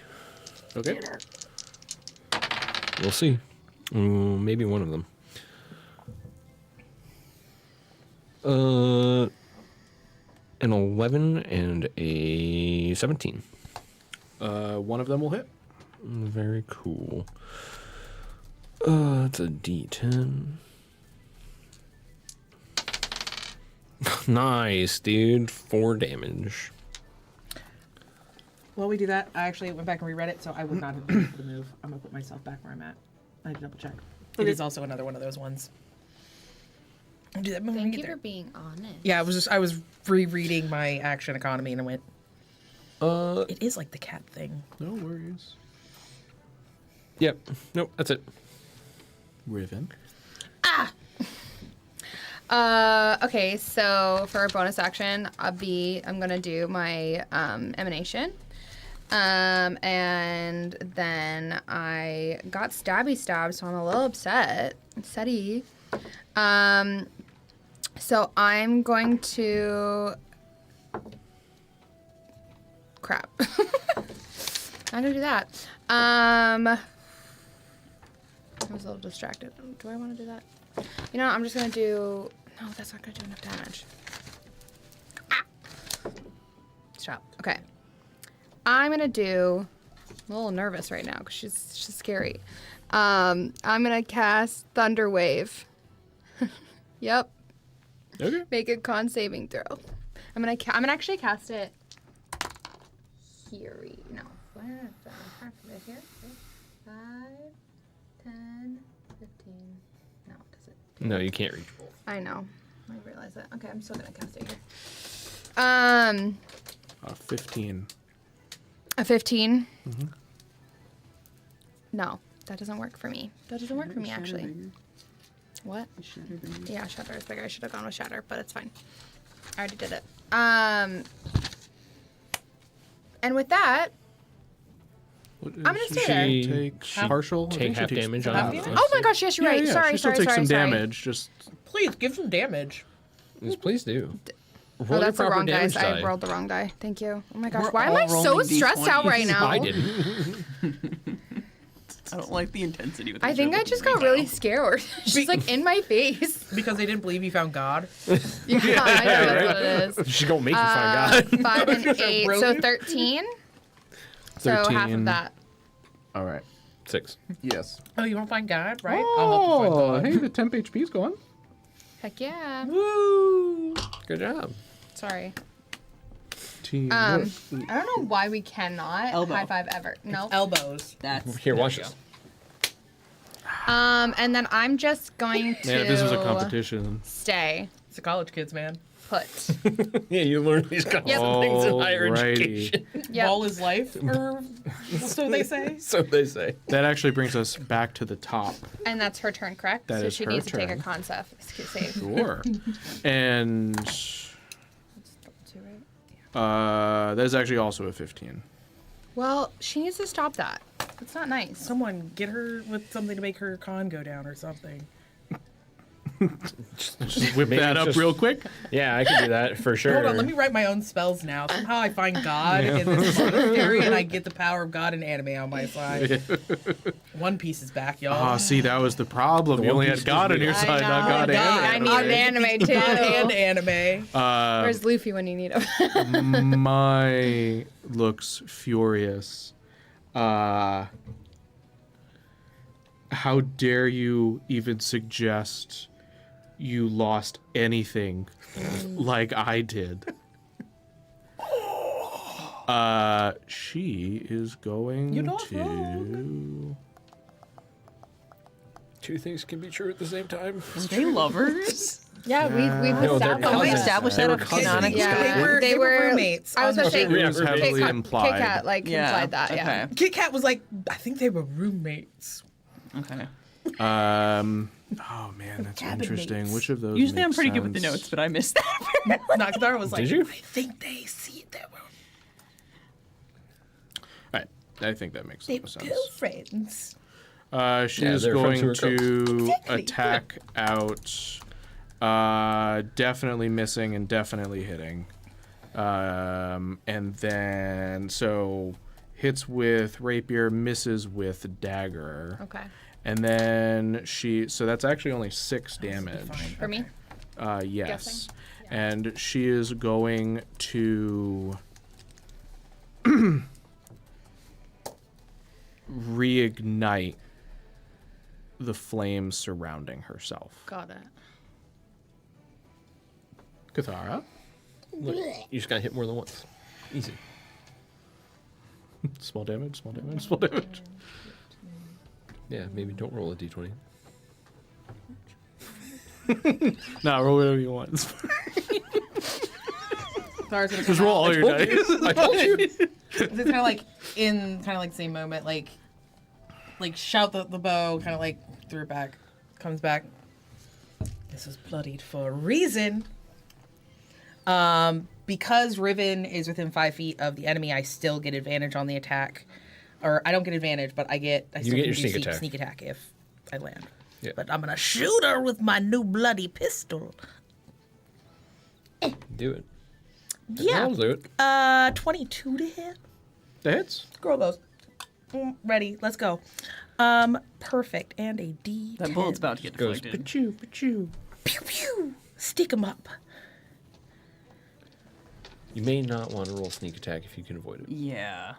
S1: Okay.
S2: We'll see. Maybe one of them. An 11 and a 17.
S1: One of them will hit.
S2: Very cool. It's a D10. Nice, dude. 4 damage.
S4: While we do that, I actually went back and reread it, so I would not have been able to move. I'm gonna put myself back where I'm at. I had to double check. It is also another one of those ones. I'll do that when we
S5: Thank
S4: get
S5: you
S4: there.
S5: for being honest.
S4: Yeah, I was rereading my action economy and I went, it is like the cat thing.
S1: No worries.
S2: Yep. Nope, that's it.
S1: Riven.
S5: Okay, so for a bonus action, I'm gonna do my emanation. And then I got stabby stabbed, so I'm a little upset. Upsetty. So I'm going to crap. I'm gonna do that. I was a little distracted. Do I want to do that? You know, I'm just gonna do. No, that's not gonna do enough damage. Ah! Stop. Okay. I'm gonna do. I'm a little nervous right now because she's scary. I'm gonna cast Thunderwave. Yep.
S1: Okay.
S5: Make a con saving throw. I'm gonna actually cast it here. No. Where is that? Right here. 5, 10, 15. No, does it?
S2: No, you can't reach both.
S5: I know. I realize that. Okay, I'm still gonna cast it here.
S1: 15.
S5: A 15. Mm-hmm. No, that doesn't work for me. That doesn't work for me actually. What? Yeah, Shatter is bigger. I should have gone with Shatter, but it's fine. I already did it. And with that, I'm gonna stay there.
S2: She
S1: Take partial. I
S2: take
S1: think she
S2: half
S1: takes
S2: damage
S1: half.
S2: on.
S5: Oh my gosh, yes, you're right.
S1: Yeah,
S5: Sorry,
S1: she still
S5: sorry,
S1: takes
S5: sorry,
S1: some
S5: sorry.
S1: damage. Just
S4: Please give some damage.
S2: Yes, please do.
S5: Oh,
S2: Roll
S5: that's the
S2: your proper
S5: wrong
S2: damage
S5: dice. I
S2: die.
S5: rolled the wrong die. Thank you. Oh my gosh,
S6: We're
S5: why am
S6: all
S5: I so
S6: rolling
S5: stressed out
S6: D20s.
S5: right now?
S2: I didn't.
S6: I don't like the intensity with
S5: I
S6: which
S5: think
S6: you're
S5: I just
S6: looking
S5: got
S6: right
S5: really
S6: now.
S5: scared. She's like in my face.
S4: Because they didn't believe you found God.
S5: Yeah, I know that's what it is.
S2: She's gonna make you find God.
S5: 5 and 8, so
S4: Brilliant.
S5: 13. So half
S1: 13.
S5: of that.
S1: all right.
S2: 6.
S1: Yes.
S4: Oh, you want to find God, right? I'll help you
S1: Oh,
S4: find God.
S1: hey, the temp HP's gone.
S5: Heck yeah.
S4: Woo!
S2: Good job.
S5: Sorry.
S1: Team.
S5: I don't know why we cannot
S6: Elbow.
S5: high five ever. No.
S4: Elbows.
S6: That's
S2: Here,
S6: there
S2: watch
S6: we
S2: this.
S5: And then I'm just going to
S1: Man, if this was a competition.
S5: stay
S4: It's the college kids, man.
S5: put.
S2: Yeah, you learn these kinds
S5: Yep.
S2: of things in higher
S1: Alrighty.
S2: education.
S5: Yep.
S4: Ball is life, or so they say.
S2: So they say.
S1: That actually brings us back to the top.
S5: And that's her turn, correct?
S1: That
S5: so
S1: is
S5: she
S1: her
S5: needs to take a
S1: turn.
S5: con save.
S1: Sure. And that is actually also a 15.
S5: Well, she needs to stop that. It's not nice.
S4: Someone get her with something to make her con go down or something.
S1: Just whip
S2: Maybe
S1: that up
S2: just-
S1: real quick.
S2: Yeah, I can do that for sure.
S4: Hold on, let me write my own spells now. Somehow I find God in this monastery, and I get the power of God and anime on my side. One Piece is back, y'all.
S1: Oh, see, that was the problem. You
S2: One
S1: only
S2: Piece
S1: had God
S2: is
S1: on your
S2: real.
S1: side,
S5: I
S1: not
S5: know.
S1: God and
S4: God.
S5: I need an anime too.
S4: God and anime.
S5: Where's Luffy when you need him?
S1: Mai looks furious. How dare you even suggest you lost anything like I did? She is going
S4: You're not
S1: to.
S2: Two things can be true at the same time.
S6: Are they lovers?
S5: Yeah, we've
S2: No, they're
S5: established
S6: Oh, we
S2: cousins.
S6: established
S2: They
S6: that
S2: were
S6: up
S2: cousins.
S6: canonically.
S5: Yeah,
S4: They were roommates.
S5: I was about to say,
S1: It was heavily
S5: Kit Kat,
S1: implied.
S5: Kit Kat, like implied that. Yeah.
S6: Okay.
S4: Kit Kat was like, I think they were roommates.
S6: Okay.
S1: Oh man, that's
S4: Cabin
S1: interesting.
S4: mates.
S1: Which of those?
S6: Usually I'm
S1: makes
S6: pretty good with the
S1: sense?
S6: notes, but I missed that.
S4: Nakadara was like,
S2: Did you?
S4: I think they see it that way.
S1: Right, I think that makes
S4: They
S1: no
S4: were
S1: sense.
S4: girlfriends.
S1: She
S2: Yeah,
S1: is
S2: they're friends
S1: going
S2: who are
S1: to
S4: Exactly.
S1: attack out. Definitely missing and definitely hitting. And then so hits with rapier, misses with dagger.
S5: Okay.
S1: And then so that's actually only 6 damage.
S5: For me?
S1: Yes.
S5: Guessing?
S1: And she is going to reignite the flames surrounding herself.
S5: Got it.
S1: Kithara?
S2: Look, you just got hit more than once. Easy.
S1: Small damage, small damage, small damage.
S2: Yeah, maybe don't roll a d20.
S1: Nah, roll whatever you want. It's fine.
S4: Zara's gonna
S1: Just
S4: come
S1: roll
S4: out.
S1: all your dice.
S2: I told you.
S4: It's kind of like in kind of like the same moment, like shout the bow, kind of like threw it back, comes back. This was bloodied for a reason. Because Riven is within 5 feet of the enemy, I still get advantage on the attack. Or I don't get advantage, but I still
S2: get
S4: can
S2: your
S4: do
S2: sneak attack.
S4: if I land.
S2: Yeah.
S4: But I'm gonna shoot her with my new bloody pistol.
S2: Do it.
S4: Yeah.
S2: I'll do it.
S4: 22 to hit.
S1: The hits?
S4: Girl goes. Ready, let's go. Perfect. And a D10.
S6: That bullet's about to get
S2: Goes
S6: deflected.
S1: Pachoo, pachoo.
S4: Pew pew. Stick 'em up.
S2: You may not want to roll sneak attack if you can avoid it.
S6: Yeah.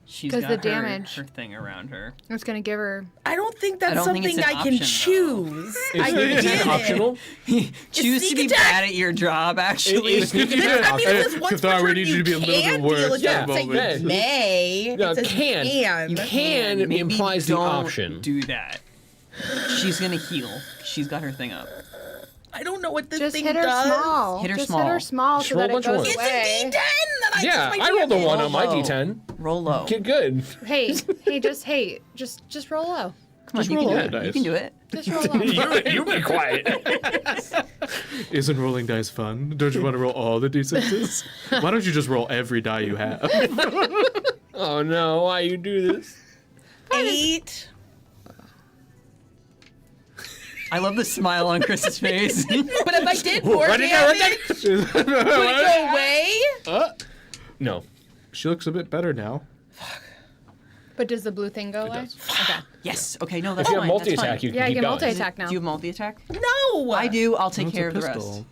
S6: She's
S5: 'Cause
S6: got
S5: the
S6: her,
S5: damage.
S6: her thing around her.
S5: I was gonna give her.
S4: I don't think that's
S6: I don't think
S4: something
S6: it's an
S4: I can
S6: option,
S4: choose. I
S2: Is
S4: get
S2: it optional?
S6: Choose to
S4: sneak
S6: be
S4: attack.
S6: bad at your job, actually.
S2: It is sneak
S1: Yeah.
S2: attack.
S4: I mean, it says once per
S1: Kithara, we
S4: turn
S1: need you to be a little bit
S4: can
S1: worse
S4: deal. It
S1: at
S4: doesn't
S1: the
S4: say
S1: moment.
S4: you may.
S2: No,
S4: It says
S2: can.
S4: can.
S2: Can
S6: Maybe
S2: implies the
S6: don't
S2: option.
S6: do that. She's gonna heal. She's got her thing up.
S4: I don't know what this
S5: Just
S4: thing
S5: hit her
S4: does.
S5: small.
S6: Hit her
S5: Just
S6: small.
S5: hit her small
S2: Just
S5: so
S2: roll
S5: that
S2: a
S5: it
S2: bunch of
S5: goes
S2: ones.
S4: It's a
S5: away.
S4: D10 that I
S2: Yeah,
S4: just my
S2: I rolled a
S4: damage.
S2: 1 on my
S6: Low.
S2: d10.
S6: Roll low.
S2: Get good.
S5: Hey, just roll low.
S6: Come on, you
S1: roll
S6: can
S1: all
S6: do
S1: the
S6: it. You
S1: dice.
S6: can do it.
S5: Just roll low.
S2: you be quiet.
S1: Isn't rolling dice fun? Don't you want to roll all the d6s? Why don't you just roll every die you have?
S2: Oh no, why you do this?
S4: 8.
S6: I love the smile on Chris's face.
S4: But if I did more damage, would it go away?
S2: No.
S1: She looks a bit better now.
S5: But does the blue thing go away?
S1: does.
S5: Okay.
S6: Yes. Okay, no, that's
S2: If you
S6: fine.
S2: have
S6: That's fine.
S2: multi-attack, you can
S5: Yeah, you
S2: keep
S5: can
S2: going.
S5: multi-attack now.
S6: Do you have multi-attack?
S4: No.
S6: I do. I'll take
S1: That's
S6: care
S1: a
S6: of the
S1: pistol.
S6: rest.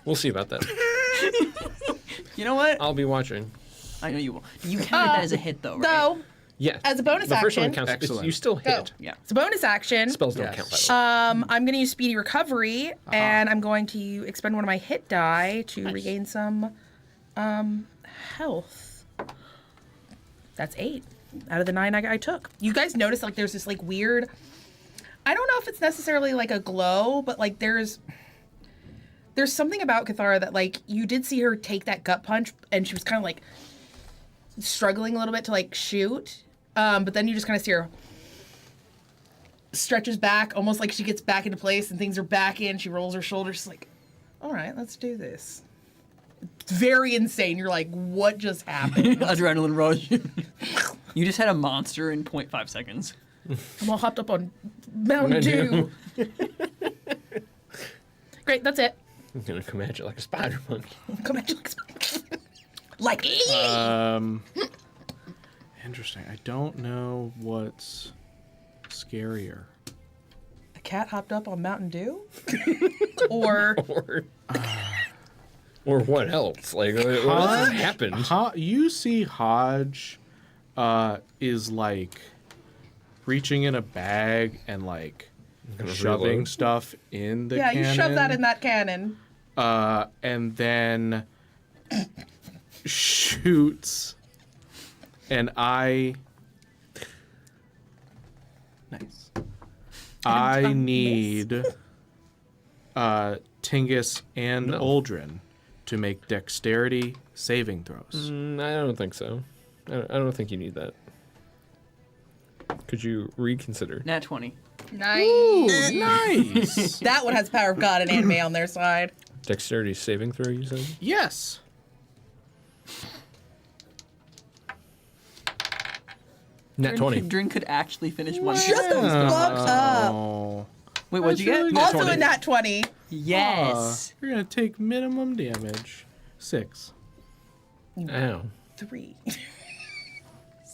S2: We'll see about that.
S6: You know what?
S2: I'll be watching.
S6: I know you will. You counted that as a hit, though, right?
S4: No.
S2: Yeah.
S4: As a bonus
S2: the first one
S4: action.
S2: counts.
S1: Excellent.
S2: You still
S5: Go.
S2: hit.
S6: Yeah.
S4: It's a bonus action.
S2: Spells don't
S1: Yes.
S2: count, by the way.
S4: I'm going to use Speedy Recovery, and I'm going to expend one of my hit die to regain some health. That's 8 out of the 9 I took. You guys notice like there's this like weird. I don't know if it's necessarily like a glow, but like there's something about Kithara that like you did see her take that gut punch, and she was kind of like struggling a little bit to like shoot, but then you just kind of see her stretches back, almost like she gets back into place and things are back in. She rolls her shoulders. She's like, all right, let's do this. It's very insane. You're like, what just happened?
S6: Adrenaline rush. You just had a monster in 0.5 seconds.
S4: I'm all hopped up on Mountain Dew. Great, that's it.
S2: I'm gonna come at you like a spider monkey.
S4: Come at you like
S1: Interesting. I don't know what's scarier.
S4: a cat hopped up on Mountain Dew, or
S2: Or what else? Like, what else has happened?
S1: You see Hodge is like reaching in a bag and like
S2: Gonna
S1: shoving
S2: reload.
S1: stuff in the
S4: yeah,
S1: cannon.
S4: you shove that in that cannon.
S1: And then shoots, and I. Nice. I need Tingus and
S2: No.
S1: Uldren to make dexterity saving throws.
S2: I don't think so. I don't think you need that. Could you reconsider?
S6: Nat 20.
S5: Nice.
S1: Nice.
S4: That one has power of God and anime on their side.
S2: Dexterity saving throw, you said?
S1: Yes.
S2: Nat 20.
S6: Drin could actually finish one.
S4: Shut the fuck up.
S1: Oh.
S6: Wait, what'd you
S1: I feel
S6: get?
S1: like
S4: Also
S2: 20.
S4: in that 20.
S6: Yes.
S1: You're gonna take minimum damage. 6.
S2: Ow.
S4: 3.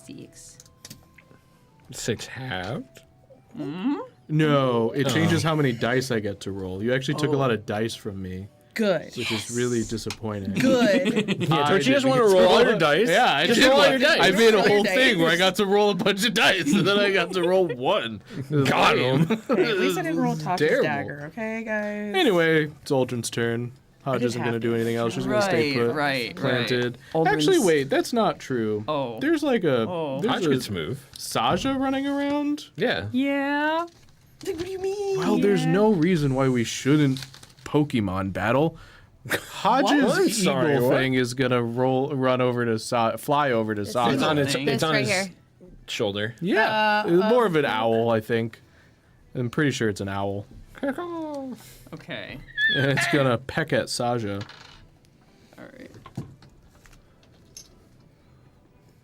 S5: 6.
S2: 6 halved?
S1: No, it changes how many dice I get to roll. You actually took a lot of dice from me,
S4: Good.
S1: which is really disappointing.
S4: Good.
S2: Yeah, don't you just want to roll all your dice?
S1: Yeah, I
S2: just
S1: did
S2: roll all
S1: one.
S2: your dice.
S1: I made a
S4: Roll your
S1: whole
S4: dice.
S1: thing where I got to roll a bunch of dice, and then I got to roll one.
S2: Got him.
S4: Hey, at least I didn't roll Tasha's
S1: Terrible.
S4: dagger, okay, guys?
S1: Anyway, it's Uldren's turn. Hodge
S4: just
S1: isn't going to do
S4: happened.
S1: anything else. She's going to stay put,
S6: Right.
S1: planted.
S6: Uldren's-
S1: Actually, wait, that's not true.
S6: Oh.
S1: There's like a
S2: Hodge
S1: there's
S2: gets move.
S1: Saja running around.
S2: Yeah.
S6: Yeah.
S4: What do you mean?
S1: Well, there's no reason why we shouldn't Pokemon battle. Hodge's
S2: What? Sorry,
S1: eagle
S2: what?
S1: thing is gonna fly over to Saja.
S2: It's on its,
S6: thing.
S2: it's
S5: This
S2: on
S5: right
S2: his
S5: here.
S2: shoulder.
S1: Yeah, it's more of an owl, I think. I'm pretty sure it's an owl.
S6: Okay.
S1: And it's gonna peck at Saja.
S6: All right.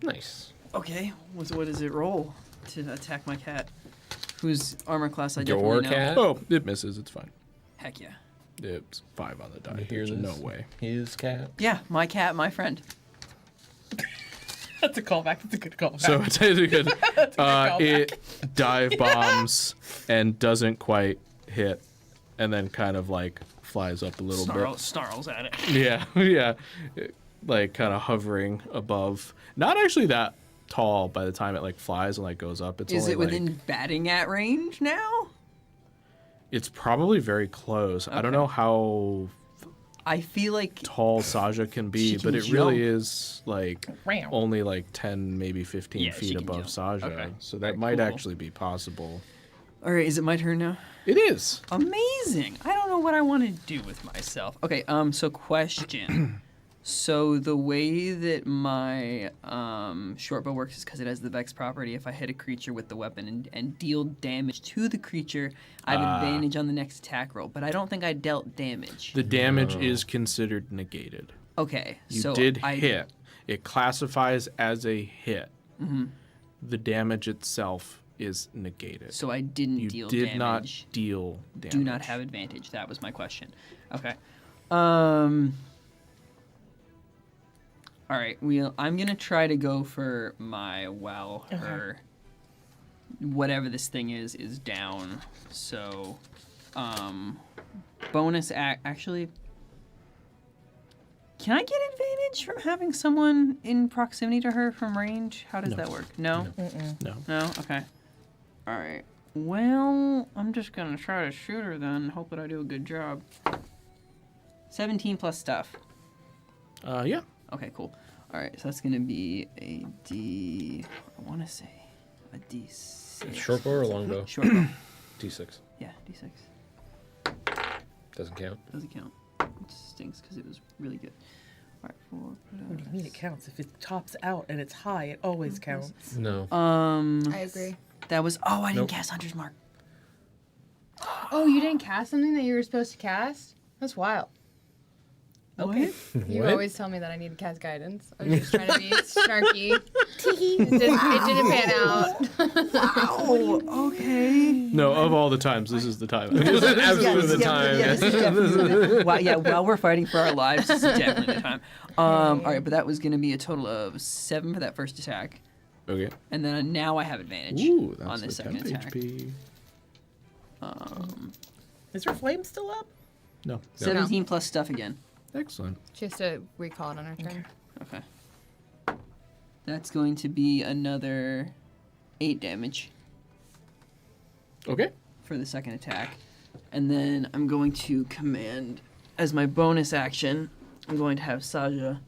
S2: Nice.
S6: Okay. What does it roll to attack my cat? Whose armor class I
S2: Your
S6: definitely know.
S2: cat?
S1: Oh, it misses. It's fine.
S6: Heck yeah.
S1: It's 5 on the die.
S2: You hear
S1: There's
S2: this?
S1: no way.
S2: His cat.
S6: Yeah, my cat, my friend.
S4: That's a callback. That's a good callback.
S1: So it's a good.
S4: callback.
S1: It dive bombs and doesn't quite hit, and then kind of like flies up a little
S6: Snarls at it.
S1: bit. Yeah, yeah, like kind of hovering above. Not actually that tall by the time it like flies and like goes up. It's
S6: Is
S1: only
S6: it within
S1: like,
S6: batting at range now?
S1: it's probably very close. I don't
S6: Okay.
S1: know how
S6: I feel like
S1: tall Saja can be,
S6: She
S1: but
S6: can
S1: it really
S6: jump.
S1: is like
S6: Oh.
S1: only like 10, maybe 15
S6: Yeah, she
S1: feet
S6: can
S1: above
S6: jump.
S1: Saja.
S6: Okay.
S1: So that
S6: Alright,
S1: might
S6: cool.
S1: actually be possible.
S6: All right, is it my turn now?
S1: It is.
S6: Amazing. I don't know what I want to do with myself. Okay, so question. So the way that my short bow works is because it has the Vex property. If I hit a creature with the weapon and deal damage to the creature, I have advantage on the next attack roll. But I don't think I dealt damage.
S1: The damage is considered negated.
S6: Okay,
S1: You
S6: so
S1: did
S6: I
S1: hit. it classifies as a hit. The damage itself is negated.
S6: So I didn't
S1: you
S6: deal
S1: did
S6: damage.
S1: not deal damage.
S6: Do not have advantage. That was my question. Okay. All right. I'm gonna try to go for Mai while her whatever this thing is down. So, bonus actually. Can I get advantage from having someone in proximity to her from range? How does that work? No?
S1: No.
S6: No? Okay. All right. Well, I'm just going to try to shoot her then. Hope that I do a good job. 17 plus stuff.
S1: Yeah.
S6: Okay, cool. All right, so that's going to be a D... I want to say a D6.
S2: Short bow or long bow?
S6: Short bow.
S2: D6.
S6: Yeah, D6.
S2: Doesn't count.
S6: Doesn't count. It stinks because it was really good. All right, 4
S4: What do you mean it counts? If it tops out and it's high, it always counts.
S2: No.
S5: I agree.
S6: That was... Oh, I didn't
S2: Nope.
S6: cast Hunter's Mark.
S5: Oh, you didn't cast something that you were supposed to cast? That's wild.
S6: Okay.
S5: You
S2: What?
S5: always tell me that I need to cast guidance. I was just trying to be snarky. it didn't pan out.
S6: Wow. Okay.
S1: No, of all the times, this is the time.
S2: This is absolutely the time.
S6: This is definitely wow, yeah, while we're fighting for our lives, this is definitely the time. All right, but that was going to be a total of 7 for that first attack.
S1: Okay.
S6: And then now I have advantage
S1: Ooh, that's
S6: on
S1: the
S6: the second
S1: 10th
S6: attack.
S1: HP.
S4: Is her flame still up?
S1: No.
S6: 17 plus stuff again.
S1: Excellent.
S5: She has to recall it on her turn.
S6: Okay. That's going to be another 8 damage
S1: Okay.
S6: for the second attack. And then I'm going to command, as my bonus action, I'm going to have Saja.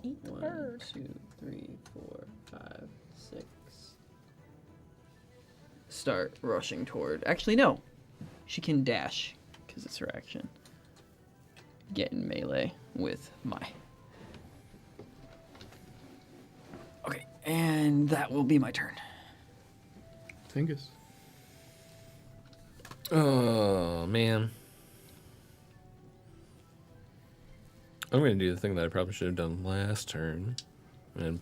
S4: Eat the
S6: 1,
S4: bird.
S6: 2, 3, 4, 5, 6. Start rushing toward. Actually, no. She can dash because it's her action. Get in melee with Mai. Okay, and that will be my turn.
S1: Tingus.
S2: Oh, man. I'm going to do the thing that I probably should have done last turn. And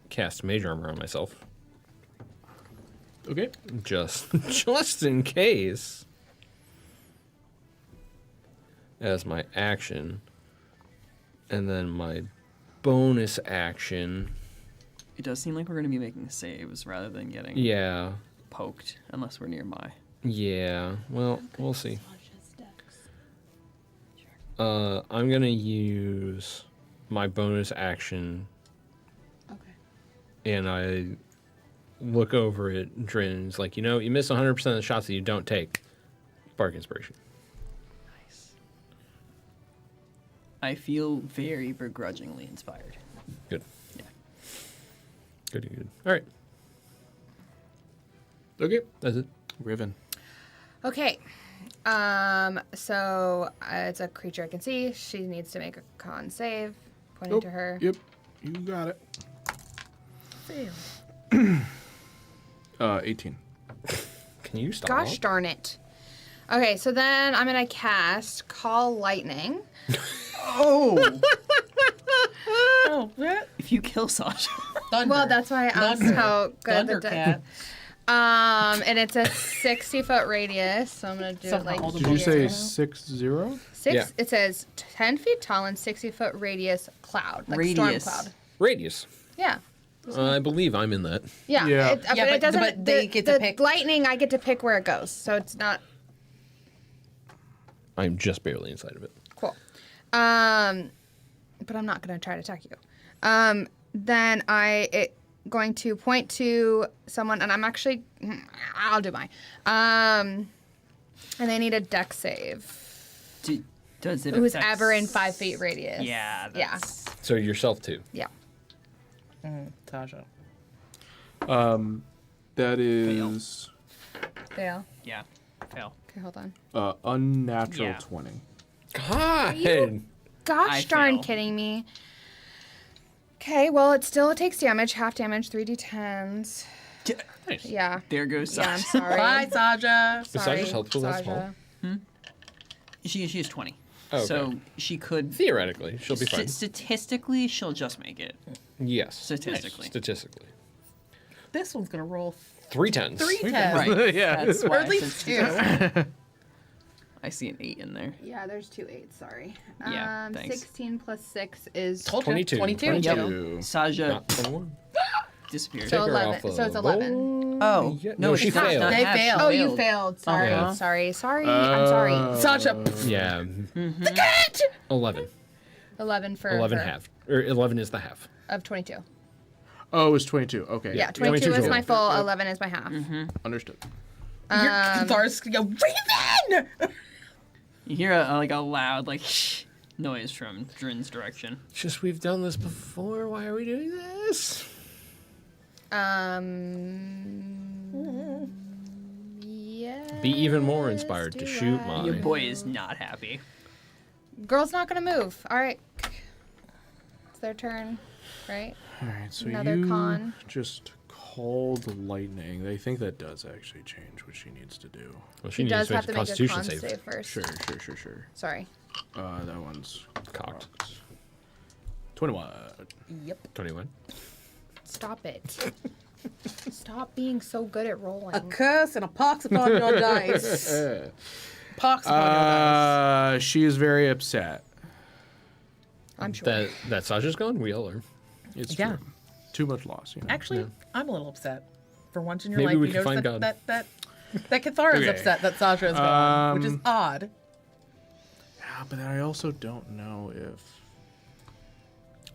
S2: cast Mage Armor on myself.
S1: Okay.
S2: Just in case. As my action. And then my bonus action.
S6: It does seem like we're going to be making saves rather than getting
S2: Yeah.
S6: poked, unless we're near Mai.
S2: Yeah. Well, we'll see. I'm going to use my bonus action.
S5: Okay.
S2: And I look over at Drin and it's like, you miss 100% of the shots that you don't take. Bark Inspiration.
S6: I feel very begrudgingly inspired.
S2: Good.
S6: Yeah.
S2: Good. All right.
S1: Okay.
S2: That's it.
S1: Riven.
S5: Okay. So it's a creature I can see. She needs to make a con save. Pointing to her.
S1: Yep. You got it.
S4: Fail.
S1: 18.
S2: Can you stop?
S5: Gosh darn it. Okay, so then I'm gonna cast Call Lightning.
S6: Oh!
S4: Oh, what?
S6: If you kill Sasha.
S4: Thunder.
S5: Well, that's why I asked
S4: Thunder.
S5: how good the
S4: Thundercat.
S5: and it's a 60-foot radius, so I'm gonna do it
S4: Somehow
S5: like
S4: all the
S1: Did you say
S5: here.
S1: 6-0?
S5: Six?
S2: Yeah.
S5: It says 10 feet tall and 60-foot radius cloud, like
S6: Radius.
S5: storm cloud.
S2: Radius.
S5: Yeah.
S2: I believe I'm in that.
S5: Yeah.
S1: Yeah.
S5: But
S4: Yeah,
S5: it doesn't.
S4: but they get to
S5: the
S4: pick.
S5: lightning, I get to pick where it goes, so it's not
S2: I'm just barely inside of it.
S5: cool. But I'm not gonna try to attack you. Then going to point to someone, and I'll do mine. And they need a deck save.
S6: Does it
S5: Who's
S6: affect-
S5: ever in 5 feet radius?
S6: Yeah.
S5: Yeah.
S6: That's...
S2: So yourself too.
S5: Yeah.
S4: Tasha.
S1: That is
S5: Fail.
S6: Yeah. Fail.
S5: Okay, hold on.
S1: unnatural
S6: Yeah.
S1: 20.
S2: God.
S5: Gosh
S6: I
S5: darn
S6: fail.
S5: kidding me. Okay, well, it still takes damage, half damage, 3d10s.
S2: Nice.
S5: Yeah.
S6: There goes
S5: Yeah, I'm
S6: Sasha.
S5: sorry.
S4: Bye, Saja.
S2: Is
S5: Sorry,
S2: Saja's helpful that
S5: Saja.
S2: small?
S6: She is 20.
S2: Okay.
S6: So she could.
S2: Theoretically, she'll be fine.
S6: Statistically, she'll just make it.
S2: Yes.
S6: Statistically.
S2: Statistically.
S4: This one's gonna roll
S2: 3 tens.
S4: 3 10s.
S6: Right.
S1: Yeah.
S6: That's why
S4: Or at least 2.
S6: I see an 8 in there.
S5: Yeah, there's 2 8s, sorry.
S6: Yeah, thanks.
S5: 16 plus 6 is
S4: Told you.
S2: 22.
S4: 22.
S2: 22.
S6: Saja
S2: Not 21.
S6: disappeared.
S5: So
S2: Take her
S5: 11.
S2: off
S5: So it's
S2: a
S5: 11.
S2: roll.
S6: Oh,
S2: Yeah,
S6: no,
S2: no,
S6: it's
S2: she
S6: not.
S2: failed.
S4: They
S6: Half. She
S4: failed.
S5: Oh, you failed. Sorry.
S2: Uh-huh.
S5: Sorry. I'm sorry.
S4: Sasha.
S2: Yeah.
S4: The cat!
S2: 11.
S5: 11 for
S2: 11
S5: her
S2: half. Or 11 is the half.
S5: of 22.
S1: Oh, it was 22. Okay.
S5: Yeah, 22 is
S2: total.
S5: my full, 11 is my half.
S1: Understood.
S4: Your Cathara's gonna go, Raven!
S6: You hear a loud noise from Drin's direction.
S2: Just we've done this before. Why are we doing this?
S5: Yeah.
S2: Be even more inspired to
S5: do
S2: shoot
S5: that.
S2: Mai.
S6: Your boy is not happy.
S5: Girl's not gonna move. All right. It's their turn, right?
S1: All right, so
S5: Another
S1: you
S5: con.
S1: just called lightning. They think that does actually change what she needs to do.
S2: Well,
S5: She
S2: she
S5: does
S2: needs
S5: have
S2: to
S5: to
S2: make a
S5: make a
S2: Constitution
S5: con
S2: save.
S5: save first.
S1: Sure.
S5: Sorry.
S1: That one's
S2: Cocked.
S1: 21.
S4: Yep.
S2: 21.
S5: Stop it. Stop being so good at rolling.
S4: A curse and a pox upon your dice. Pox upon your dice.
S1: She is very upset.
S5: I'm sure.
S2: That Sasha's gone? We all are.
S1: It's
S4: Yeah.
S1: true. Too much loss. You know?
S4: Actually, I'm a little upset. For once in your
S2: Maybe
S4: life,
S2: we
S4: you
S2: can
S4: notice
S2: find
S4: that,
S2: God.
S4: that Kithara's
S1: Okay.
S4: upset that Sasha is gone, which is odd.
S1: Yeah, but I also don't know if.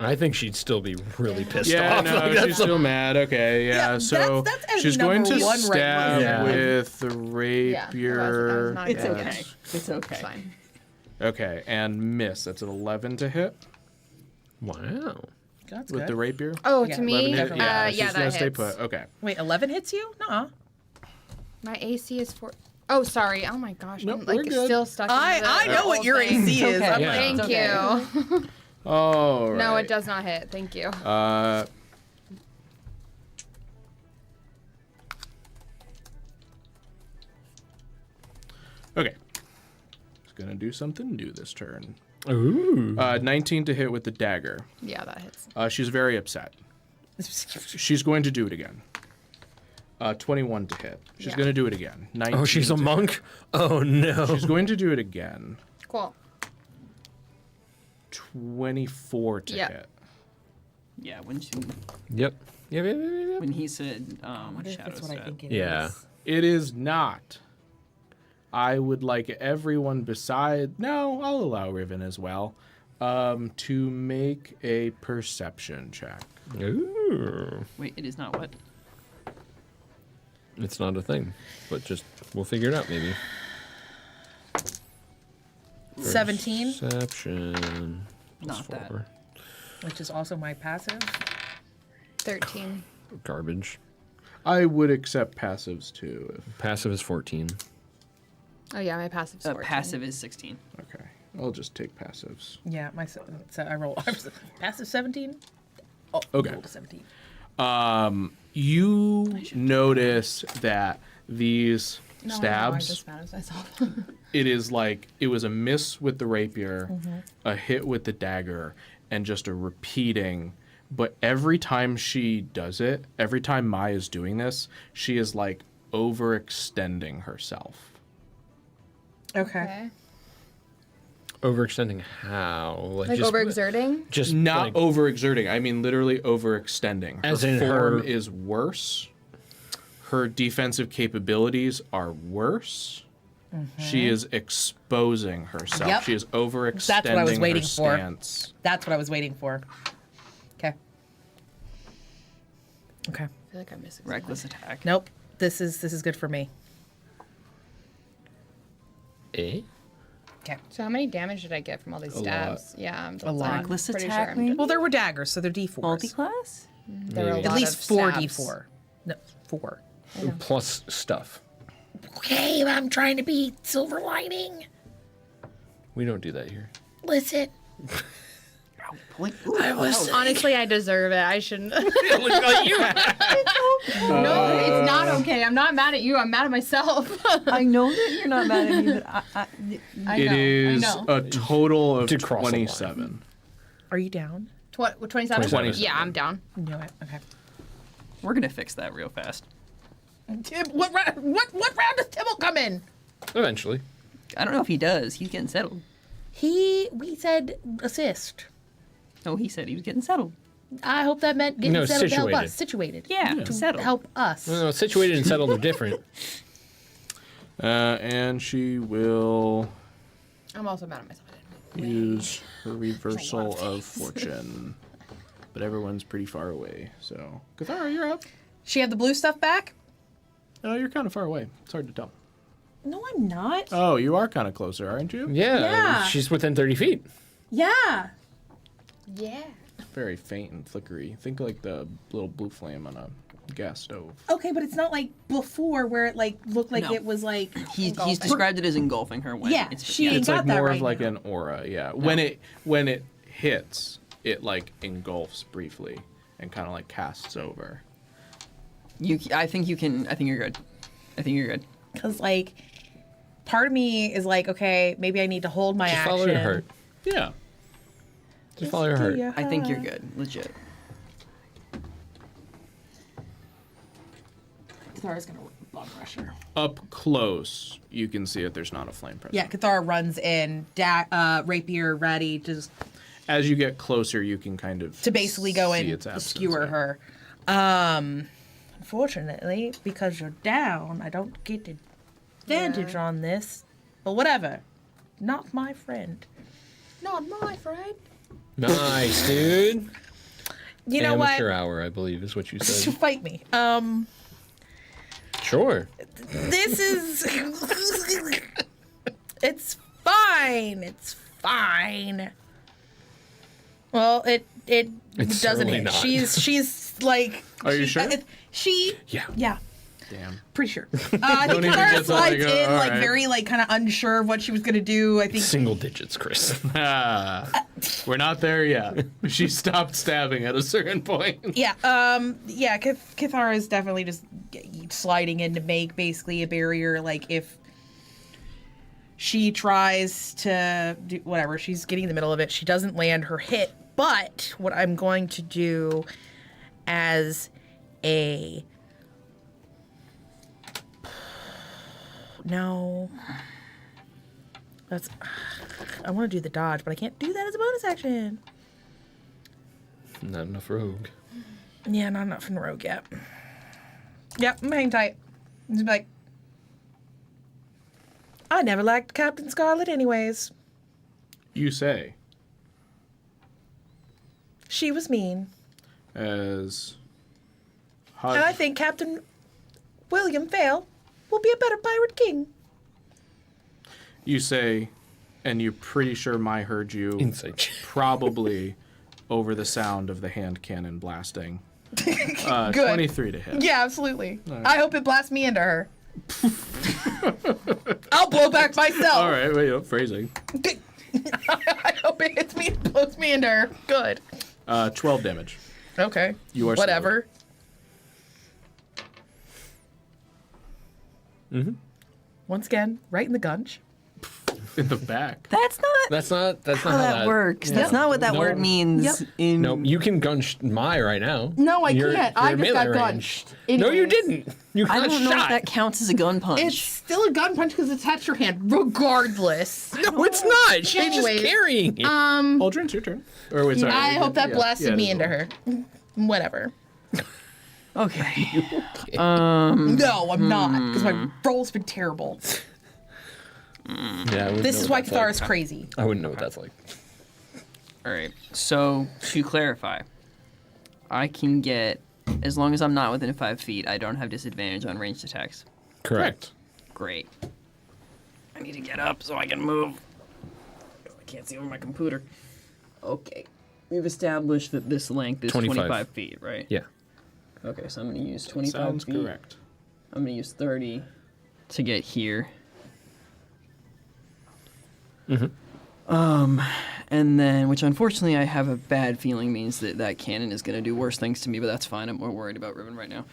S2: I think she'd still be really pissed
S1: Yeah,
S2: off.
S1: no,
S2: Like, that's
S1: she's still mad. Okay, yeah.
S4: Yeah,
S1: so
S4: that's enemy
S1: she's going to
S4: number one right
S1: stab
S2: now.
S1: with the
S5: that was
S1: rapier.
S5: not
S6: It's
S5: good.
S6: okay. It's okay.
S5: It's fine.
S1: Okay, and miss. That's an 11 to hit
S2: Wow.
S4: That's
S1: with
S4: good.
S1: the rapier.
S5: Oh,
S4: Yeah.
S5: to
S1: 11
S5: me?
S1: hit. Yeah, she's
S5: yeah,
S1: gonna
S5: that
S1: stay
S5: hits.
S1: put. Okay.
S4: Wait, 11 hits you? Nuh-uh.
S5: My AC is 4. Oh, sorry. Oh my gosh.
S1: Nope,
S5: I'm
S1: we're good.
S5: still stuck in
S4: I
S5: the
S4: know what
S5: old
S4: your
S5: thing.
S4: AC is.
S6: okay.
S4: I'm
S2: Yeah.
S4: like,
S5: Thank you.
S1: All right.
S5: No, it does not hit. Thank you.
S1: Okay. It's gonna do something new this turn.
S2: Ooh.
S1: 19 to hit with the dagger.
S5: Yeah, that hits.
S1: She's very upset. She's going to do it again. 21 to hit. She's
S5: Yeah.
S1: going to do it again. 19
S2: Oh, she's a
S1: to
S2: monk? Oh, no.
S1: hit. She's going to do it again.
S5: Cool.
S1: 24 to
S5: Yeah.
S1: hit.
S6: Yeah, when
S2: Yep. Yep.
S6: when he said
S4: What if
S6: Shadow
S4: that's what I
S6: Step.
S4: think it
S2: Yeah.
S4: is?
S1: It is not. I would like everyone beside. No, I'll allow Riven as well. To make a perception check.
S2: Ooh.
S6: Wait, it is not what?
S2: It's not a thing, but just we'll figure it out maybe.
S4: 17,
S2: Perception.
S6: Not that.
S2: 4.
S4: which is also my passive.
S5: 13.
S2: Garbage.
S1: I would accept passives too.
S2: Passive is 14.
S5: Oh, yeah, my passive's 14.
S6: Passive is 16.
S1: Okay, I'll just take passives.
S4: Yeah, I roll passive 17. Oh,
S1: Okay.
S4: rolled a 17.
S1: You notice that these
S5: No,
S1: stabs.
S5: I just mad at myself.
S1: It is like it was a miss with the rapier, a hit with the dagger, and just a repeating. But every time she does it, every time Mai is doing this, she is like overextending herself.
S4: Okay.
S2: Overextending how?
S5: Like overexerting?
S2: Just
S1: Not
S2: like,
S1: overexerting. I mean literally overextending.
S2: As
S1: her
S2: in
S1: form
S2: her-
S1: is worse. Her defensive capabilities are worse. She is exposing herself.
S4: Yep.
S1: She is overextending
S4: That's what I was waiting
S1: her
S4: for.
S1: stance.
S4: That's what I was waiting for. Okay. Okay.
S5: I feel like I'm missing
S6: Reckless attack.
S4: Nope. This is good for me.
S2: Eh?
S4: Okay.
S5: So how many damage did I get from all these stabs? Yeah, that's
S4: lot.
S5: I'm
S6: Reckless
S5: pretty
S6: attack,
S5: sure I'm
S6: maybe?
S5: good.
S4: Well, there were daggers, so they're D4s.
S6: Multi-class?
S5: There were a
S2: Maybe.
S4: At
S5: lot
S4: least
S5: of
S4: 4
S5: stabs.
S4: D4. No, 4.
S2: Plus stuff.
S4: Okay, I'm trying to be silver lining.
S2: We don't do that here.
S4: Listen.
S5: Honestly, I deserve it. I shouldn't.
S2: Look at you.
S5: No, it's not okay. I'm I'm not mad at you. I'm mad at myself.
S6: I know that you're not mad at me, but
S1: It is
S5: know.
S1: a total of
S2: To cross the line.
S1: 27.
S4: Are you down?
S5: 27?
S2: 27.
S5: Yeah, I'm down.
S4: No, okay.
S6: we're gonna fix that real fast.
S4: What round does Tybalt come in?
S2: Eventually.
S6: I don't know if he does. He's getting settled.
S4: We said assist.
S6: No, he said he was getting settled.
S4: I hope that meant getting
S2: No,
S4: settled to help
S2: situated.
S4: us. Situated.
S6: Yeah,
S4: To
S6: settled.
S4: help us.
S2: No, situated and settled are different.
S1: And she will
S5: I'm also mad at myself.
S1: use her reversal of fortune. But everyone's pretty far away, so... Kithara, you're up.
S4: She have the blue stuff back?
S1: You're kind of far away. It's hard to tell.
S4: No, I'm not.
S1: Oh, you are kind of closer, aren't you?
S2: Yeah,
S4: Yeah.
S2: she's within 30 feet.
S4: Yeah.
S5: Yeah.
S1: Very faint and flickery. Think like the little blue flame on a gas stove.
S4: Okay, but it's not like before where it like looked like
S6: No.
S4: it was like
S6: He's
S4: engulfing.
S6: described it as engulfing her when
S4: Yeah,
S6: it's
S4: she-
S6: yeah.
S4: ain't
S1: It's
S4: got
S1: like
S4: that
S1: more
S4: right
S1: of like
S4: now.
S1: an aura, yeah. When it hits, it like engulfs briefly and kind of like casts over.
S6: I think you're good. I think you're good.
S4: Because like part of me is like, okay, maybe I need to hold my
S2: Just
S4: action.
S2: follow your heart.
S1: Yeah.
S2: Just follow your heart.
S6: I think you're good. Legit.
S4: Kithara's gonna bum rush her.
S1: Up close, you can see it. There's not a flame present.
S4: Yeah, Kithara runs in, rapier ready
S1: As you get closer, you can kind of
S4: to basically go
S1: see
S4: and
S1: its absence,
S4: skewer
S1: yeah.
S4: her. Unfortunately, because you're down, I don't get advantage on this. But whatever. Not my friend.
S5: Not my friend.
S2: Nice, dude.
S4: You know
S2: Amateur
S4: what?
S2: hour, I believe, is what you
S4: To
S2: said.
S4: fight me.
S2: Sure.
S4: This is. It's fine. It's fine. Well, it
S2: It's
S4: doesn't
S2: certainly
S4: hit.
S2: not.
S4: She's like.
S1: Are you sure?
S2: Yeah.
S4: Yeah.
S1: Damn.
S4: Pretty sure. I think
S1: even
S4: Kithara
S1: get to,
S4: slides
S1: like,
S4: in, like,
S1: alright.
S4: very, like, kind of unsure of what she was going to do. I think.
S2: Single digits, Chris.
S1: We're not there yet. She stopped stabbing at a certain point.
S4: Yeah, Kithara is definitely just sliding in to make basically a barrier. Like, if she tries to do whatever, she's getting in the middle of it. She doesn't land her hit, but what I'm going to do as a... No. That's... I want to do the dodge, but I can't do that as a bonus action.
S2: Not enough rogue.
S4: Yeah, not enough in rogue yet. Yep, I'm hanging tight. Just be like, I never liked Captain Scarlet anyways.
S1: You say,
S4: She was mean.
S1: as
S4: And I
S1: Hodge,
S4: think Captain William Vale will be a better pirate king.
S1: you say, and you're pretty sure Mai heard you
S2: Insight.
S1: probably over the sound of the hand cannon blasting. 23 to hit.
S4: Yeah, absolutely. I hope it blasts me into her. I'll blow back myself.
S1: All right, wait, phrasing.
S4: I hope it hits me and blows me into her. Good.
S1: 12 damage.
S4: Okay.
S1: You are
S4: Whatever.
S1: Mm-hmm.
S4: Once again, right in the gunch.
S1: In the back.
S6: That's not
S2: That's not
S6: how that works. That's not what that
S2: No.
S6: word means.
S4: Yep.
S6: In
S2: No, you can gunch Mai right now.
S4: No, I
S2: You're-
S4: can't.
S2: you're
S4: I just
S2: melee
S4: got
S2: range.
S4: gunched.
S2: No, you
S4: Anyways.
S2: didn't. You got
S6: I don't know if
S2: shot.
S6: that counts as a gun punch.
S4: It's still a gun punch because it's attached to your hand, regardless.
S2: No, it's not. She's
S4: Anyways,
S2: just carrying it.
S1: Aldrin, it's your turn. Or wait, sorry.
S4: I hope that
S1: Yeah,
S4: blasted
S1: yeah,
S4: me
S1: it
S4: into
S1: is
S4: her. Whatever.
S6: okay.
S4: No, I'm not, because my roll's been terrible.
S2: Yeah, I wouldn't
S4: This
S2: know
S4: is
S2: what
S4: why
S2: that's like.
S4: Kithara's crazy.
S2: I wouldn't know what that's like.
S6: All right. So to clarify, I can get, as long as I'm not within 5 feet, I don't have disadvantage on ranged attacks.
S2: Correct.
S6: Great. I need to get up so I can move. I can't see over my computer. Okay. We've established that this length is 25 feet, right?
S2: Yeah.
S6: Okay, so I'm going to use 25
S1: Sounds
S6: feet.
S1: correct.
S6: I'm going to use 30 to get here. And then, which unfortunately I have a bad feeling means that that cannon is going to do worse things to me, but that's fine. I'm more worried about Riven right now.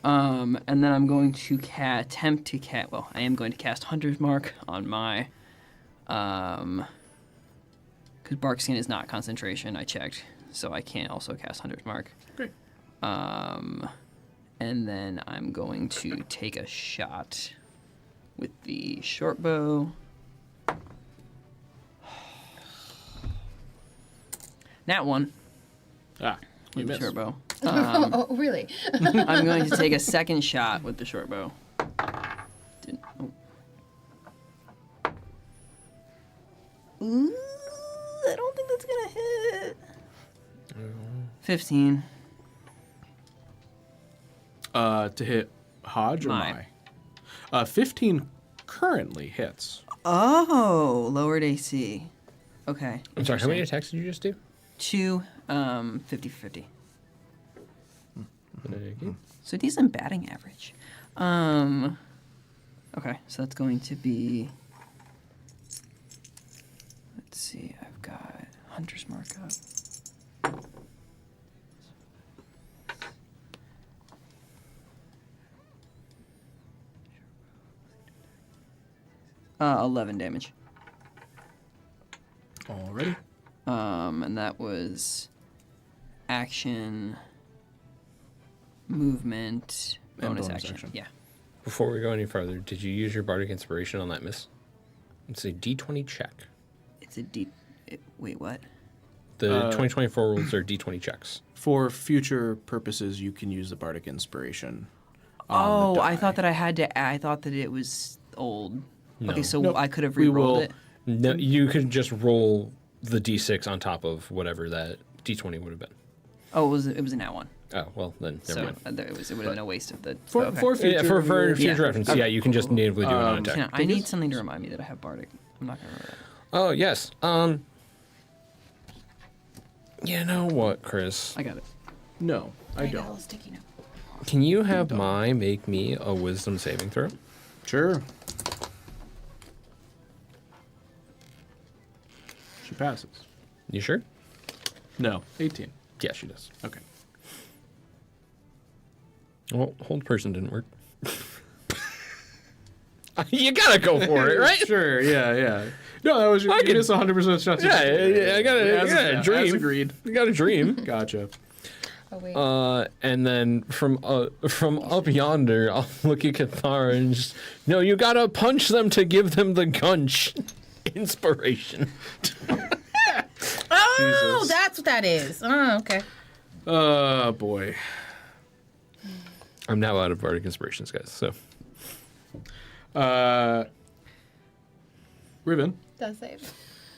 S6: And then I'm going to attempt to cast. Well, I am going to cast Hunter's Mark on Mai. Because Barkskin is not concentration. I checked, so I can't also cast Hunter's Mark.
S1: Great.
S6: And then I'm going to take a shot with the short bow. Nat 1
S1: Ah, you
S6: with the
S1: missed.
S6: short bow.
S5: Oh, really?
S6: I'm going to take a second shot with the short bow. Ooh, I don't think that's gonna hit. 15.
S1: To hit Hodge or
S6: Mai.
S1: Mai? 15 currently hits.
S6: Oh, lowered AC. Okay.
S2: I'm sorry, how many attacks did you just do?
S6: 2, 50-50.
S2: Okay.
S6: So decent batting average. Okay, so that's going to be. Let's see, I've got Hunter's Mark up. 11 damage.
S1: Already.
S6: And that was action, movement,
S1: And
S6: bonus
S1: bonus
S6: action.
S1: action.
S6: Yeah.
S2: Before we go any further, did you use your Bardic Inspiration on that miss? It's a D20 check.
S6: It's a D. Wait, what?
S2: The 2024 rules are D20 checks.
S1: For future purposes, you can use the Bardic Inspiration.
S6: Oh,
S1: the
S6: I
S1: die.
S6: thought that I had to. I thought that it was old.
S2: No.
S6: Okay, so
S1: Nope.
S6: I could have
S1: We
S6: re-rolled
S1: will-
S6: it.
S2: No, you could just roll the D6 on top of whatever that D20 would have been.
S6: Oh, it was an at one.
S2: Oh, well, then never
S6: So
S2: mind.
S6: it would have been a waste of the.
S1: For,
S6: okay.
S1: for future,
S2: Yeah, for
S1: rules-
S2: future reference, yeah, you can just natively do it on attack.
S6: I need something to remind me that I have Bardic. I'm not gonna remember that.
S2: Oh, yes. You know what, Chris?
S6: I got it.
S1: No, I
S5: know,
S1: don't.
S5: sticky note.
S2: Can you have Mai make me a wisdom saving throw?
S1: Sure. She passes.
S2: You sure?
S1: No, 18.
S2: Yeah, she does.
S1: Okay.
S2: Well, hold person didn't work. You gotta go for it, right?
S1: Sure, yeah. No, that was your
S2: I can-
S1: it's 100% shot.
S2: Yeah, I got
S1: As
S2: a dream.
S1: As agreed.
S2: You got a dream.
S1: Gotcha.
S5: Oh, wait.
S2: And then from up yonder, I'll look at Kithara and just, no, you gotta punch them to give them the gunch. Inspiration.
S4: Oh,
S1: Jesus.
S4: that's what that is. Oh, okay.
S1: Oh, boy.
S2: I'm now out of Bardic Inspirations, guys, so.
S1: Riven,
S5: Does save.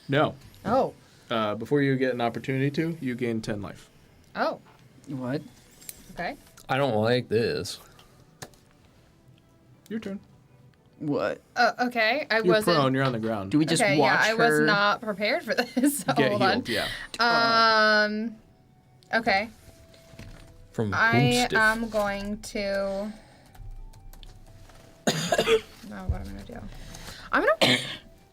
S1: no.
S5: Oh.
S1: Before you get an opportunity to, you gain 10 life.
S5: Oh.
S6: What?
S5: Okay.
S2: I don't like this.
S1: Your turn.
S6: What?
S5: Okay. I
S1: You're
S5: wasn't.
S1: prone. You're on the ground.
S6: Do we just
S5: Okay.
S6: watch
S5: Yeah, I
S6: her?
S5: was not prepared for this. So
S1: get
S5: hold
S1: healed? Yeah.
S5: on. Okay.
S2: From
S5: I
S2: Boomstiff.
S5: am going to. No, what I'm gonna do? I'm gonna.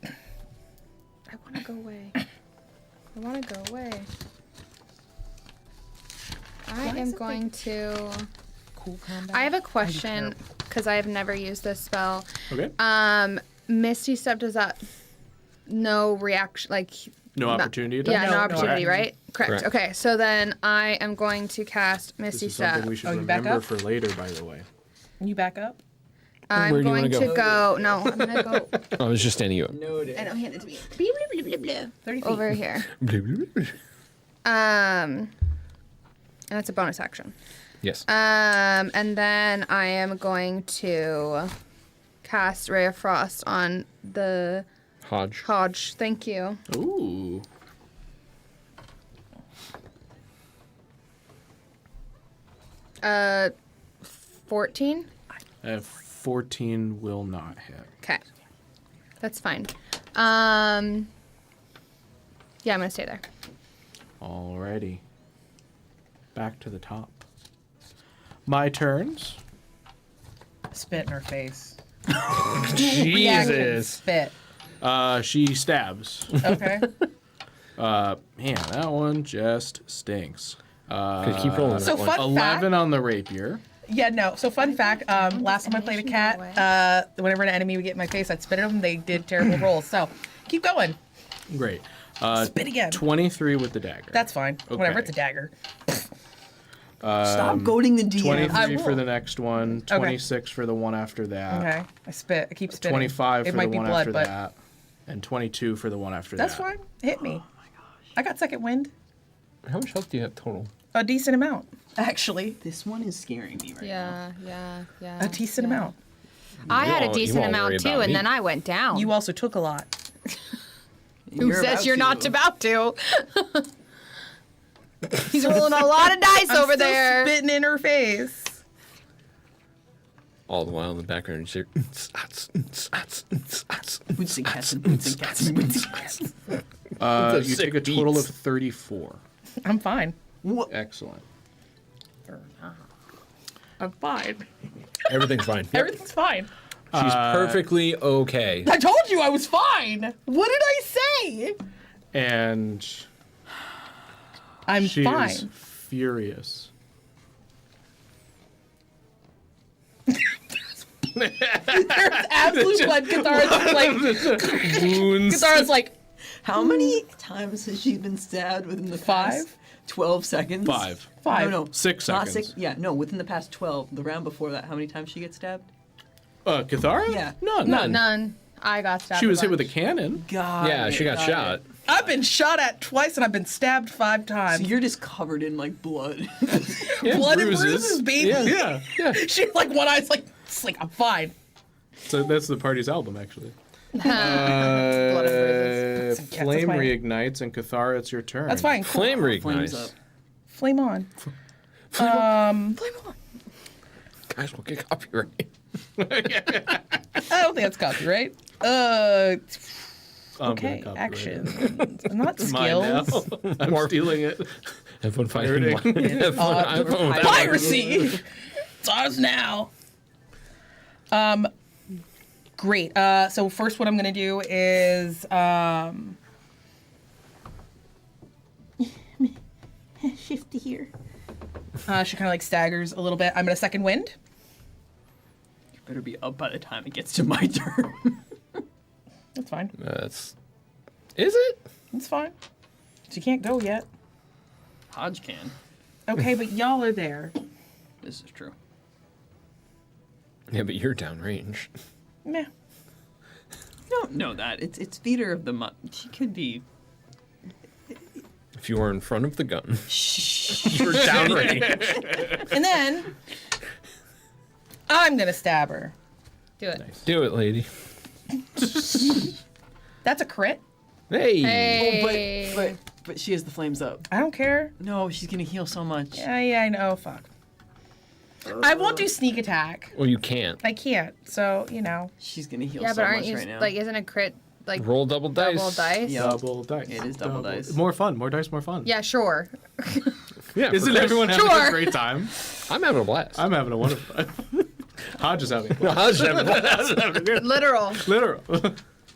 S5: I want to go away. I want to go away. I am going to.
S4: Cool combat.
S5: I have a question because I have never used this spell.
S1: Okay.
S5: Misty Step, does that no reaction like?
S1: No
S5: not-
S1: opportunity attack?
S5: Yeah, no,
S4: No
S5: opportunity, right?
S2: Correct.
S5: Okay, so then I am going to cast
S1: This
S5: Misty
S1: is
S5: Step.
S1: something we should
S4: Oh, you back
S1: remember
S4: up?
S1: for later, by the way.
S4: You back up?
S5: I'm
S2: Where do you wanna
S5: going to go. No, I'm gonna go.
S2: I was just standing you up.
S5: I know, hand it to me. Blah, blah, blah, blah,
S4: 30 feet.
S5: blah. Over here. And that's a bonus action.
S2: Yes.
S5: And then I am going to cast Ray of Frost on the
S2: Hodge.
S5: Hodge. Thank you.
S1: Ooh.
S5: Uh, 14.
S1: 14 will not hit.
S5: Okay, that's fine. Yeah, I'm gonna stay there.
S1: Alrighty. Back to the top. My turns.
S4: Spit in her face.
S2: Jesus.
S4: Spit.
S1: She stabs.
S4: Okay.
S1: Man, that one just stinks.
S2: Could keep rolling
S4: So
S2: that one.
S4: fun
S1: 11
S4: fact.
S1: on the rapier.
S4: Yeah, no. So fun fact, last time I played a cat, whenever an enemy would get in my face, I'd spit at them. They did terrible rolls. So keep going.
S1: Great.
S4: Spit again.
S1: 23 with the dagger.
S4: That's fine.
S1: Okay.
S4: Whatever, it's a dagger.
S6: Stop goading the DM.
S1: 23 for
S4: will.
S1: the next one. 26 for the one after that.
S4: Okay. I spit. I keep spitting.
S1: 25
S4: It
S1: for
S4: might
S1: the
S4: be
S1: one
S4: blood,
S1: after
S4: but
S1: that. And 22 for the one after
S4: that's
S1: that.
S4: fine. Hit me. Oh my gosh. I got second wind.
S2: How much health do you have total?
S4: A decent amount, actually.
S6: This one is scaring me right now.
S5: Yeah.
S4: A decent amount.
S5: I had a
S2: You
S5: decent
S2: won't worry
S5: amount too,
S2: about
S5: and
S2: me.
S5: then I went down.
S4: You also took a lot.
S5: Who says
S6: about
S5: you're
S6: to.
S5: not about to? He's rolling a lot of dice over
S4: I'm still
S5: there.
S4: spitting in her face.
S2: All the while in the background, you hear.
S6: Boots and cats and boots and cats and boots and cats.
S1: You
S2: Sick
S1: take a total
S2: beats.
S1: of 34.
S4: I'm fine.
S1: Excellent.
S4: I'm fine.
S2: Everything's fine.
S4: Everything's fine.
S2: She's perfectly okay.
S4: I told you I was fine. What did I say?
S1: And
S4: I'm
S1: she
S4: fine.
S1: is furious.
S4: There's absolute blood. Kithara's like,
S2: Wounds.
S4: Kithara's like,
S6: How many times has she been stabbed within the past
S4: 5?
S6: 12 seconds?
S1: 5.
S4: 5.
S6: No, no.
S1: 6
S6: Not
S1: seconds.
S6: 6. Yeah, no, within the past 12. The round before that, how many times she gets stabbed?
S1: Kithara?
S6: Yeah.
S1: None.
S5: None. I got stabbed.
S1: She was hit with a
S5: bunch.
S1: cannon.
S6: God.
S2: Yeah, she got shot.
S4: I've been shot at twice and I've been stabbed 5 times.
S6: So you're just covered in like blood.
S1: Yeah,
S4: Blood and bruises, baby.
S1: Yeah.
S4: She's like, one eye's like, it's like, I'm fine.
S1: So that's the party's album, actually.
S5: Blood and bruises.
S4: That's
S1: Flame
S4: fine.
S1: reignites, and Kithara, it's your turn.
S4: That's fine. Cool.
S2: Flame
S6: Flames
S2: reignites.
S6: up.
S4: Flame on.
S6: Flame on.
S2: Guys, we'll get copyright.
S4: I don't think that's copyright.
S1: I'm gonna
S4: Okay,
S1: copyright
S4: action.
S1: it.
S4: Not
S1: It's mine now.
S4: skills.
S1: I'm stealing it.
S2: Everyone fighting.
S1: Pirating.
S2: Everyone
S4: Piracy. It's ours now. Great. So first, what I'm gonna do is shift to here. She kind of like staggers a little bit. I'm gonna second wind.
S6: You better be up by the time it gets to my turn.
S4: That's fine.
S2: That's. Is it?
S4: It's fine. She can't go yet.
S6: Hodge can.
S4: Okay, but y'all are there.
S6: This is true.
S2: Yeah, but you're downrange.
S4: Meh.
S6: Don't know that. It's theater of the month. She could be.
S2: If you are in front of the gun,
S1: You're downrange.
S4: And then I'm gonna stab her.
S5: Do it.
S2: do it, lady.
S4: That's a crit.
S2: Hey.
S5: Hey.
S6: But she has the flames up.
S4: I don't care.
S6: No, she's gonna heal so much.
S4: Yeah, I know. Fuck. I won't do sneak attack.
S2: Well, you can't.
S4: I can't. So, you know.
S6: She's gonna heal
S5: Yeah,
S6: so
S5: but aren't
S6: much
S5: you
S6: right now.
S5: like? Isn't a crit like
S2: Roll double dice.
S5: double dice?
S6: Yeah.
S1: Double dice.
S6: It is double dice.
S1: More fun. More dice, more fun.
S5: Yeah, sure.
S2: Yeah.
S1: Isn't
S2: for
S1: everyone having
S5: Sure.
S1: a great time?
S2: I'm having a blast.
S1: I'm having a wonderful time. Hodge is having a blast.
S2: Hodge is having a blast.
S5: Literal.
S1: Literal.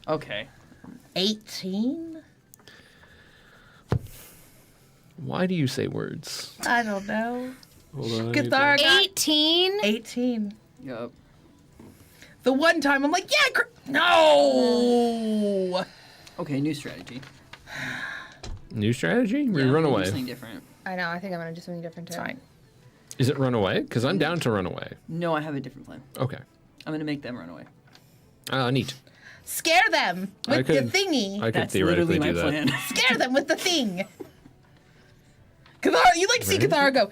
S6: Okay.
S4: 18?
S2: Why do you say words?
S4: I don't know.
S1: Hold on. I need
S4: Kithara got
S5: 18.
S4: 18.
S6: Yup.
S4: The one time I'm like, yeah, no.
S6: Okay, new strategy.
S2: New strategy? We
S6: Yeah,
S2: run
S6: we'll do
S2: away.
S6: Something different.
S5: I know. I think I'm gonna do something different too.
S4: It's fine.
S2: Is it run away? Because I'm down to run away.
S6: No, I have a different plan.
S2: Okay.
S6: I'm gonna make them run away.
S2: Neat.
S4: Scare them
S2: I
S4: with
S2: could-
S4: the thingy.
S2: I could
S6: That's
S2: theoretically
S6: literally my
S2: do that.
S6: plan.
S4: Scare them with the thing. Kithara, you like see Kithara go.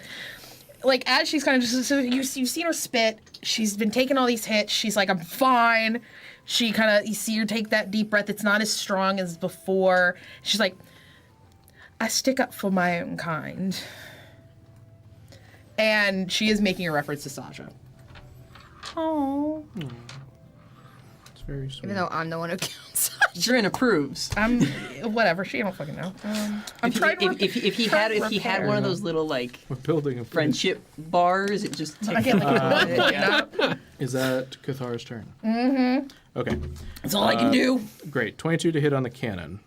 S4: Like as she's kind of just so you've seen her spit. She's been taking all these hits. She's like, I'm fine. She kind of you see her take that deep breath. It's not as strong as before. She's like, I stick up for my own kind. And she is making a reference to Sasha. Oh,
S1: It's very sweet.
S5: Even though I'm the one who counts.
S6: Drin approves.
S4: I'm whatever. She don't fucking know. I'm trying to.
S6: If he
S4: trying
S6: had
S4: to
S6: if he had
S4: repair.
S6: one of those little like
S1: We're building a
S6: friendship bars, it just
S4: I get like
S6: yeah.
S1: Is that Kithara's turn? Mm-hmm. Okay.
S4: That's all I can do.
S1: Great. 22 to hit on the cannon.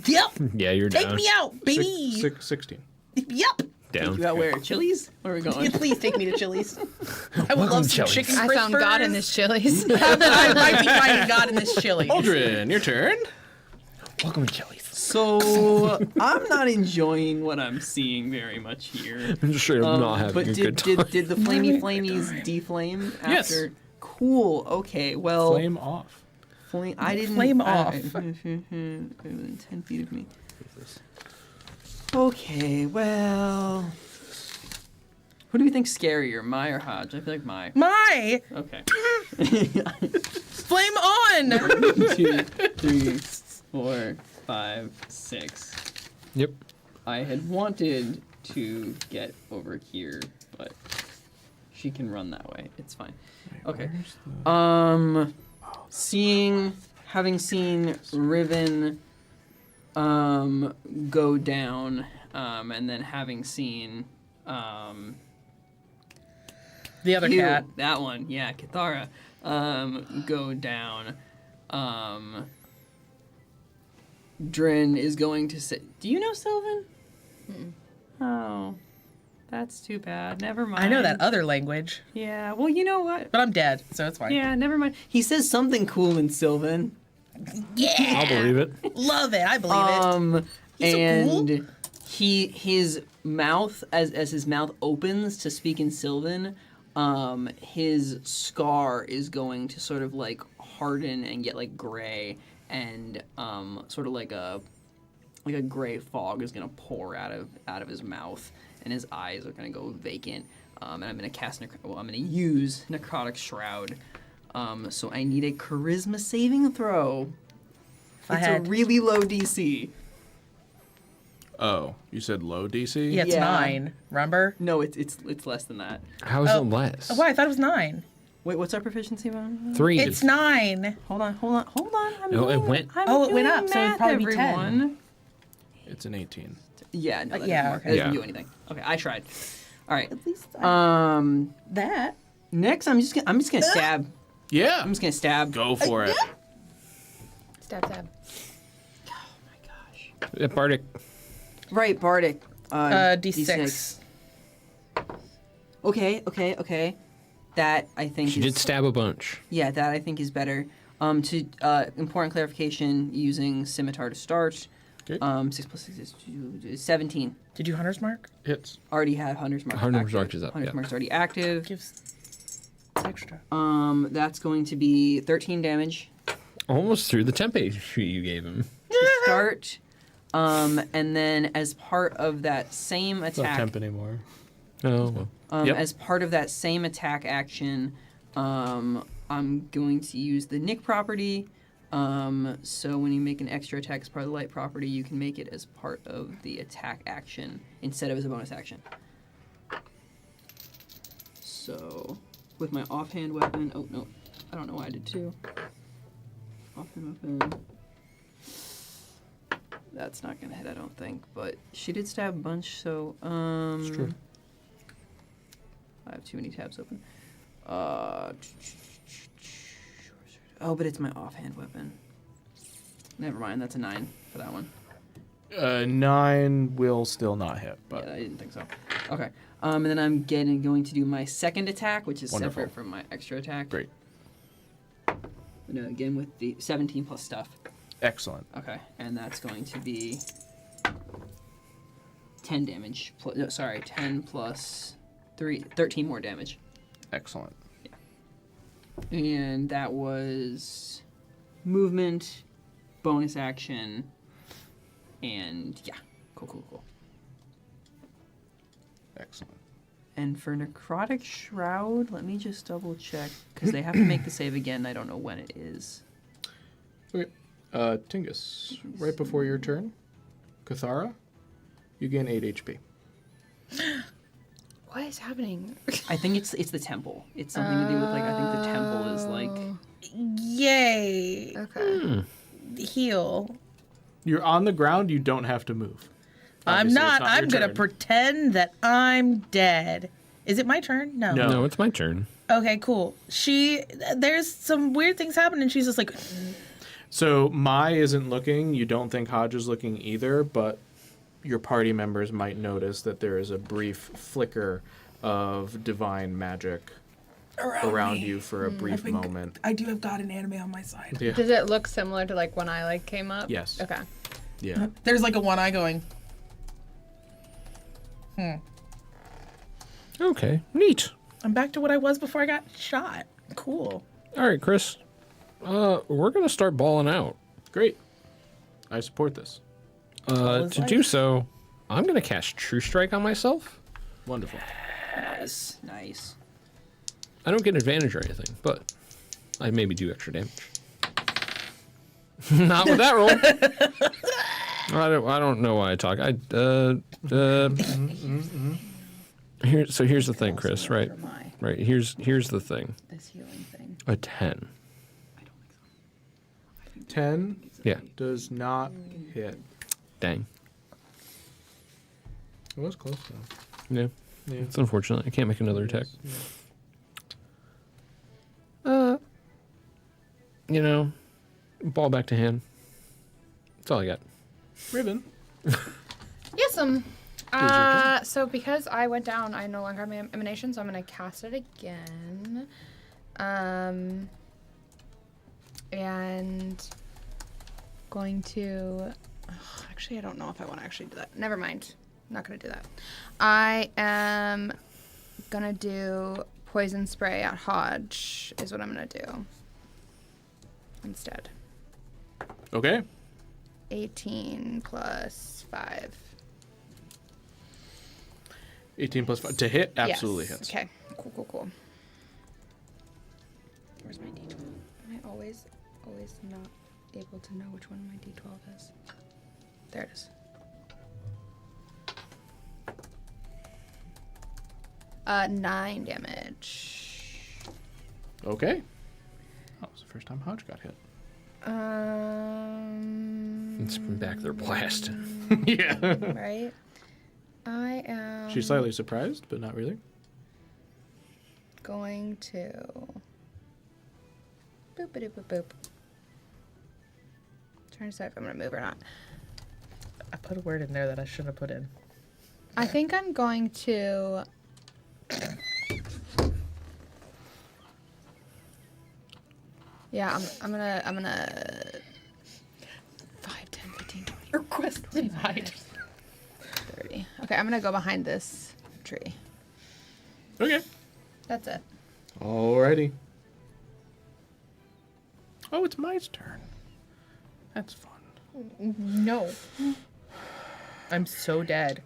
S4: Yep.
S2: Yeah, you're
S4: Take
S2: down.
S4: me out, baby.
S1: 16.
S4: Yep.
S2: Down.
S6: You got where? Chili's? Where are we going?
S4: Please take me to Chili's. I would
S2: Welcome
S4: love
S2: to
S4: some
S2: Chili's.
S4: chicken
S5: I found God in this Chili's.
S4: I might be finding God in this Chili's.
S1: Aldrin, your turn.
S2: Welcome to Chili's.
S6: So I'm not enjoying what I'm seeing very much here.
S2: I'm just straight up not having
S6: But
S2: a good time.
S6: did the flamey flamies deflame
S1: Yes.
S6: after? Cool. Okay. Well,
S1: Flame off.
S6: I didn't
S4: Flame off.
S6: Within 10 feet of me. Okay. Well, who do we think's scarier, Mai or Hodge? I feel like Mai.
S4: My
S6: Okay.
S4: flame on.
S6: 2, 3, 4, 5, 6.
S2: Yep.
S6: I had wanted to get over here, but she can run that way. It's fine. Okay. Having seen Riven go down, and then having seen
S4: The other cat.
S6: that one, yeah, Kithara, go down, Drin is going to say, do you know Sylvan? Oh, that's too bad. Never mind.
S4: I know that other language,
S6: Yeah, well, you know what?
S4: but I'm dead, so it's fine.
S6: Yeah, never mind. He says something cool in Sylvan.
S4: Yeah.
S2: I'll believe it.
S4: Love it. I believe it. He's so
S6: And
S4: cool.
S6: his mouth, as his mouth opens to speak in Sylvan, his scar is going to sort of like harden and get like gray, and sort of like a gray fog is gonna pour out of his mouth, and his eyes are gonna go vacant. And I'm gonna cast I'm gonna use Necrotic Shroud. So I need a Charisma saving throw.
S4: I
S6: It's
S4: had-
S6: a really low DC.
S1: Oh, you said low DC?
S4: Yeah, it's
S6: Yeah.
S4: 9. Remember?
S6: No, it's less than that.
S2: How is
S4: Oh.
S2: it less?
S4: Oh, I thought it was 9.
S6: Wait, what's our proficiency bonus?
S2: 3.
S4: It's 9.
S6: Hold on. I'm
S2: No, it
S6: doing-
S2: went-
S6: I'm
S4: Oh, it went
S6: doing
S4: up, so it'd
S6: math,
S4: probably be 10.
S6: everyone.
S1: It's an 18.
S6: Yeah, no, that
S4: yeah,
S6: doesn't work.
S4: okay.
S6: It doesn't
S2: Yeah.
S6: do anything. Okay, I tried. All right.
S4: At least
S6: That. Next, I'm just gonna stab.
S1: Yeah.
S6: I'm just gonna stab.
S1: Go for it.
S5: Stab, stab.
S2: Bardic.
S6: Right, Bardic.
S4: D6.
S6: Okay. That I think
S2: She
S6: is,
S2: did stab a bunch.
S6: Yeah, that I think is better. Important clarification using scimitar to start.
S1: Okay.
S6: 6 plus 6 is 17.
S4: Did you Hunter's Mark?
S1: Hits.
S6: Already have Hunter's Mark.
S2: Hunter's
S6: active.
S2: Mark is up,
S6: Hunter's
S2: yeah.
S6: Mark's already active.
S4: Gives extra.
S6: That's going to be 13 damage
S2: Almost through the temp HP you gave him.
S6: to start. And then as part of that same
S1: It's not
S6: attack,
S1: temp anymore.
S2: Oh, well.
S1: Yep.
S6: as part of that same attack action, I'm going to use the Nick property. So when you make an extra attack as part of the light property, you can make it as part of the attack action instead of as a bonus action. So with my offhand weapon, oh no, I don't know why I did 2. Offhand weapon. That's not gonna hit, I don't think. But she did stab a bunch, so
S1: It's true.
S6: I have too many tabs open. Oh, but it's my offhand weapon. Never mind, that's a 9 for that one.
S1: 9 will still not hit, but
S6: Yeah, I didn't think so. Okay. And then I'm going to do my second attack, which is
S1: Wonderful.
S6: separate from my extra attack.
S1: great.
S6: No, again with the 17 plus stuff.
S1: Excellent.
S6: Okay, and that's going to be 10 damage. 10 plus 3, 13 more damage.
S1: Excellent.
S6: And that was movement, bonus action, and yeah. Cool.
S1: Excellent.
S6: And for Necrotic Shroud, let me just double check, because they have to make the save again. I don't know when it is.
S1: Okay. Tingus, right before your turn, Kithara, you gain 8 HP.
S5: What is happening?
S6: I think it's the temple. It's something to do with like I think the temple is like
S4: Yay.
S5: Okay.
S4: Heal.
S1: You're on the ground, you don't have to move.
S4: I'm
S1: Obviously,
S4: not.
S1: it's
S4: I'm
S1: your
S4: going to
S1: turn.
S4: pretend that I'm dead. Is it my turn? No.
S1: No.
S2: No, it's my turn.
S4: Okay, cool. There's some weird things happening. She's just like,
S1: So Mai isn't looking. You don't think Hodge is looking either, but your party members might notice that there is a brief flicker of divine magic around you for a brief moment.
S4: I do have God and anime on my side.
S1: Yeah.
S5: Does it look similar to like when I like came up?
S1: Yes.
S5: Okay.
S1: Yeah.
S4: There's like a one eye going.
S2: Okay, neat.
S4: I'm back to what I was before I got shot. Cool.
S2: All right, Chris. We're gonna start balling out.
S1: Great. I support this.
S2: To do so, I'm gonna cast True Strike on myself.
S1: Wonderful.
S6: Nice. Nice.
S2: I don't get advantage or anything, but I maybe do extra damage. Not with that roll. I don't know why I talk. Here's the thing, Chris. Right. Right. Here's the thing.
S6: This healing thing.
S2: A 10.
S1: 10
S2: Yeah.
S1: does not hit.
S2: Dang.
S1: It was close though.
S2: Yeah.
S1: Yeah.
S2: It's unfortunate. I can't make another attack. Ball back to hand. That's all I got.
S1: Riven.
S5: Yes,
S1: your turn.
S5: so because I went down, I no longer have my emanation, so I'm gonna cast it again. And going to. Actually, I don't know if I want to actually do that. Never mind. I'm not gonna do that. I am gonna do poison spray at Hodge. Is what I'm gonna do instead.
S1: Okay.
S5: 18 plus 5.
S1: 18 plus 5. To hit, absolutely
S5: Yes.
S1: hits.
S5: Okay. Cool. Where's my D12? Am I always not able to know which one my D12 is? There it is. Uh, 9 damage.
S1: Okay. That was the first time Hodge got hit.
S2: It's been back there blasting.
S1: Yeah.
S5: Right? I am
S1: She's slightly surprised, but not really.
S5: going to boop. Trying to decide if I'm gonna move or not.
S4: I put a word in there that I shouldn't have put in.
S5: I think I'm going to. Yeah, I'm gonna 5, 10, 15, 20,
S4: Request denied.
S5: 30. Okay, I'm gonna go behind this tree.
S1: Okay.
S5: That's it.
S1: Alrighty. Oh, it's my turn. That's fun.
S4: No. I'm so dead.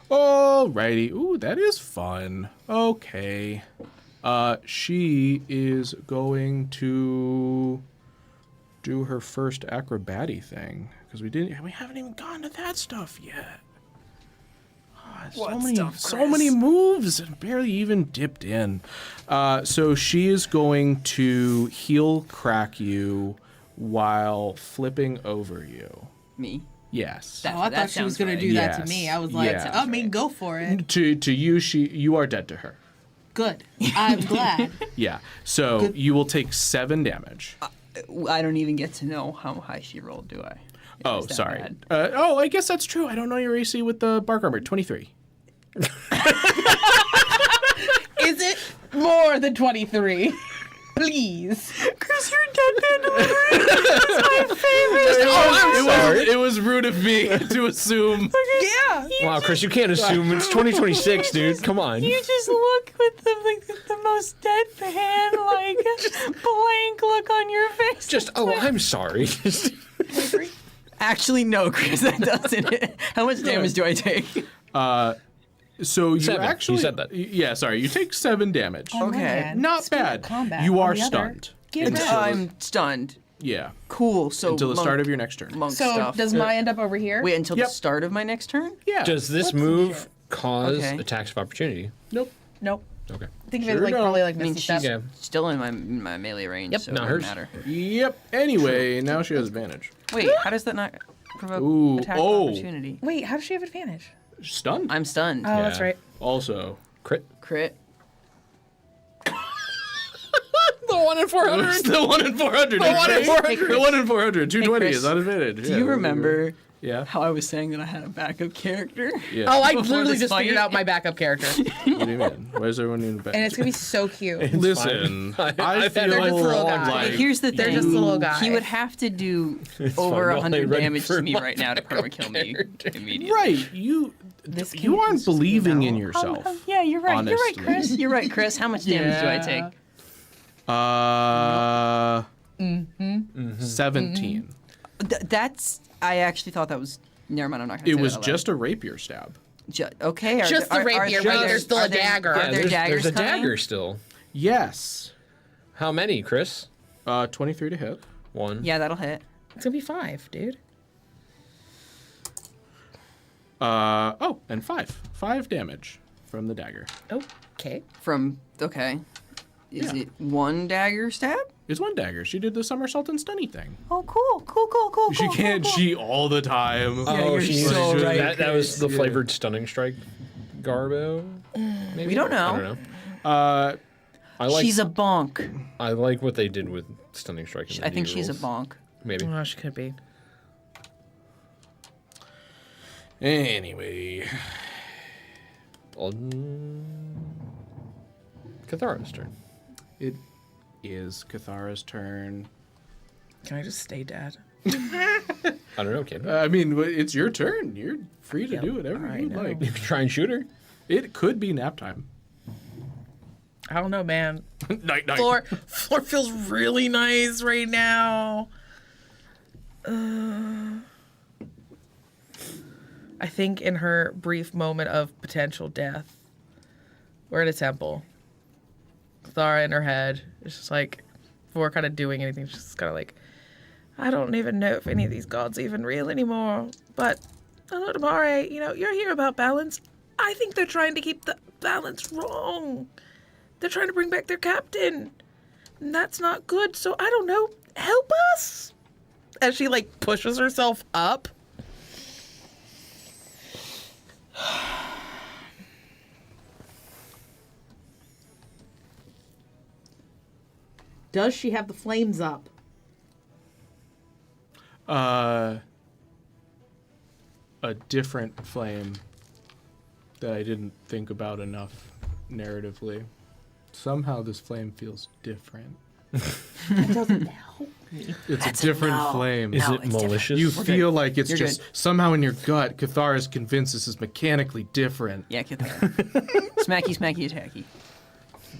S1: Alrighty. Ooh, that is fun. Okay. She is going to do her first acrobatic thing because we haven't even gotten to that stuff yet. So many moves and barely even dipped in. So she is going to heel crack you while flipping over you.
S6: Me?
S1: Yes.
S6: That-
S4: Oh, I thought she was
S6: sounds
S4: going
S6: right.
S4: to do that to
S1: Yes.
S4: me. I was like,
S1: Yes.
S4: I mean, go for it.
S1: To you, you are dead to her.
S4: Good. I'm glad.
S1: Yeah. So you will take 7 damage.
S6: I don't even get to know how high she rolled, do I?
S1: Oh,
S6: Is that
S1: sorry.
S6: bad?
S1: I guess that's true. I don't know your AC with the bark armor. 23.
S4: Is it more than 23? Please.
S6: Because you're dead delivery. That's my favorite.
S1: It was rude of me to assume.
S4: Yeah.
S2: Wow, Chris, you can't assume it's 2026, dude. Come on.
S6: You just look with the most deadpan, blank look on your face.
S2: Just, I'm sorry.
S6: Actually, no, Chris, that doesn't. How much damage do I take?
S1: So you
S2: 7.
S1: actually
S2: You said that.
S1: Yeah, sorry. You take 7 damage.
S6: Okay.
S1: Not
S4: Skill
S1: bad.
S4: combat
S1: You
S4: on
S1: are
S4: the other.
S1: stunned.
S4: Get rid.
S6: I'm stunned.
S1: Yeah.
S6: Cool. So
S1: Until the
S6: monk-
S1: start of your next turn.
S6: monk
S4: So
S6: stuff.
S4: does Mai end up over here?
S6: Wait until
S1: Yep.
S6: the start of my next turn?
S1: Yeah.
S2: Does this move cause
S6: Okay.
S2: attacks of opportunity?
S1: Nope.
S4: Nope.
S2: Okay.
S4: Think of
S1: Sure
S4: it like
S1: don't.
S4: probably like
S6: I mean,
S4: Misty
S6: she's
S4: Step.
S2: Yeah.
S6: still in my melee range,
S4: Yep.
S6: so
S2: Not
S6: it
S2: hers.
S6: doesn't matter.
S1: Yep. Anyway, now she has advantage.
S6: Wait, how does that not provoke
S1: Ooh,
S6: attack
S1: oh.
S6: opportunity?
S4: Wait, how does she have advantage?
S1: Stunned.
S6: I'm stunned.
S4: Oh, that's
S2: Yeah.
S4: right.
S1: Also.
S2: Crit.
S6: Crit.
S2: The 1 in 400.
S1: It's the 1 in 400.
S2: The 1 in 400.
S1: The 1 in 400. 220
S6: Chris,
S1: is unadvantage.
S6: Do you remember
S1: Yeah.
S6: how I was saying that I had a backup character?
S1: Yeah.
S4: Oh, I
S6: Before
S4: literally
S6: this
S4: just
S6: fight?
S4: figured out my backup character,
S1: What do you mean? Why is everyone in bed?
S4: and it's gonna be so cute.
S1: Listen,
S2: fine.
S1: I
S2: I've had
S1: feel
S2: it
S4: before.
S1: like
S6: Here's the
S4: They're
S6: thing.
S4: just a little guy.
S6: He would have to do over
S2: fine,
S6: 100
S2: ready
S6: damage
S2: for
S6: to me
S2: my
S6: right now to perma kill me immediately.
S1: right. You
S4: This
S1: you
S4: can't-
S1: aren't
S4: this just-
S1: believing
S4: no.
S1: in yourself.
S6: Yeah, you're right. You're right,
S1: Honestly.
S6: Chris. You're right, Chris. How much damage do I take?
S1: 17.
S6: That's. I actually thought that was. Never mind. I'm not gonna.
S1: It
S6: say
S1: was
S6: that out
S1: just a rapier stab.
S6: loud. Okay.
S4: Just the rapier, but there's still a dagger.
S6: Are there daggers
S2: there's a
S6: coming?
S2: dagger still.
S1: Yes.
S2: How many, Chris?
S1: 23 to hit.
S2: 1.
S6: Yeah, that'll hit.
S4: It's gonna be 5, dude.
S1: And 5. 5 damage from the dagger.
S4: Okay.
S6: From. Okay. Is
S1: Yeah.
S6: it one dagger stab?
S1: It's 1 dagger. She did the somersault and stunny thing.
S6: Oh, cool. Cool.
S1: She can't cheat all the time.
S6: you're so right,
S2: That was the
S1: Yeah.
S2: flavored stunning strike Garbo. Maybe?
S6: We don't know.
S2: I don't know. I like.
S6: She's a bonk.
S2: I like what they did with stunning strike. in the
S6: I think
S2: new
S6: she's a
S2: rules.
S6: bonk.
S2: Maybe.
S4: Oh, she could be.
S1: Anyway.
S2: Kithara's turn.
S1: It is Kithara's turn.
S4: Can I just stay dead?
S2: I don't know, kid.
S1: I mean, it's your turn. You're free to do whatever
S4: I
S1: you'd
S4: know.
S1: like.
S2: You can try and shoot her.
S1: It could be nap time.
S4: I don't know, man.
S1: Night, night.
S4: Floor feels really nice right now. I think in her brief moment of potential death, we're at a temple. Kithara in her head is just like, before kind of doing anything, she's just kind of like, I don't even know if any of these gods are even real anymore. But Olodumare, you're here about balance. I think they're trying to keep the balance wrong. They're trying to bring back their captain. And that's not good, so I don't know. Help us? As she, pushes herself up. Does she have the flames up?
S1: A different flame that I didn't think about enough narratively. Somehow this flame feels different.
S4: It doesn't help.
S1: It's a different flame.
S2: Is
S6: No,
S2: it
S6: it's different.
S2: malicious?
S1: You feel like it's
S6: You're
S1: just
S6: good.
S1: somehow in your gut, Kithara is convinced this is mechanically different.
S6: Yeah, Kithara. Smacky, attacky.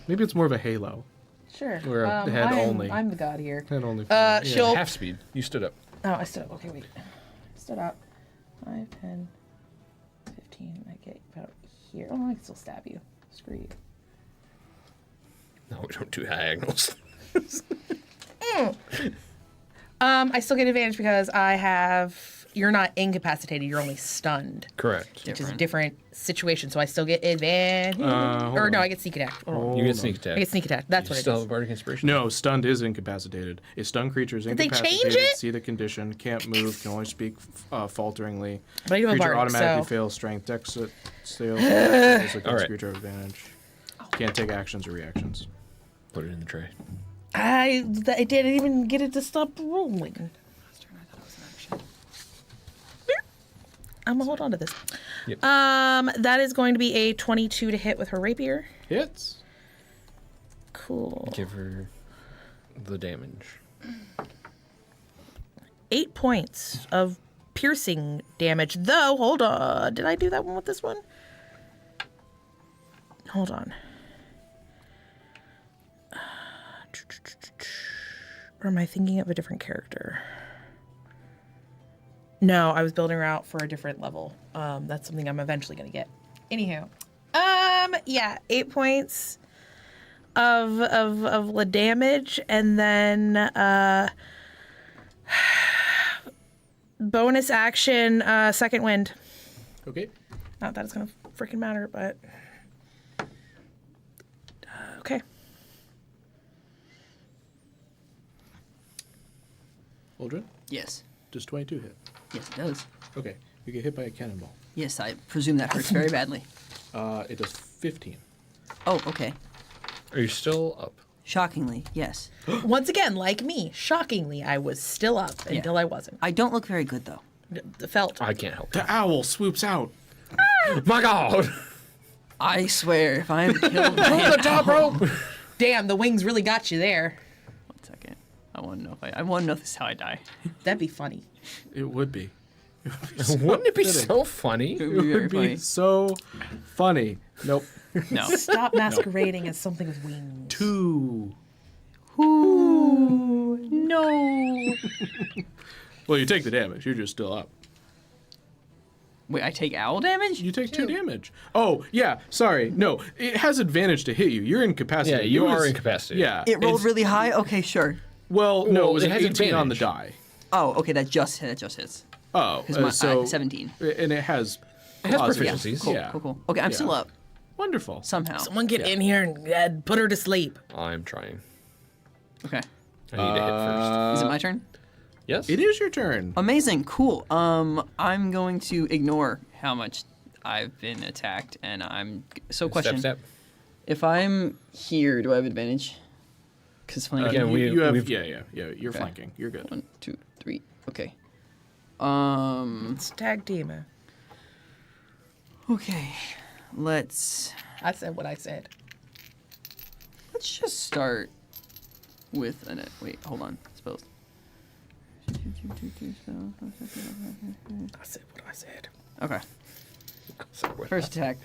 S1: Maybe it's more of a halo.
S4: Sure.
S1: Or a head only.
S4: I'm the god here.
S1: Head only. flame.
S4: She'll...
S2: Half speed. You stood up.
S4: Oh, I stood up. Okay, wait. Stood up. 5, 10, 15. I get about here. Oh, I can still stab you. Screw you.
S2: No, we don't do diagonals.
S4: I still get advantage because I have... You're not incapacitated. You're only stunned.
S2: Correct.
S4: Which is a different situation. So I still get advantage.
S1: hold
S4: Or no,
S1: on.
S4: I get sneak attack. Hold on.
S2: You get sneak attack.
S4: I get sneak attack. That's
S2: You
S4: what it
S2: still
S4: is.
S2: have bardic inspiration.
S1: No, stunned is incapacitated. A stunned creature is
S4: they change
S1: incapacitated.
S4: it?
S1: See the condition. Can't move. Can only speak falteringly.
S4: But I do have
S1: Creature
S4: bardic,
S1: automatically
S4: so...
S1: fails strength. Dex sales. Against
S2: All right.
S1: creature advantage. Can't take actions or reactions.
S2: Put it in the tray.
S4: I didn't even get it to stop rolling. I'm gonna hold on to this.
S2: Yep.
S4: That is going to be a 22 to hit with her rapier.
S1: Hits.
S4: Cool.
S2: Give her the damage.
S4: 8 points of piercing damage. Though, hold on. Did I do that one with this one? Hold on. Or am I thinking of a different character? No, I was building her out for a different level. That's something I'm eventually going to get. Anywho. Yeah, 8 points of damage, and then bonus action, second wind.
S1: Okay.
S4: Not that it's gonna freaking matter, but okay.
S1: Aldrin,
S6: Yes.
S1: does 22 hit?
S6: Yes, it does.
S1: Okay. You get hit by a cannonball.
S6: Yes, I presume that hurts very badly.
S1: It does 15.
S6: Oh, okay.
S2: Are you still up?
S6: Shockingly, yes.
S4: Once again, like me, shockingly, I was still up until I wasn't.
S6: I don't look very good though.
S4: Felt.
S2: I can't help
S1: The
S2: it.
S1: owl swoops out.
S2: My God!
S6: I swear, if I'm killed by
S1: Pull the top rope.
S4: Damn, the wings really got you there.
S6: 1 second. I want to know if I want to know this is how I die.
S4: That'd be funny.
S1: It would be.
S2: Wouldn't it be so funny?
S6: It would
S1: It
S6: be very
S1: would be
S6: funny.
S1: so funny. Nope.
S6: No.
S4: Stop masquerading as something with wings.
S1: 2.
S6: Ooh, no.
S1: Well, you take the damage. You're just still up.
S6: Wait, I take owl damage?
S1: You take 2 damage. Oh, yeah. Sorry. No, it has advantage to hit you. You're incapacitated.
S2: Yeah, you
S1: It
S2: are
S1: was-
S2: incapacitated.
S1: Yeah.
S6: It rolled
S1: it's-
S6: really high? Okay, sure.
S1: Well, no,
S2: Well,
S1: it was
S2: it
S1: an
S2: has
S1: 18 on the
S2: advantage.
S1: die.
S6: Oh, okay, that just hits.
S1: Oh,
S6: Because
S1: so
S6: 17.
S1: And it has
S2: It has
S1: positive.
S2: proficiencies.
S6: Cool,
S1: Yeah.
S6: cool. Okay, I'm still up
S1: Wonderful.
S6: somehow.
S4: Someone get in here and put her to sleep.
S2: I'm trying.
S6: Okay.
S2: I need to hit first.
S6: Is it my turn?
S2: Yes?
S1: It is your turn.
S6: Amazing, cool. I'm going to ignore how much I've been attacked, and question.
S2: Step.
S6: If I'm here, do I have advantage? Because flanking.
S2: Again,
S1: You have,
S2: we've-
S1: yeah. You're flanking. You're good.
S6: 1, 2, 3. Okay.
S4: It's tag team.
S6: Okay. Let's
S4: I said what I said.
S6: just start with an. Wait, hold on. Spells.
S4: I said what I said.
S6: Okay. First attack.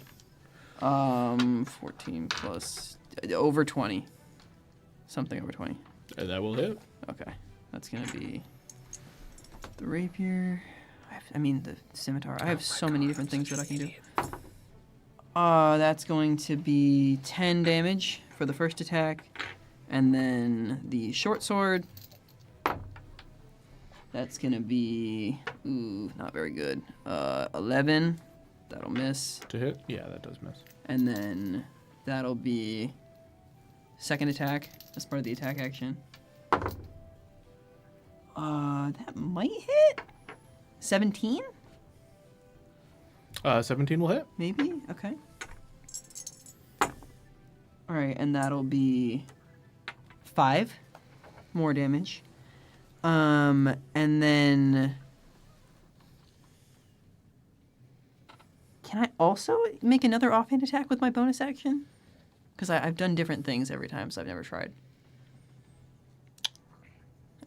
S6: 14 plus over 20. Something over 20.
S1: And that will hit.
S6: Okay. That's gonna be the rapier. The scimitar. I have so many different things that I can do. That's going to be 10 damage for the first attack, and then the short sword. That's gonna be not very good. 11. That'll miss.
S1: To hit? Yeah, that does miss.
S6: And then that'll be second attack as part of the attack action. That might hit. 17?
S1: 17 will hit.
S6: Maybe? Okay. Alright, and that'll be 5 more damage. And then can I also make another offhand attack with my bonus action? Because I've done different things every time, so I've never tried.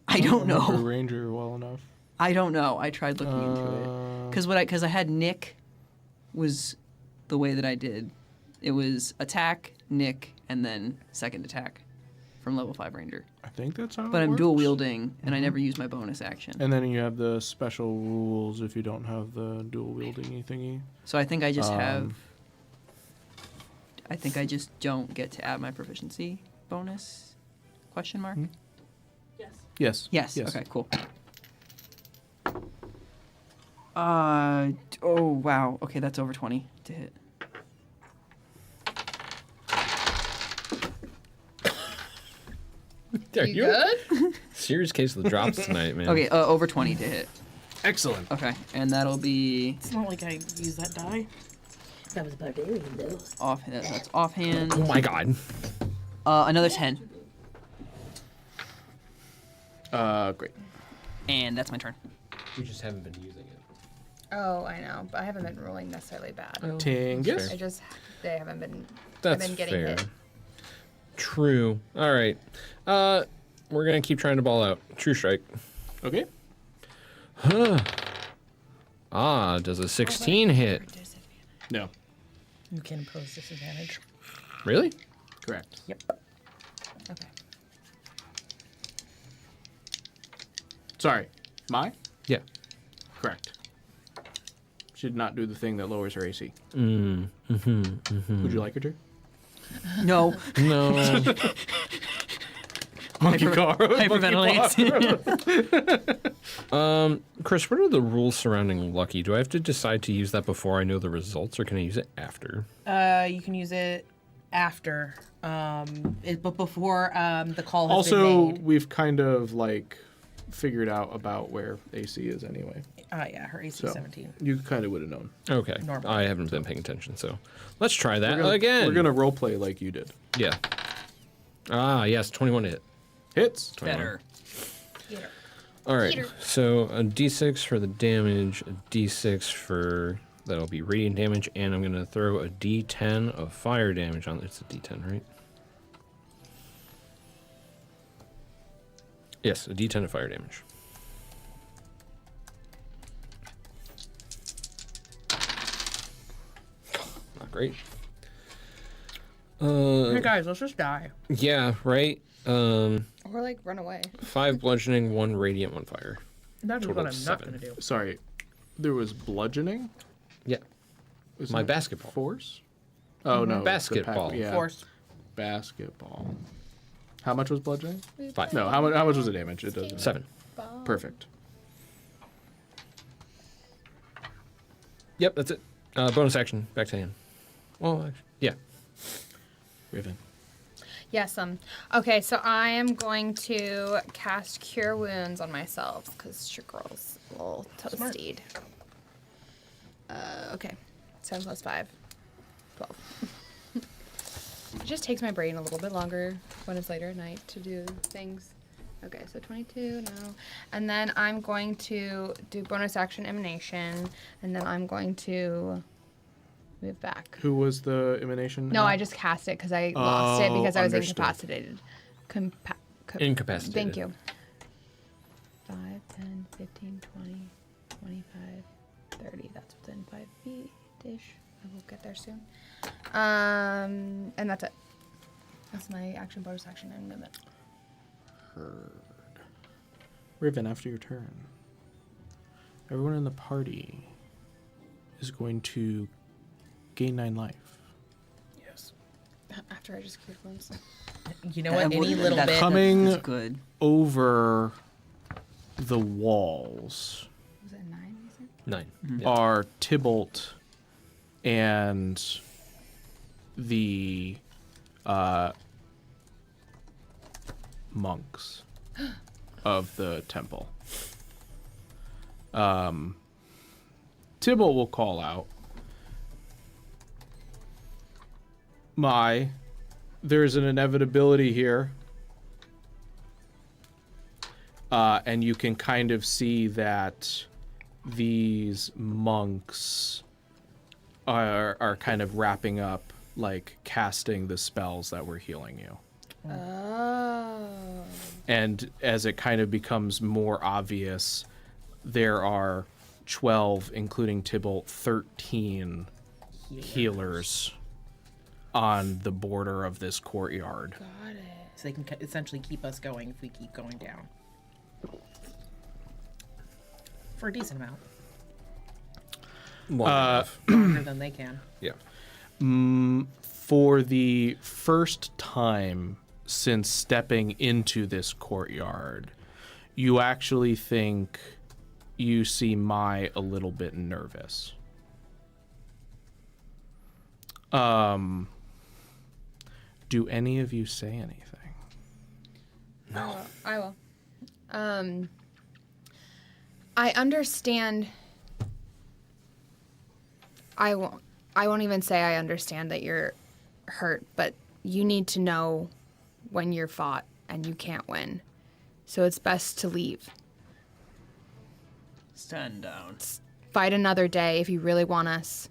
S6: I don't
S1: remember
S6: know.
S1: Ranger well enough.
S6: I don't know. I tried looking into it. Because I had Nick was the way that I did. It was attack, Nick, and then second attack from level 5 Ranger.
S1: I think that's how
S6: But
S1: it
S6: I'm
S1: works.
S6: dual wielding, and I never use my bonus action.
S1: And then you have the special rules if you don't have the dual wielding thingy.
S6: So I think I just have. I think I just don't get to add my proficiency bonus? Question mark?
S1: Yes.
S6: Yes. Okay. Cool. Oh wow. Okay, that's over 20 to hit.
S2: Are
S5: You good?
S2: Serious case of the drops tonight, man.
S6: Okay, over 20 to hit.
S1: Excellent.
S6: Okay, and that'll be
S4: It's not like I use that die. That was barbarian though.
S6: off. That's offhand.
S2: Oh my God.
S6: Another 10,
S1: Great.
S6: and that's my turn.
S2: We just haven't been using it.
S5: Oh, I know, but I haven't been rolling necessarily bad.
S1: Tingus.
S5: They haven't been.
S2: That's
S5: I've been getting
S2: fair.
S5: hit.
S2: True. All right. We're gonna keep trying to ball out. True strike.
S1: Okay.
S2: Does a 16 hit?
S1: No.
S4: You can impose disadvantage.
S2: Really?
S1: Correct.
S4: Yep.
S5: Okay.
S1: Sorry. Mai?
S2: Yeah.
S1: Correct. Should not do the thing that lowers her AC. Would you like her to?
S6: No.
S2: No.
S1: Monkey
S6: Hyperventilates.
S2: Chris, what are the rules surrounding lucky? Do I have to decide to use that before I know the results, or can I use it after?
S4: You can use it after, but before the call has
S1: Also,
S4: been made.
S1: we've kind of like figured out about where AC is anyway.
S4: Yeah, her AC
S1: So
S4: 17.
S1: you kind of would have known.
S2: Okay.
S4: Normally.
S2: I haven't been paying attention, so let's try that
S1: We're gonna,
S2: again.
S1: We're gonna role play like you did.
S2: Yeah. Ah, yes, 21 to hit.
S1: Hits.
S2: 21.
S6: Better.
S2: All right,
S5: Peter.
S2: so a d6 for the damage, a d6 for, that'll be radiant damage, and I'm going to throw a d10 of fire damage on, it's a d10, right? Yes, a d10 of fire damage. Not great.
S4: Hey guys, let's just die.
S2: Yeah, right?
S5: Or like run away.
S2: 5 bludgeoning, 1 radiant, 1 fire.
S4: That is
S2: Total
S4: what
S2: of
S4: I'm not
S2: 7.
S4: going to do.
S1: Sorry, there was bludgeoning.
S2: Yeah.
S1: Was
S2: My
S1: that
S2: basketball.
S1: force. Oh no, it's the
S2: Basketball.
S1: yeah,
S4: Force.
S1: basketball. How much was bludgeoning?
S2: 5.
S1: No, how much was the damage? It doesn't.
S2: 7.
S1: Perfect.
S2: Yep, that's it. Bonus action, back to hand. Well, actually, yeah.
S1: Riven.
S5: Yes. Okay, so I am going to cast Cure Wounds on myself because your girl's a little toasted. Okay. 7 plus 5. 12. It just takes my brain a little bit longer when it's later at night to do things. Okay, so 22 now. And then I'm going to do bonus action emanation, and then I'm going to move back.
S1: Who was the emanation?
S5: No, I just cast it because I lost it because I was
S1: understood.
S5: incapacitated.
S2: Incapacitated.
S5: Thank you. 5, 10, 15, 20, 25, 30. That's within 5 feet-ish. I will get there soon. And that's it. That's my action, bonus action, and movement.
S1: Heard. Riven, after your turn, everyone in the party is going to gain 9 life.
S5: Yes. After I just cured wounds.
S4: You know what? Any little bit.
S1: Coming
S6: That's good.
S1: over the walls
S5: Was it 9, you said?
S2: 9. Yeah.
S1: are Tybalt and the monks of the temple. Tybalt will call out, Mai, there's an inevitability here. And you can kind of see that these monks are kind of wrapping up, like casting the spells that were healing you.
S5: Oh.
S1: And as it kind of becomes more obvious, there are 12, including Tybalt, 13 healers on the border of this courtyard.
S5: Got it.
S4: So they can essentially keep us going if we keep going down. For a decent amount. Longer than they can.
S2: Yeah.
S1: For the first time since stepping into this courtyard, you actually think you see Mai a little bit nervous. Do any of you say anything?
S5: No. I will. I understand. I won't even say I understand that you're hurt, but you need to know when you're fought and you can't win. So it's best to leave.
S6: Stand down.
S5: Fight another day if you really want us.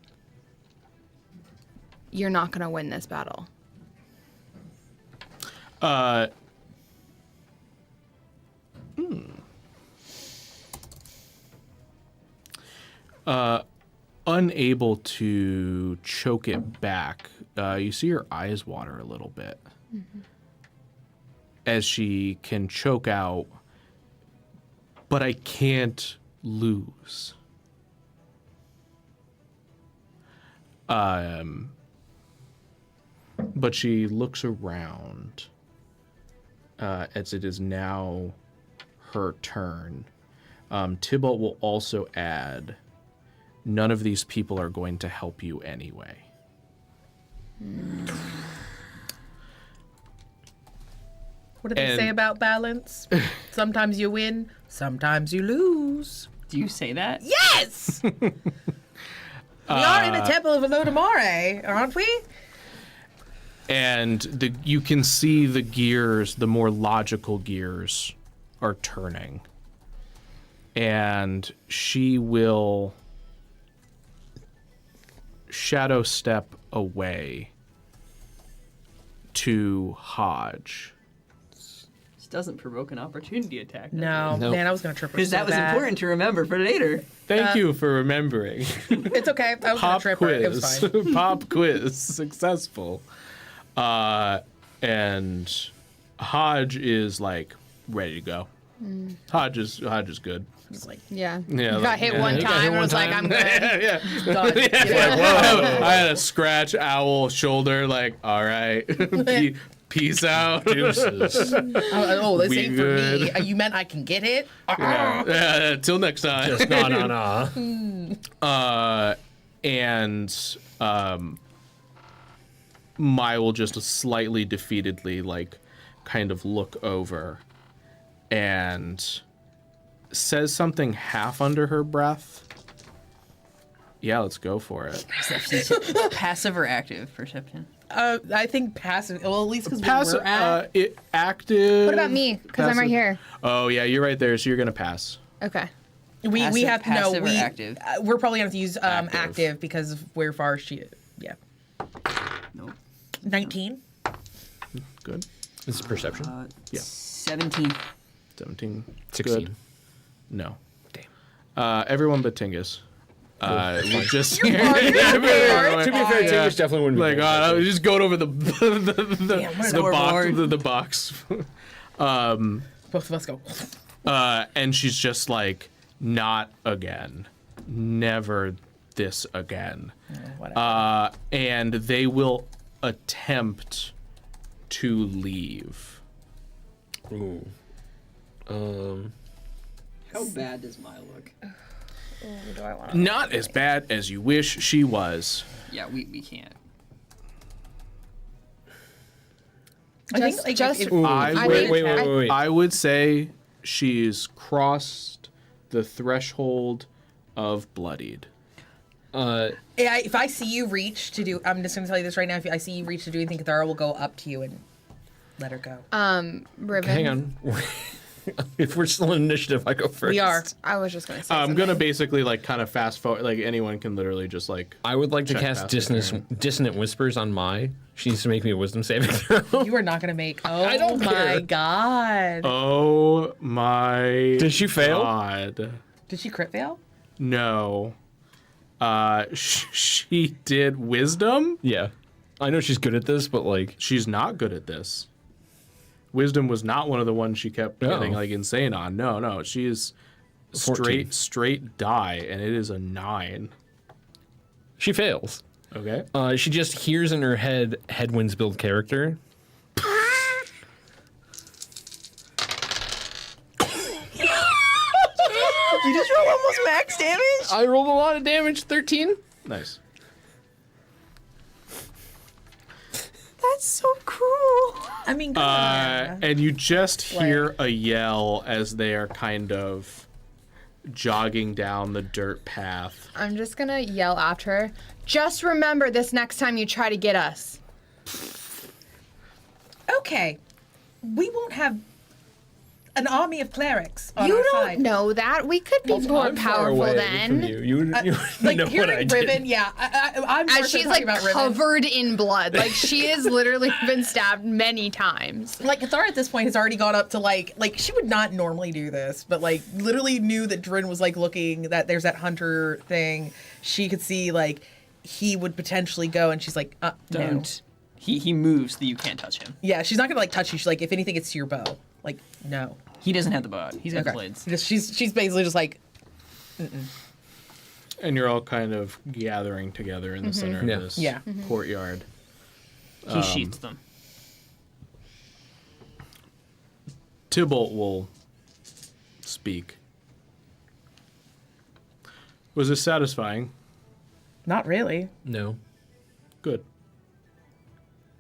S5: You're not going to win this battle.
S1: Unable to choke it back, you see her eyes water a little bit as she can choke out, but I can't lose. But she looks around as it is now her turn. Tybalt will also add, none of these people are going to help you anyway.
S4: What do they
S1: And-
S4: say about balance? Sometimes you win, sometimes you lose.
S6: Do you say that?
S4: Yes! We are in the temple of Olodumare, aren't we?
S1: And you can see the gears, the more logical gears, are turning. And she will shadow step away to Hodge.
S6: This doesn't provoke an opportunity attack.
S4: No,
S2: Nope.
S4: man, I was gonna trip her
S6: Because
S4: so
S6: that was
S4: bad.
S6: important to remember for later.
S1: Thank you for remembering.
S4: It's okay. I was gonna
S1: Pop
S4: trip her. It was
S1: quiz.
S4: fine.
S1: Pop quiz. Successful. And Hodge is like ready to go. Hodge is good.
S4: He's like,
S5: Yeah.
S1: Yeah,
S5: Got
S1: like,
S5: hit
S1: yeah,
S5: one
S1: you got
S5: time
S1: hit
S5: and
S1: one
S5: was like,
S1: time.
S5: I'm good.
S1: yeah.
S4: done.
S1: Whoa. I had a scratch owl shoulder, like, all right. Peace out.
S2: Deuces.
S4: Oh, this
S1: We
S4: ain't
S1: good.
S4: for me. You meant I can get it?
S1: Yeah, till next time.
S2: Just nah.
S1: And Mai will just slightly defeatedly, like, kind of look over and says something half under her breath. Yeah, let's go for it.
S6: Passive or active perception?
S4: I think passive. Well, at least because
S1: Passive,
S4: we're at.
S1: active.
S5: What about me? Because I'm right
S1: passive.
S5: here.
S1: Oh yeah, you're right there. So you're gonna pass.
S5: Okay.
S4: We have
S6: passive or
S4: we
S6: active?
S4: We're probably gonna have to use
S1: Active.
S4: active because of where far she. Yeah.
S6: Nope.
S4: 19.
S1: Good.
S2: This is perception.
S1: Yeah.
S6: 17.
S1: 17.
S2: 16.
S1: Good. No.
S2: Damn.
S1: Everyone but Tingus. We just.
S2: To be fair,
S1: Yeah.
S2: Tingus definitely wouldn't be.
S1: Like, I was just going over the
S6: Scoreboard.
S1: the box.
S4: Both of us go.
S1: And she's just like, not again. Never this again.
S4: Whatever.
S1: And they will attempt to leave.
S2: Ooh.
S6: How bad does Mai look?
S5: Do I want
S1: Not as bad as you wish she was.
S6: Yeah, we can't.
S4: I think like
S5: just-
S4: if,
S1: I
S2: Wait,
S1: would,
S2: wait.
S1: I would say she's crossed the threshold of bloodied.
S4: if I see you reach to do, I'm just gonna tell you this right now. If I see you reach to do anything, Kithara will go up to you and let her go.
S5: Riven.
S2: Hang on. If we're still in initiative, I go first.
S4: We are.
S5: I was just going to say
S1: I'm
S5: something.
S1: gonna basically like kind of fast forward. Like anyone can literally just like.
S2: I would like to
S1: Check
S2: cast
S1: passive
S2: dissonant whispers on Mai. She needs to make me a wisdom saving throw.
S4: You are not gonna make. Oh
S2: don't
S4: my
S2: care.
S4: god!
S1: Oh my.
S2: Did she fail?
S1: God.
S4: Did she crit fail?
S1: No. She did wisdom.
S2: Yeah. I know she's good at this, but like,
S1: She's not good at this. Wisdom was not one of the ones she kept
S2: Oh.
S1: getting like insane on. No, she is
S2: 14.
S1: straight die, and it is a 9.
S2: she fails.
S1: Okay.
S2: She just hears in her head Headwinds build character.
S6: You just roll almost max damage?
S2: I rolled a lot of damage, 13.
S1: Nice.
S6: That's so cruel.
S4: I mean, come on.
S1: And you just hear a yell as they are kind of jogging down the dirt path.
S5: I'm just going to yell after her. Just remember this next time you try to get us.
S4: Okay, we won't have an army of clerics on
S5: You
S4: our
S5: don't
S4: side.
S5: know that. We could be more
S2: I'm far
S5: powerful
S2: away
S5: then.
S2: From you. You would
S4: Like
S2: know what I
S4: hearing
S2: did.
S4: Riven, yeah. I'm more
S5: As
S4: so
S5: she's
S4: talking
S5: like
S4: about Riven.
S5: covered in blood. Like she has literally been stabbed many times.
S4: Like Kithara at this point has already gone up to like she would not normally do this, but like literally knew that Drin was like looking that there's that hunter thing. She could see like he would potentially go, and she's like, no.
S6: Don't. He moves so that you can't touch him.
S4: Yeah, she's not gonna like touch you. She's like, if anything, it's to your bow. Like, no.
S6: He doesn't have the bow out. He's got
S4: Okay.
S6: blades.
S4: She's basically just like,
S1: And you're all kind of gathering together in the center
S2: Yeah.
S1: of this
S4: Yeah.
S1: courtyard.
S6: He sheaths them.
S1: Tybalt will speak. Was this satisfying?
S4: not really.
S2: No.
S1: Good.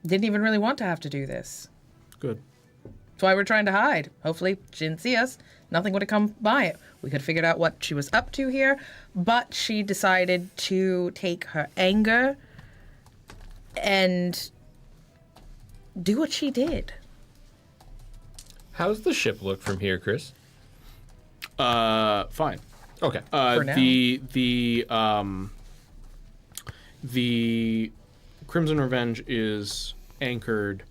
S4: Didn't even really want to have to do this.
S1: Good.
S4: That's why we're trying to hide. Hopefully, she didn't see us. Nothing would have come by it. We could have figured out what she was up to here, but she decided to take her anger and do what she did.
S2: How's the ship look from here, Chris?
S1: Fine.
S2: Okay.
S4: For now.
S1: The Crimson Revenge is anchored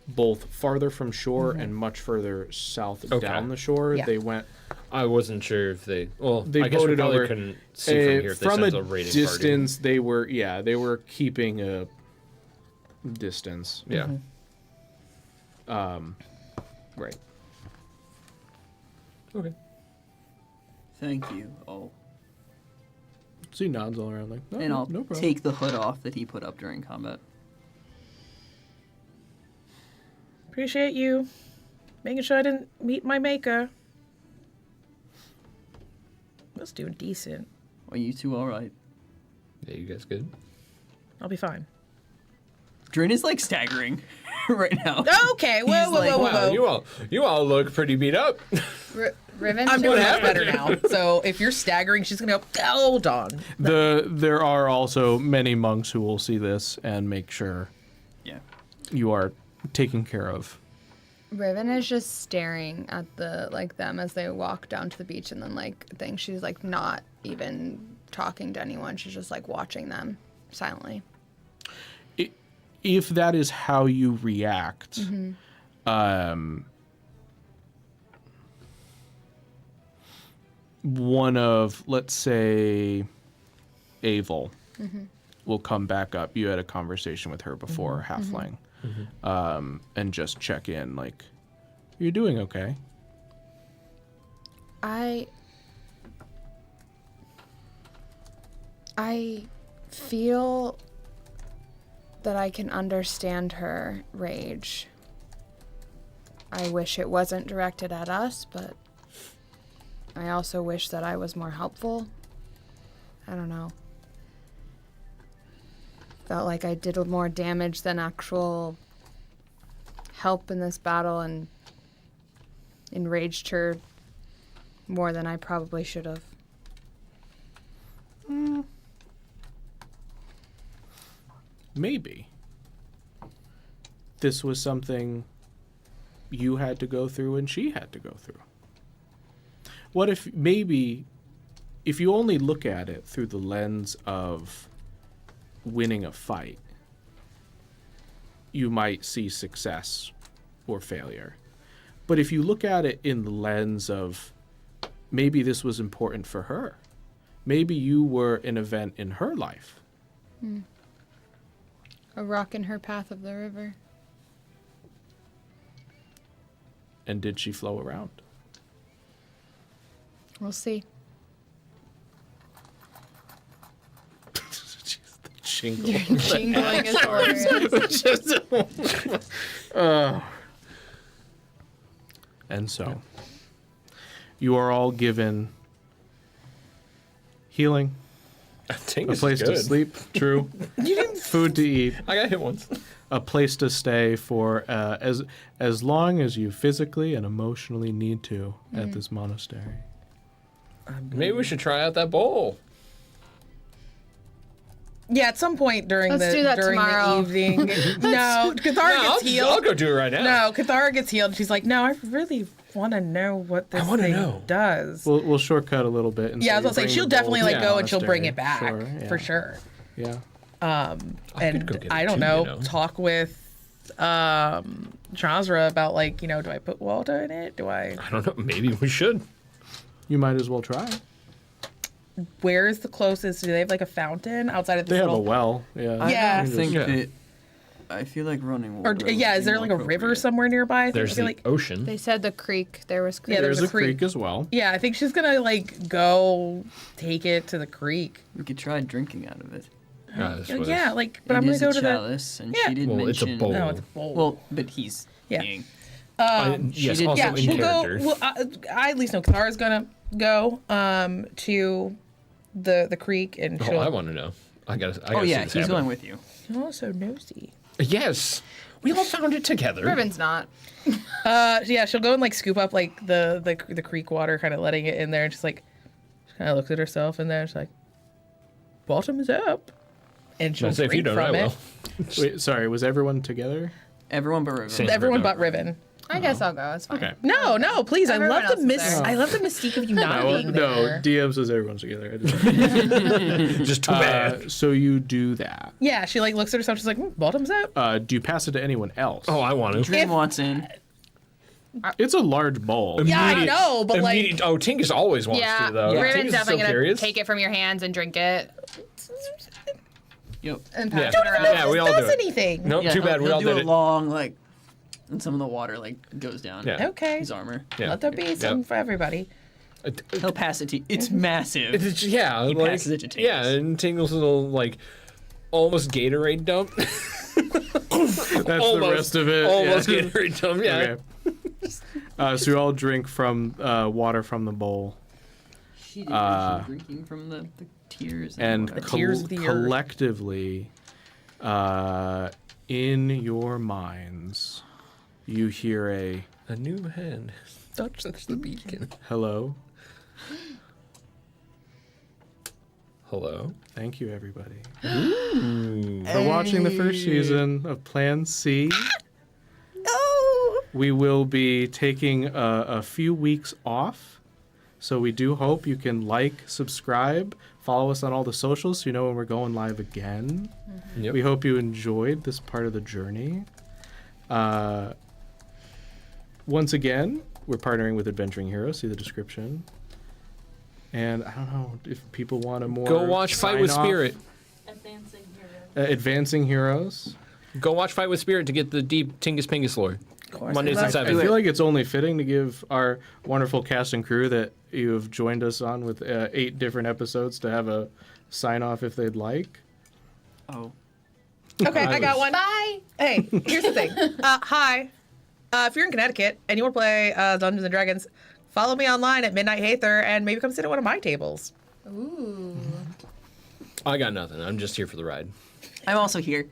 S1: both farther from shore and much further south down the shore.
S4: Yeah.
S1: They went
S2: I wasn't sure if they. Well,
S1: They
S2: I guess we
S1: voted
S2: probably
S1: over-
S2: couldn't see from here if they
S1: from
S2: sent
S1: a
S2: a raiding
S1: distance. They were keeping a distance.
S2: party. Yeah.
S1: Right.
S2: Okay.
S6: Thank you. Oh,
S1: See nods all around like, no,
S6: and I'll
S1: no problem.
S6: take the hood off that he put up during combat.
S4: Appreciate you making sure I didn't meet my maker. I was doing decent.
S6: Are you two all right?
S2: Yeah, you guys good?
S4: I'll be fine.
S6: Drin is like staggering right now.
S4: Okay, whoa,
S6: He's
S4: whoa,
S6: like,
S4: whoa, whoa,
S2: Wow,
S4: whoa.
S2: you all look pretty beat up.
S5: Riven.
S4: I'm doing much
S2: happened?
S4: better now. So if you're staggering, she's gonna go, hold on.
S1: There are also many monks who will see this and make sure
S6: Yeah.
S1: you are taken care of.
S5: Riven is just staring at them as they walk down to the beach, and then she's like not even talking to anyone. She's just like watching them silently.
S1: If that is how you react, one of, let's say, Avel will come back up. You had a conversation with her before, Halfling, and just check in, like, you're doing okay.
S5: I feel that I can understand her rage. I wish it wasn't directed at us, but I also wish that I was more helpful. I don't know. Felt like I did more damage than actual help in this battle, and enraged her more than I probably should have.
S1: Maybe. This was something you had to go through and she had to go through. What if maybe, if you only look at it through the lens of winning a fight, you might see success or failure. But if you look at it in the lens of maybe this was important for her, maybe you were an event in her life.
S5: A rock in her path of the river.
S1: And did she flow around?
S5: We'll see.
S1: Jingle.
S5: Jingling is hilarious.
S1: And so, you are all given healing, a place to sleep, true, food to eat,
S2: I got hit once.
S1: a place to stay for as long as you physically and emotionally need to at this monastery.
S2: Maybe we should try out that bowl.
S4: Yeah, at some point during
S5: Let's do that
S4: during
S5: tomorrow.
S4: the evening. No, Kithara
S2: I'll
S4: gets healed.
S2: I'll go do it right now.
S4: No, Kithara gets healed. She's like, no, I really want to know what this
S2: wanna
S4: thing
S2: know.
S4: does.
S1: We'll shortcut a little bit. And
S4: Yeah, I
S1: so
S4: was gonna
S1: you
S4: say she'll
S1: bring the
S4: definitely
S1: bowl
S4: like
S1: to
S4: go
S1: the
S4: and she'll bring it back
S1: monastery. Sure,
S4: for
S1: yeah.
S4: sure.
S1: Yeah.
S4: And
S2: go get
S4: I
S2: it
S4: don't
S2: too,
S4: know,
S2: you know.
S4: talk with Chazra about like, do I put water in it? Do I?
S2: I don't know. Maybe we should.
S1: You might as well try.
S4: Where is the closest? Do they have like a fountain outside of this
S1: They have a
S4: little?
S1: well. Yeah.
S4: Yeah.
S6: I think
S2: Yeah.
S6: that I feel like running
S4: Or
S6: water.
S4: yeah,
S6: would
S4: is
S6: be
S4: there
S6: more
S4: like a river
S6: appropriate.
S4: somewhere nearby? I
S2: There's
S4: feel
S2: the
S4: like
S2: ocean.
S5: They said the creek. There was creek.
S4: Yeah,
S1: There's
S4: there's
S1: a
S4: a
S1: creek
S4: creek.
S1: as well.
S4: yeah, I think she's gonna like go take it to the creek.
S6: We could try drinking out of it.
S2: This was-
S4: Yeah, like, but
S6: It
S4: I'm gonna
S6: is
S4: go
S6: a
S4: to the.
S6: chalice, and
S4: Yeah.
S6: she did
S2: Well, it's a
S6: mention.
S2: bowl.
S4: No, it's a bowl.
S6: Well, but he's
S4: Yeah.
S6: being.
S2: yes,
S6: did-
S2: also
S4: yeah,
S2: in
S4: we'll
S2: character.
S4: go. Well, I at least know Kithara's gonna go to the creek, and
S2: Oh,
S4: she'll.
S2: I want to know. I gotta
S6: Oh
S2: see
S6: yeah,
S2: this
S6: he's
S2: happen.
S6: going with you.
S4: Oh, so nosy.
S2: Yes, we all found it together.
S5: Riven's not.
S4: Yeah, she'll go and like scoop up like the creek water, kind of letting it in there, and just like she kind of looks at herself in there. She's like, "Bottom is up," and she'll
S2: I'll say if you
S4: drink
S2: don't, I
S4: from
S2: will.
S4: it.
S1: Wait, sorry, was everyone together?
S6: Everyone but Riven.
S2: Same.
S4: Everyone
S2: Riven.
S4: but Riven.
S5: I guess I'll go. It's fine.
S1: Okay.
S4: No, please.
S5: Everyone
S4: I love
S5: else
S4: the
S5: is there.
S4: I love the mystique of you not being
S1: No,
S4: there.
S1: DM says everyone's together. I just-
S2: Just too bad.
S1: so you do that.
S4: Yeah, she like looks at herself. She's like, bottoms out.
S1: Do you pass it to anyone else?
S2: Oh, I want to.
S6: Dream wants in.
S1: It's a large bowl.
S4: Yeah, I know, but like,
S2: Oh, Tingus always wants
S5: Yeah,
S2: to, though.
S6: Yeah.
S2: Tingus
S5: Riven's
S2: is
S5: definitely
S2: so
S5: gonna
S2: curious.
S5: take it from your hands and drink it
S6: Yep.
S5: and
S2: Yeah.
S5: pass it around.
S2: Yeah, we all
S4: does
S2: do it.
S4: anything.
S2: No,
S6: Yeah,
S2: too bad. We
S6: he'll
S2: all
S6: do
S2: did
S6: a
S2: it.
S6: long like, and some of the water like goes down.
S2: Yeah.
S4: Okay.
S6: His armor.
S2: Yeah.
S4: Let there be some for everybody.
S6: He'll pass it to you. It's massive.
S2: Yeah,
S6: He
S2: like,
S6: passes it to Tingus.
S2: yeah, and Tingus will like almost Gatorade dump.
S1: That's the rest of it.
S2: Almost
S1: yeah.
S2: Gatorade dump. Yeah.
S1: Okay. So you all drink from water from the bowl,
S6: She did. She's drinking from the tears.
S1: and
S6: whatever.
S4: tears of the earth.
S1: collectively, in your minds, you hear a
S2: A new hand. Touch the beacon.
S1: hello.
S2: Hello.
S1: Thank you, everybody, for watching the first season of Plan C. We will be taking a few weeks off, so we do hope you can like, subscribe, follow us on all the socials so you know when we're going live again.
S2: Yep.
S1: We hope you enjoyed this part of the journey. Once again, we're partnering with Adventuring Heroes. See the description. And I don't know if people want to more
S2: Go watch Fight with
S1: sign-off.
S2: Spirit.
S1: Advancing Heroes.
S2: Go watch Fight with Spirit to get the deep Tingus Pingus lore. Mondays at
S1: I
S2: 7.
S1: feel like it's only fitting to give our wonderful cast and crew that you have joined us on with 8 different episodes to have a sign off if they'd like.
S6: Oh.
S4: Okay, I got one.
S5: Bye.
S4: Hey, here's the thing. Hi. If you're in Connecticut and you want to play Dungeons and Dragons, follow me online at Midnight Hather and maybe come sit at one of my tables.
S5: Ooh.
S2: I got nothing. I'm just here for the ride.
S6: I'm also here.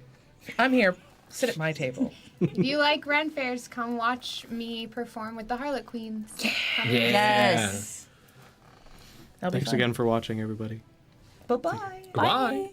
S4: I'm here. Sit at my table.
S5: If you like Ren Fairs, come watch me perform with the Harlot Queens.
S6: Yes.
S4: That'll be
S1: Thanks
S4: fun.
S1: again for watching, everybody.
S4: Bye-bye.
S2: Goodbye.